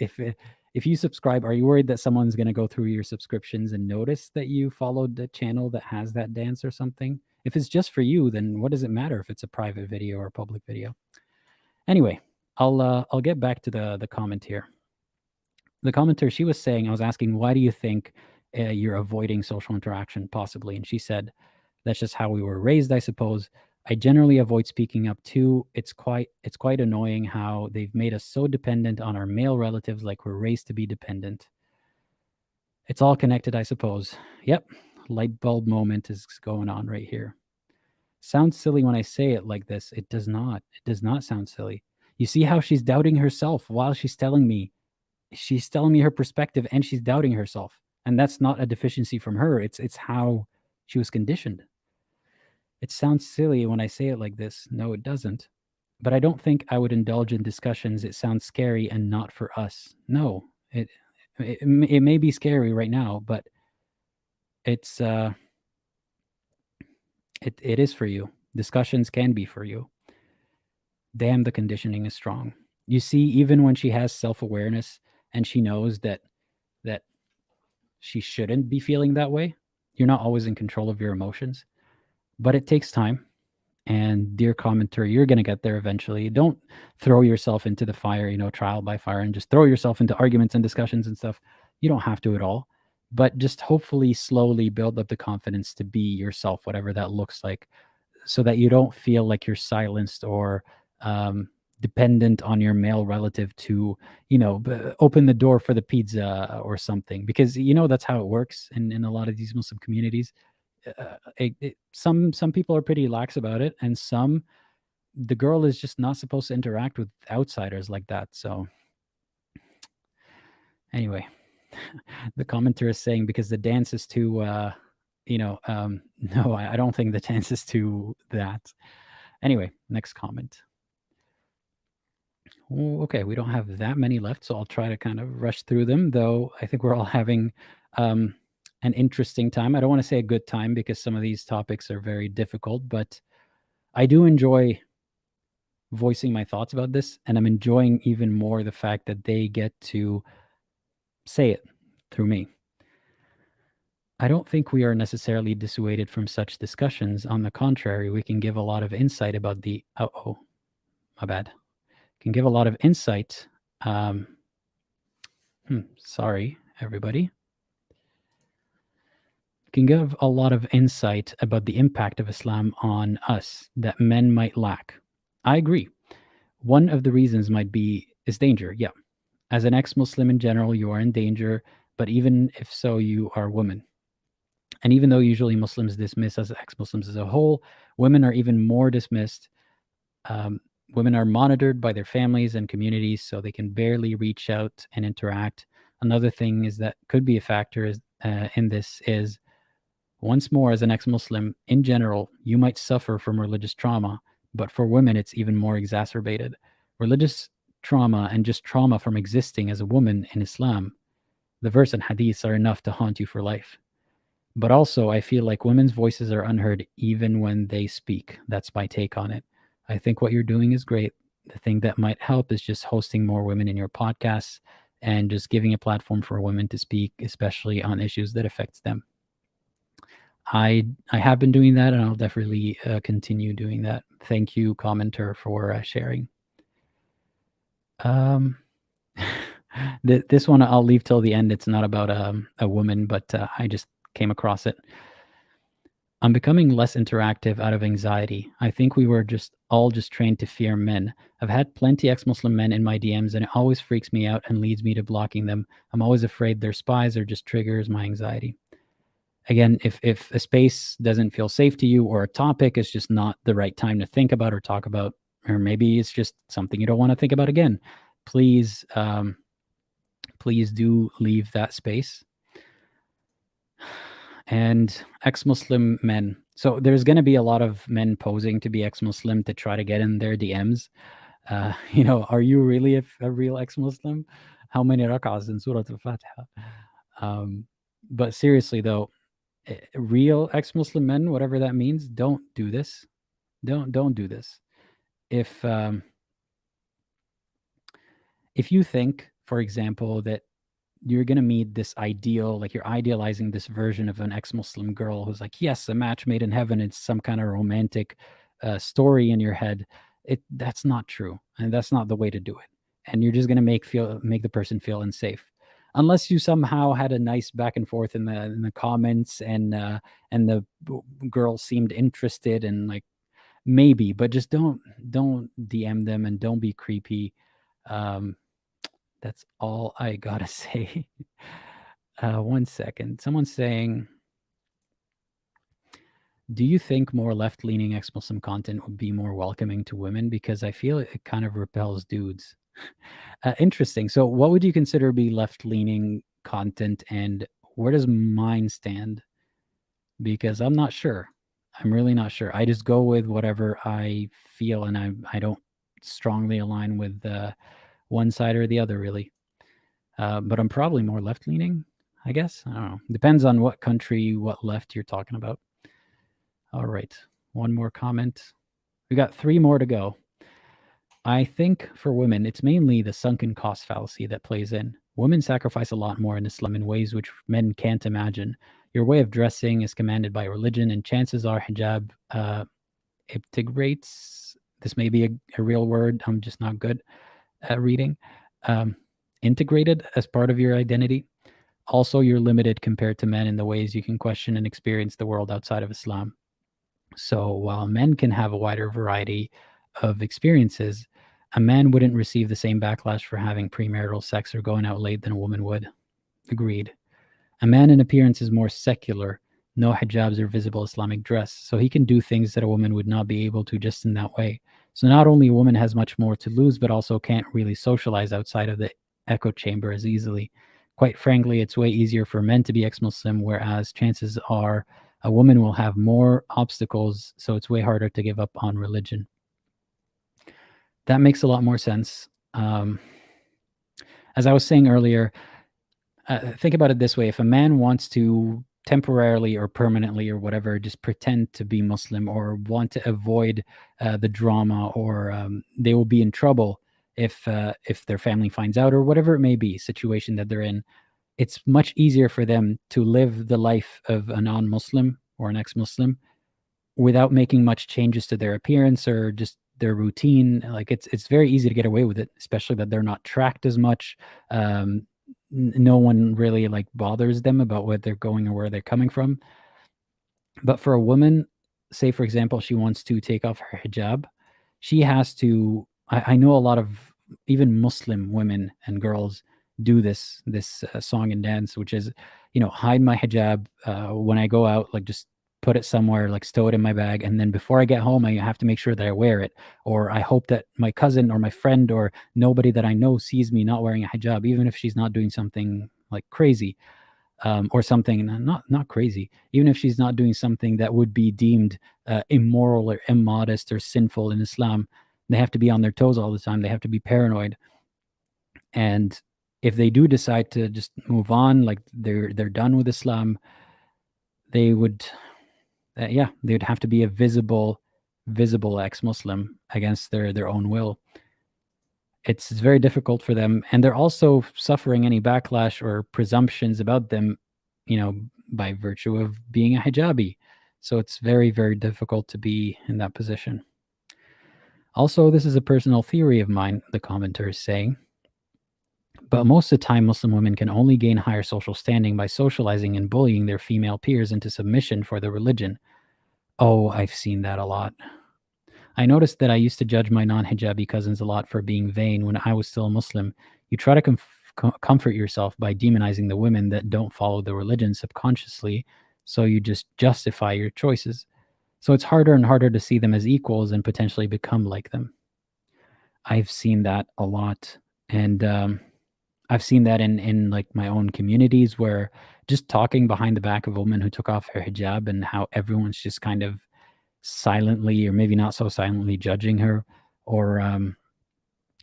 S2: if you subscribe, are you worried that someone's going to go through your subscriptions and notice that you followed the channel that has that dance or something? If it's just for you, then what does it matter if it's a private video or a public video? Anyway, I'll get back to the comment here. The commenter, she was saying, I was asking, why do you think you're avoiding social interaction possibly? And she said, that's just how we were raised, I suppose. I generally avoid speaking up too. It's quite annoying how they've made us so dependent on our male relatives, like we're raised to be dependent. It's all connected, I suppose. Yep, light bulb moment is going on right here. Sounds silly when I say it like this. It does not. It does not sound silly. You see how she's doubting herself while she's telling me her perspective, and she's doubting herself. And that's not a deficiency from her. It's how she was conditioned. It sounds silly when I say it like this. No, it doesn't. But I don't think I would indulge in discussions. It sounds scary and not for us. No, it may be scary right now, but it's it is for you. Discussions can be for you. Damn, the conditioning is strong. You see, even when she has self-awareness and she knows that she shouldn't be feeling that way, you're not always in control of your emotions, but it takes time. And dear commenter, you're going to get there eventually. Don't throw yourself into the fire, trial by fire, and just throw yourself into arguments and discussions and stuff. You don't have to at all, but just hopefully slowly build up the confidence to be yourself, whatever that looks like, so that you don't feel like you're silenced or dependent on your male relative to, open the door for the pizza or something, because, that's how it works in a lot of these Muslim communities. Some people are pretty lax about it, and the girl is just not supposed to interact with outsiders like that. So anyway, the commenter is saying because the dance is too no, I don't think the dance is too that. Anyway, next comment. Okay, we don't have that many left, so I'll try to kind of rush through them, though I think we're all having an interesting time. I don't want to say a good time because some of these topics are very difficult, but I do enjoy voicing my thoughts about this, and I'm enjoying even more the fact that they get to say it through me. I don't think we are necessarily dissuaded from such discussions. On the contrary, we can give a lot of insight about the... Oh, my bad. Can give a lot of insight. Sorry, everybody. Can give a lot of insight about the impact of Islam on us that men might lack. I agree. One of the reasons might be is danger. Yeah. As an ex-Muslim in general, you are in danger, but even if so, you are a woman. And even though usually Muslims dismiss us ex-Muslims as a whole, women are even more dismissed. Women are monitored by their families and communities, so they can barely reach out and interact. Another thing is that could be a factor in this is Once more, as an ex-Muslim, in general, you might suffer from religious trauma, but for women, it's even more exacerbated. Religious trauma and just trauma from existing as a woman in Islam, the verse and hadiths are enough to haunt you for life. But also, I feel like women's voices are unheard even when they speak. That's my take on it. I think what you're doing is great. The thing that might help is just hosting more women in your podcasts and just giving a platform for women to speak, especially on issues that affects them. I have been doing that, and I'll definitely continue doing that. Thank you, commenter, for sharing. This one I'll leave till the end. It's not about a woman, but I just came across it. I'm becoming less interactive out of anxiety. I think we were all just trained to fear men. I've had plenty ex-Muslim men in my DMs, and it always freaks me out and leads me to blocking them. I'm always afraid they're spies or just triggers my anxiety. Again, if a space doesn't feel safe to you, or a topic is just not the right time to think about or talk about, or maybe it's just something you don't want to think about again, please do leave that space. And ex-Muslim men. So there's going to be a lot of men posing to be ex-Muslim to try to get in their DMs. Are you really a real ex-Muslim? How many rak'ahs in Surah Al-Fatiha? But seriously, though, real ex-Muslim men, whatever that means, don't do this. Don't do this. If you think, for example, that you're going to meet this ideal, like you're idealizing this version of an ex-Muslim girl who's like, yes, a match made in heaven, it's some kind of romantic story in your head, that's not true, and that's not the way to do it. And you're just going to make the person feel unsafe, unless you somehow had a nice back and forth in the comments, and the girl seemed interested, and like, maybe, but just don't DM them, and don't be creepy. That's all I gotta say. 1 second. Someone's saying, do you think more left-leaning ex-Muslim content would be more welcoming to women? Because I feel it kind of repels dudes. Interesting. So what would you consider be left-leaning content, and where does mine stand? Because I'm not sure. I'm really not sure. I just go with whatever I feel, and I don't strongly align with one side or the other, really. But I'm probably more left-leaning, I guess. I don't know. Depends on what country, what left you're talking about. All right. One more comment. We got 3 more to go. I think for women, it's mainly the sunken cost fallacy that plays in. Women sacrifice a lot more in Islam in ways which men can't imagine. Your way of dressing is commanded by religion, and chances are hijab integrates. This may be a real word. I'm just not good at reading. Integrated as part of your identity. Also, you're limited compared to men in the ways you can question and experience the world outside of Islam. So while men can have a wider variety of experiences, a man wouldn't receive the same backlash for having premarital sex or going out late than a woman would. Agreed. A man in appearance is more secular, no hijabs or visible Islamic dress, so he can do things that a woman would not be able to just in that way. So not only a woman has much more to lose, but also can't really socialize outside of the echo chamber as easily. Quite frankly, it's way easier for men to be ex-Muslim, whereas chances are a woman will have more obstacles, so it's way harder to give up on religion. That makes a lot more sense. As I was saying earlier, think about it this way. If a man wants to temporarily or permanently or whatever just pretend to be Muslim, or want to avoid the drama, or they will be in trouble if their family finds out, or whatever it may be, situation that they're in, it's much easier for them to live the life of a non-Muslim or an ex-Muslim without making much changes to their appearance or just their routine. Like it's very easy to get away with it, especially that they're not tracked as much. No one really like bothers them about where they're going or where they're coming from. But for a woman, say for example, she wants to take off her hijab, she has to. I know a lot of even Muslim women and girls do this song and dance, which is, hide my hijab when I go out, like just put it somewhere, like stow it in my bag, and then before I get home, I have to make sure that I wear it, or I hope that my cousin or my friend or nobody that I know sees me not wearing a hijab, even if she's not doing something like crazy. or something not crazy. Even if she's not doing something that would be deemed immoral or immodest or sinful in Islam, they have to be on their toes all the time. They have to be paranoid. And if they do decide to just move on, like they're done with Islam, they would, they would have to be a visible ex-Muslim against their own will. It's very difficult for them, and they're also suffering any backlash or presumptions about them, by virtue of being a hijabi. So it's very, very difficult to be in that position. Also, this is a personal theory of mine, the commenter is saying. But most of the time, Muslim women can only gain higher social standing by socializing and bullying their female peers into submission for the religion. Oh, I've seen that a lot. I noticed that I used to judge my non-hijabi cousins a lot for being vain when I was still a Muslim. You try to comfort yourself by demonizing the women that don't follow the religion subconsciously, so you just justify your choices. So it's harder and harder to see them as equals and potentially become like them. I've seen that a lot, and I've seen that in like my own communities, where just talking behind the back of a woman who took off her hijab and how everyone's just kind of silently, or maybe not so silently, judging her, or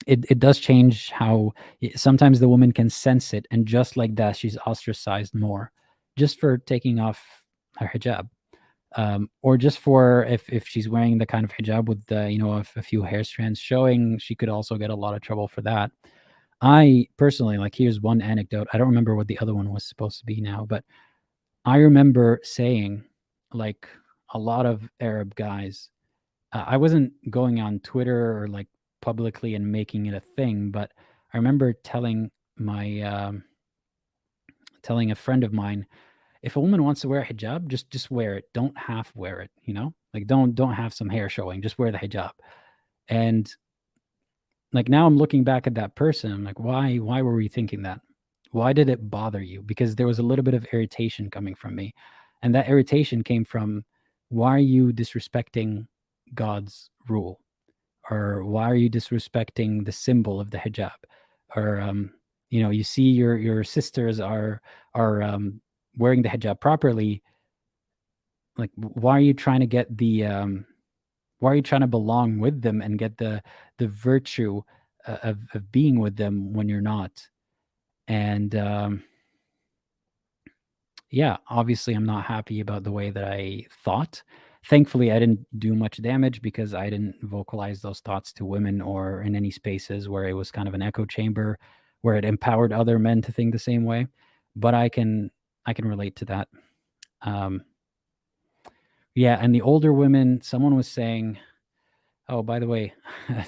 S2: it does change how sometimes the woman can sense it, and just like that, she's ostracized more just for taking off her hijab. Or just for if she's wearing the kind of hijab with a few hair strands showing, she could also get a lot of trouble for that. I personally, like, here's one anecdote. I don't remember what the other one was supposed to be now, but I remember saying, like, a lot of Arab guys, I wasn't going on Twitter or like publicly and making it a thing, but I remember telling a friend of mine, if a woman wants to wear a hijab, just wear it. Don't half wear it, Like, don't have some hair showing. Just wear the hijab. And like, now I'm looking back at that person, I'm like, why were we thinking that? Why did it bother you? Because there was a little bit of irritation coming from me. And that irritation came from, why are you disrespecting God's rule? Or why are you disrespecting the symbol of the hijab? Or you see your sisters are wearing the hijab properly. Like, why are you trying to get the why are you trying to belong with them and get the virtue of being with them when you're not? And obviously I'm not happy about the way that I thought. Thankfully, I didn't do much damage because I didn't vocalize those thoughts to women or in any spaces where it was kind of an echo chamber, where it empowered other men to think the same way. But I can relate to that. And the older women, someone was saying, oh, by the way,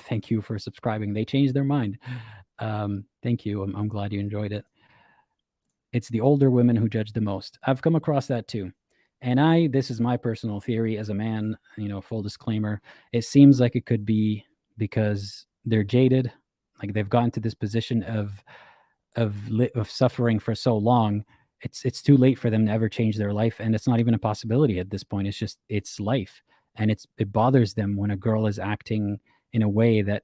S2: thank you for subscribing. They changed their mind. Thank you. I'm glad you enjoyed it. It's the older women who judge the most. I've come across that too. And this is my personal theory as a man, full disclaimer. It seems like it could be because they're jaded, like they've gotten to this position of suffering for so long. It's too late for them to ever change their life, and it's not even a possibility at this point. It's life, and it bothers them when a girl is acting in a way that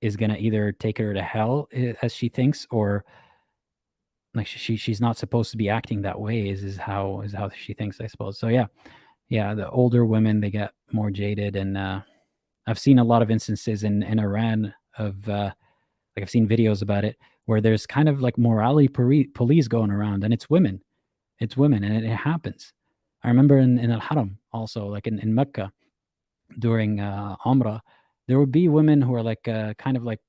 S2: is going to either take her to hell, as she thinks, or like she's not supposed to be acting that way, is how she thinks, I suppose. So the older women, they get more jaded. And I've seen a lot of instances in Iran of like, I've seen videos about it, where there's kind of like morality police going around, and it's women, and it happens. I remember in Al-Haram also, like in Mecca, during Umrah, there would be women who are like kind of like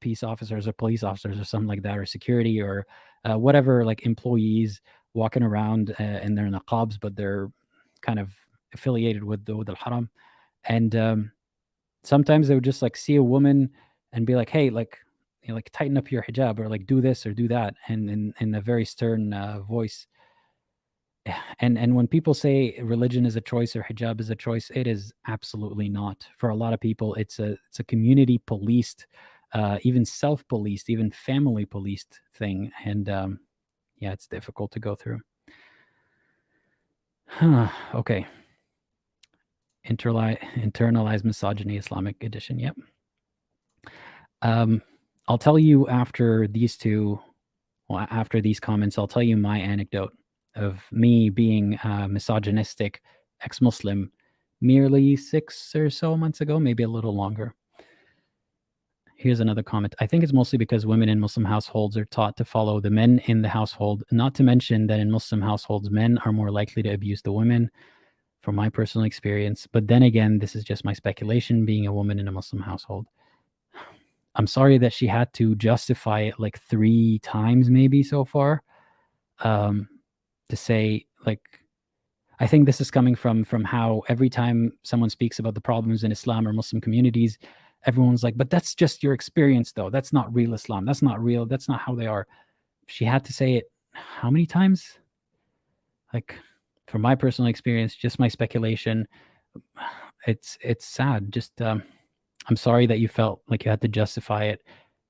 S2: peace officers or police officers or something like that, or security, or whatever, like employees walking around, and they're niqabs, but they're kind of affiliated with Al-Haram. And sometimes they would just like see a woman and be like, hey, like, like, tighten up your hijab, or like do this or do that, and in a very stern voice. And when people say religion is a choice or hijab is a choice, it is absolutely not. For a lot of people, it's a community policed, even self-policed, even family policed thing. And it's difficult to go through. Okay. Internalized misogyny, Islamic edition. Yep. I'll tell you after these two Well, after these comments, I'll tell you my anecdote of me being misogynistic ex-Muslim merely 6 or so months ago, maybe a little longer. Here's another comment. I think it's mostly because women in Muslim households are taught to follow the men in the household, not to mention that in Muslim households, men are more likely to abuse the women, from my personal experience. But then again, this is just my speculation, being a woman in a Muslim household. I'm sorry that she had to justify it like 3 times maybe so far, to say, like, I think this is coming from how every time someone speaks about the problems in Islam or Muslim communities, everyone's like, but that's just your experience though. That's not real Islam. That's not real. That's not how they are. She had to say it how many times? Like, from my personal experience, just my speculation, it's sad. Just I'm sorry that you felt like you had to justify it.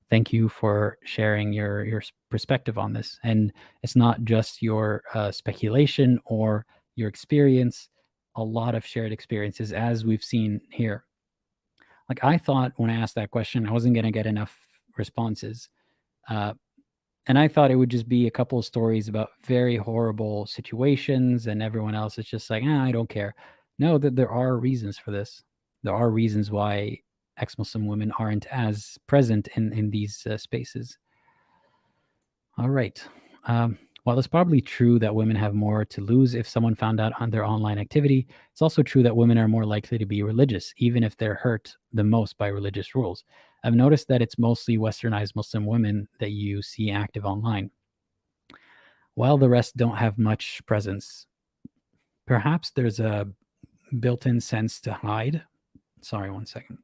S2: Thank you for sharing your perspective on this. And it's not just your speculation or your experience, a lot of shared experiences, as we've seen here. Like, I thought when I asked that question, I wasn't going to get enough responses. And I thought it would just be a couple of stories about very horrible situations, and everyone else is just like, I don't care. No, that there are reasons for this. There are reasons why ex-Muslim women aren't as present in these spaces. All right. While it's probably true that women have more to lose if someone found out on their online activity, it's also true that women are more likely to be religious, even if they're hurt the most by religious rules. I've noticed that it's mostly westernized Muslim women that you see active online, while the rest don't have much presence. Perhaps there's a built-in sense to hide. Sorry, one second.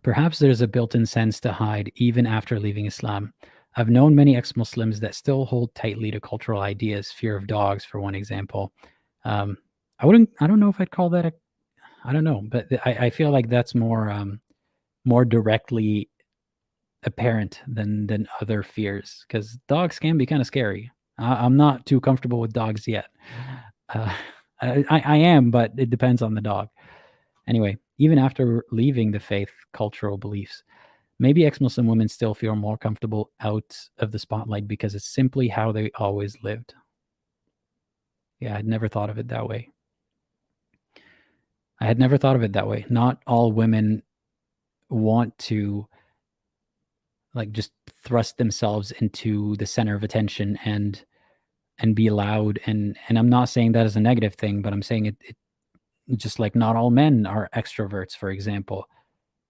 S2: Perhaps there's a built-in sense to hide even after leaving Islam. I've known many ex-Muslims that still hold tightly to cultural ideas, fear of dogs, for one example. I don't know if I'd call that I don't know, but I feel like that's more directly apparent than other fears, because dogs can be kind of scary. I'm not too comfortable with dogs yet. I am, but it depends on the dog. Anyway, even after leaving the faith, cultural beliefs, maybe ex-Muslim women still feel more comfortable out of the spotlight because it's simply how they always lived. Yeah, I'd never thought of it that way. Not all women want to like just thrust themselves into the center of attention and be loud. And I'm not saying that as a negative thing, but I'm saying it just like not all men are extroverts, for example.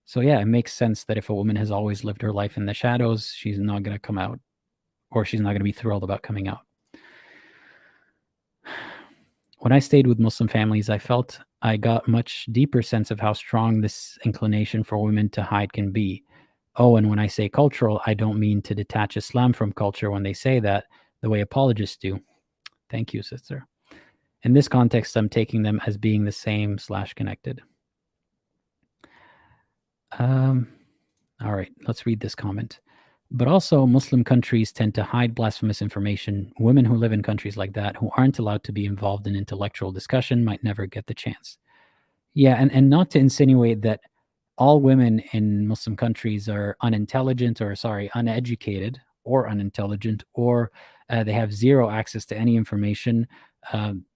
S2: So yeah, it makes sense that if a woman has always lived her life in the shadows, she's not going to come out, or she's not going to be thrilled about coming out. When I stayed with Muslim families, I felt I got much deeper sense of how strong this inclination for women to hide can be. Oh, and when I say cultural, I don't mean to detach Islam from culture when they say that, the way apologists do. Thank you, sister. In this context, I'm taking them as being the same / connected. All right, let's read this comment. But also, Muslim countries tend to hide blasphemous information. Women who live in countries like that, who aren't allowed to be involved in intellectual discussion, might never get the chance. Yeah, and not to insinuate that all women in Muslim countries are unintelligent or, uneducated or unintelligent, or they have zero access to any information.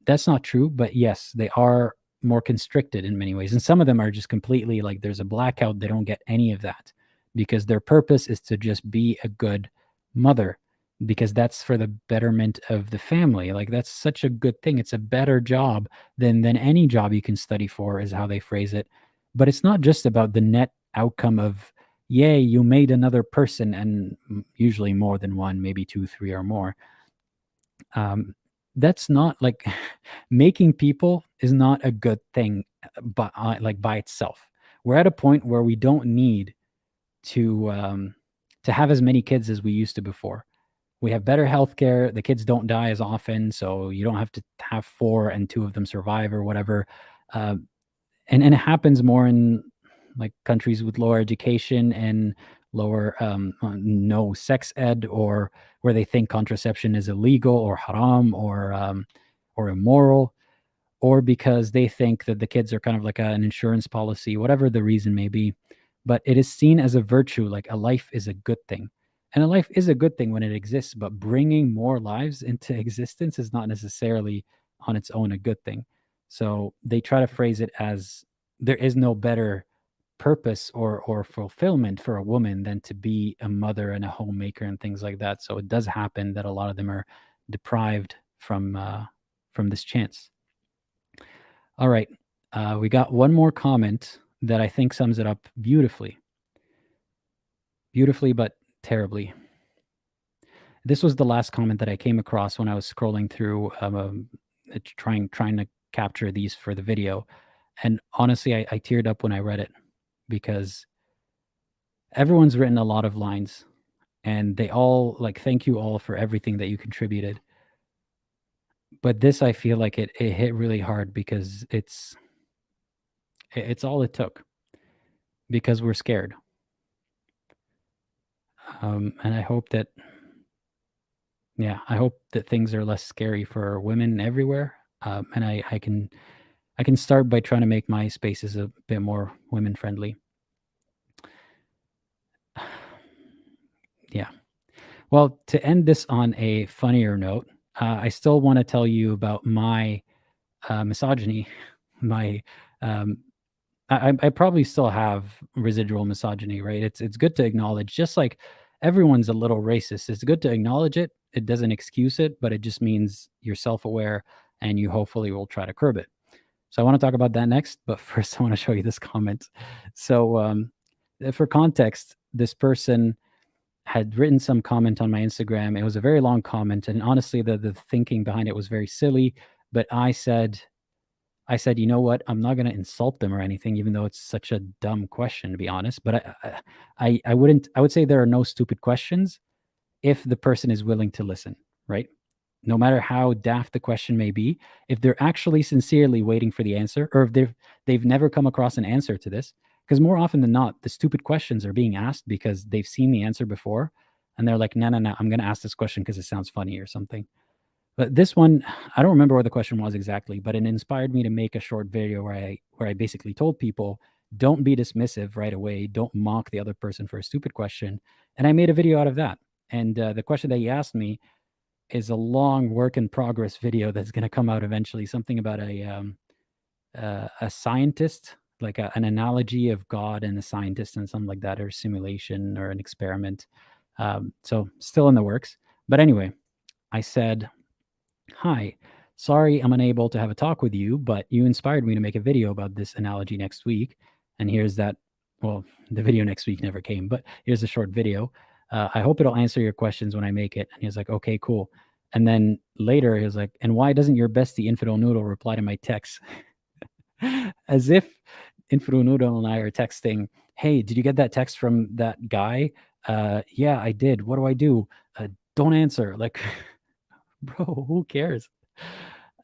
S2: That's not true, but yes, they are more constricted in many ways. And some of them are just completely like there's a blackout. They don't get any of that because their purpose is to just be a good mother, because that's for the betterment of the family. Like, that's such a good thing. It's a better job than any job you can study for, is how they phrase it. But it's not just about the net outcome of, yay, you made another person, and usually more than one, maybe 2, 3 or more. That's not like making people is not a good thing, but by itself. We're at a point where we don't need to have as many kids as we used to before. We have better healthcare. The kids don't die as often, so you don't have to have 4 and 2 of them survive or whatever. And it happens more in like countries with lower education and lower no sex ed, or where they think contraception is illegal or haram or immoral, or because they think that the kids are kind of like an insurance policy, whatever the reason may be. But it is seen as a virtue, like a life is a good thing. And a life is a good thing when it exists, but bringing more lives into existence is not necessarily on its own a good thing. So they try to phrase it as there is no better purpose or fulfillment for a woman than to be a mother and a homemaker and things like that. So it does happen that a lot of them are deprived from this chance. All right, we got one more comment that I think sums it up beautifully, but terribly. This was the last comment that I came across when I was scrolling through, trying to capture these for the video, and honestly, I teared up when I read it because everyone's written a lot of lines, and they all like thank you all for everything that you contributed. But this, I feel like it hit really hard because it's all it took, because we're scared. And I hope that things are less scary for women everywhere. And I can start by trying to make my spaces a bit more women friendly. Yeah. Well, to end this on a funnier note, I still want to tell you about my misogyny. My I probably still have residual misogyny, right? It's good to acknowledge, just like everyone's a little racist. It's good to acknowledge it. It doesn't excuse it, but it just means you're self-aware and you hopefully will try to curb it. So I want to talk about that next, but first I want to show you this comment. So for context, this person had written some comment on my Instagram. It was a very long comment, and honestly, the thinking behind it was very silly. But I said, you know what? I'm not going to insult them or anything, even though it's such a dumb question, to be honest. But I wouldn't. I would say there are no stupid questions if the person is willing to listen, right? No matter how daft the question may be, if they're actually sincerely waiting for the answer, or if they've never come across an answer to this, because more often than not, the stupid questions are being asked because they've seen the answer before, and they're like, no, I'm going to ask this question because it sounds funny or something. But this one, I don't remember what the question was exactly, but it inspired me to make a short video where I basically told people, don't be dismissive right away, don't mock the other person for a stupid question, and I made a video out of that. And the question that he asked me is a long work in progress video that's going to come out eventually. Something about a scientist, like an analogy of God and a scientist and something like that, or simulation or an experiment. So still in the works. But anyway, I said, hi, sorry I'm unable to have a talk with you, but you inspired me to make a video about this analogy next week. And here's that. Well, the video next week never came, but here's a short video. I hope it'll answer your questions when I make it. And he was like, okay, cool. And then later he was like, and why doesn't your bestie Infidel Noodle reply to my text? As if Infidel Noodle and I are texting, hey, did you get that text from that guy? Yeah, I did. What do I do? Don't answer. Like, bro, who cares?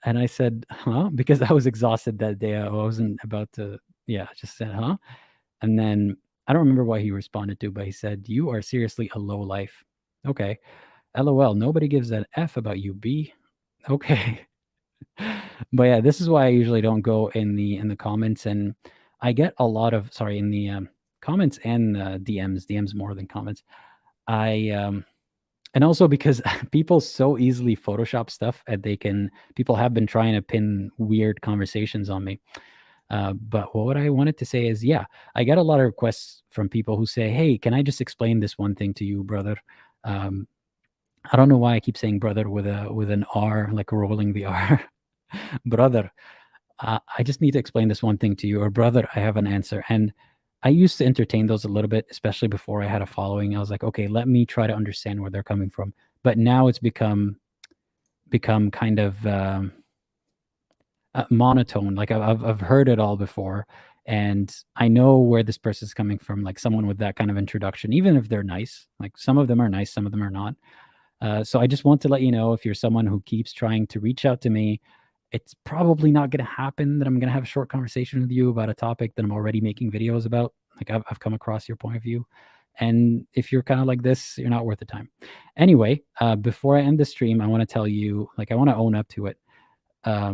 S2: And I said, huh? Because I was exhausted that day. I wasn't about to, I just said, huh? And then I don't remember what he responded to, but he said, you are seriously a low life. Okay. LOL, nobody gives an F about you, B. Okay. But yeah, this is why I usually don't go in the comments, and I get a lot of in the comments and DMs more than comments. And also because people so easily Photoshop stuff, and people have been trying to pin weird conversations on me. But what I wanted to say is, I get a lot of requests from people who say, hey, can I just explain this one thing to you, brother? I don't know why I keep saying brother with an R, like rolling the R. Brother, I just need to explain this one thing to you, or brother, I have an answer. And I used to entertain those a little bit, especially before I had a following. I was like, okay, let me try to understand where they're coming from. But now it's become kind of monotone. Like I've heard it all before, and I know where this person's coming from. Like someone with that kind of introduction, even if they're nice. Like some of them are nice, some of them are not. So I just want to let you know, if you're someone who keeps trying to reach out to me, it's probably not going to happen that I'm going to have a short conversation with you about a topic that I'm already making videos about. Like I've come across your point of view. And if you're kind of like this, you're not worth the time. Anyway, before I end the stream, I want to tell you, I want to own up to it. I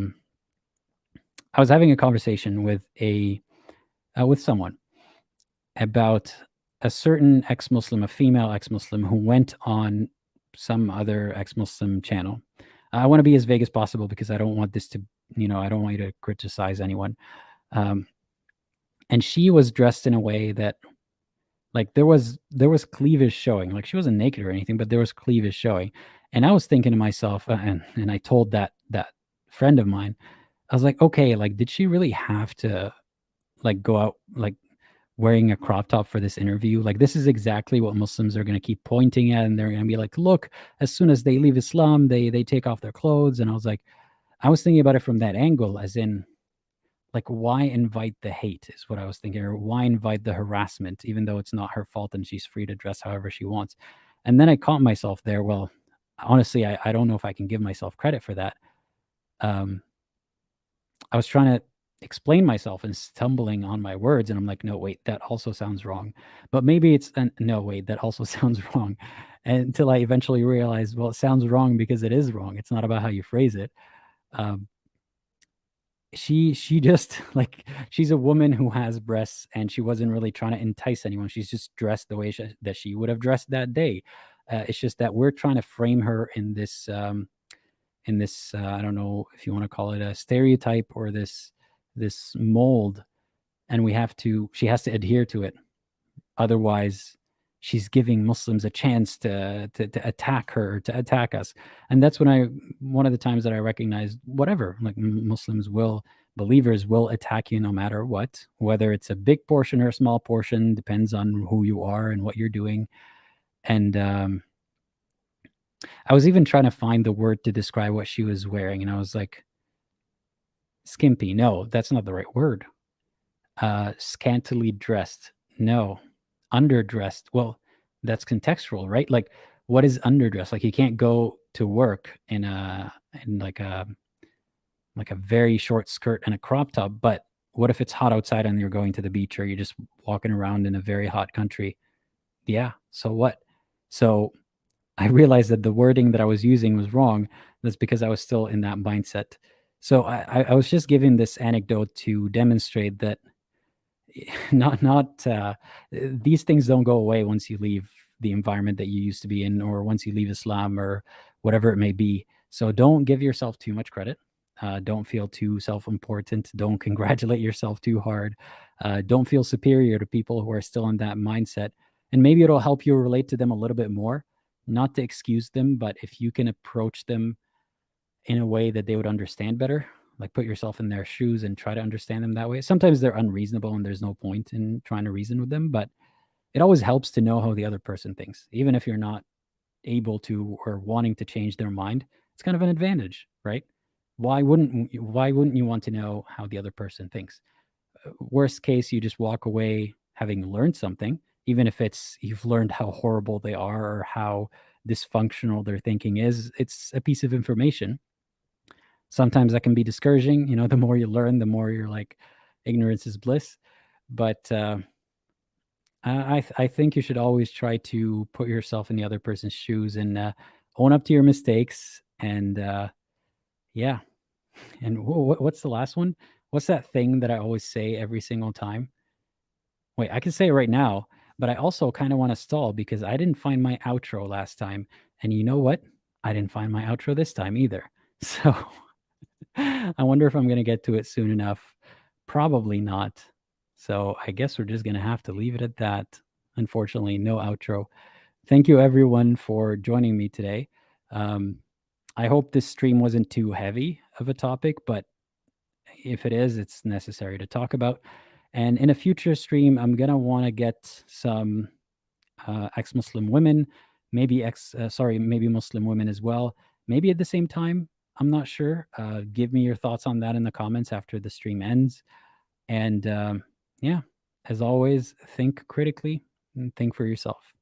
S2: was having a conversation with with someone about a certain ex-Muslim, a female ex-Muslim, who went on some other ex-Muslim channel. I want to be as vague as possible because I don't want this to, I don't want you to criticize anyone. And she was dressed in a way that, like, there was cleavage showing. Like, she wasn't naked or anything, but there was cleavage showing. And I was thinking to myself, and I told that friend of mine, I was like, okay, like, did she really have to, like, go out, like, wearing a crop top for this interview? Like, this is exactly what Muslims are going to keep pointing at, and they're going to be like, look, as soon as they leave Islam, they take off their clothes. And I was like, I was thinking about it from that angle, as in, like, why invite the hate is what I was thinking, or why invite the harassment, even though it's not her fault and she's free to dress however she wants. And then I caught myself there. Well, honestly, I don't know if I can give myself credit for that. I was trying to explain myself and stumbling on my words, and I'm like, no, wait, that also sounds wrong. But maybe it's no, wait, that also sounds wrong. And until I eventually realized, well, it sounds wrong because it is wrong. It's not about how you phrase it. She just, like, she's a woman who has breasts, and she wasn't really trying to entice anyone. She's just dressed the way that she would have dressed that day. It's just that we're trying to frame her in this I don't know if you want to call it a stereotype or this mold, and she has to adhere to it. Otherwise, she's giving Muslims a chance to attack her, to attack us. And that's one of the times that I recognized, whatever, like, believers will attack you no matter what, whether it's a big portion or a small portion, depends on who you are and what you're doing. And I was even trying to find the word to describe what she was wearing, and I was like, skimpy. No, that's not the right word. Scantily dressed. No. Underdressed. Well, that's contextual, right? Like, what is underdressed? Like, you can't go to work in like a very short skirt and a crop top, but what if it's hot outside and you're going to the beach, or you're just walking around in a very hot country? Yeah, so what? So I realized that the wording that I was using was wrong. That's because I was still in that mindset. So I was just giving this anecdote to demonstrate that not these things don't go away once you leave the environment that you used to be in, or once you leave Islam, or whatever it may be. So don't give yourself too much credit. Don't feel too self-important. Don't congratulate yourself too hard. Don't feel superior to people who are still in that mindset. And maybe it'll help you relate to them a little bit more, not to excuse them, but if you can approach them in a way that they would understand better, like, put yourself in their shoes and try to understand them that way. Sometimes they're unreasonable and there's no point in trying to reason with them, but it always helps to know how the other person thinks. Even if you're not able to or wanting to change their mind, it's kind of an advantage, right? Why wouldn't you want to know how the other person thinks? Worst case, you just walk away having learned something, even if it's you've learned how horrible they are or how dysfunctional their thinking is. It's a piece of information. Sometimes that can be discouraging. The more you learn, the more you're like, ignorance is bliss. But I think you should always try to put yourself in the other person's shoes and own up to your mistakes. And yeah. And what's the last one? What's that thing that I always say every single time? Wait, I can say it right now, but I also kind of want to stall because I didn't find my outro last time. And you know what? I didn't find my outro this time either. So I wonder if I'm going to get to it soon enough. Probably not. So I guess we're just going to have to leave it at that. Unfortunately, no outro. Thank you, everyone, for joining me today. I hope this stream wasn't too heavy of a topic, but if it is, it's necessary to talk about. And in a future stream, I'm going to want to get some ex-Muslim women, maybe maybe Muslim women as well, maybe at the same time. I'm not sure. Give me your thoughts on that in the comments after the stream ends. And yeah, as always, think critically and think for yourself.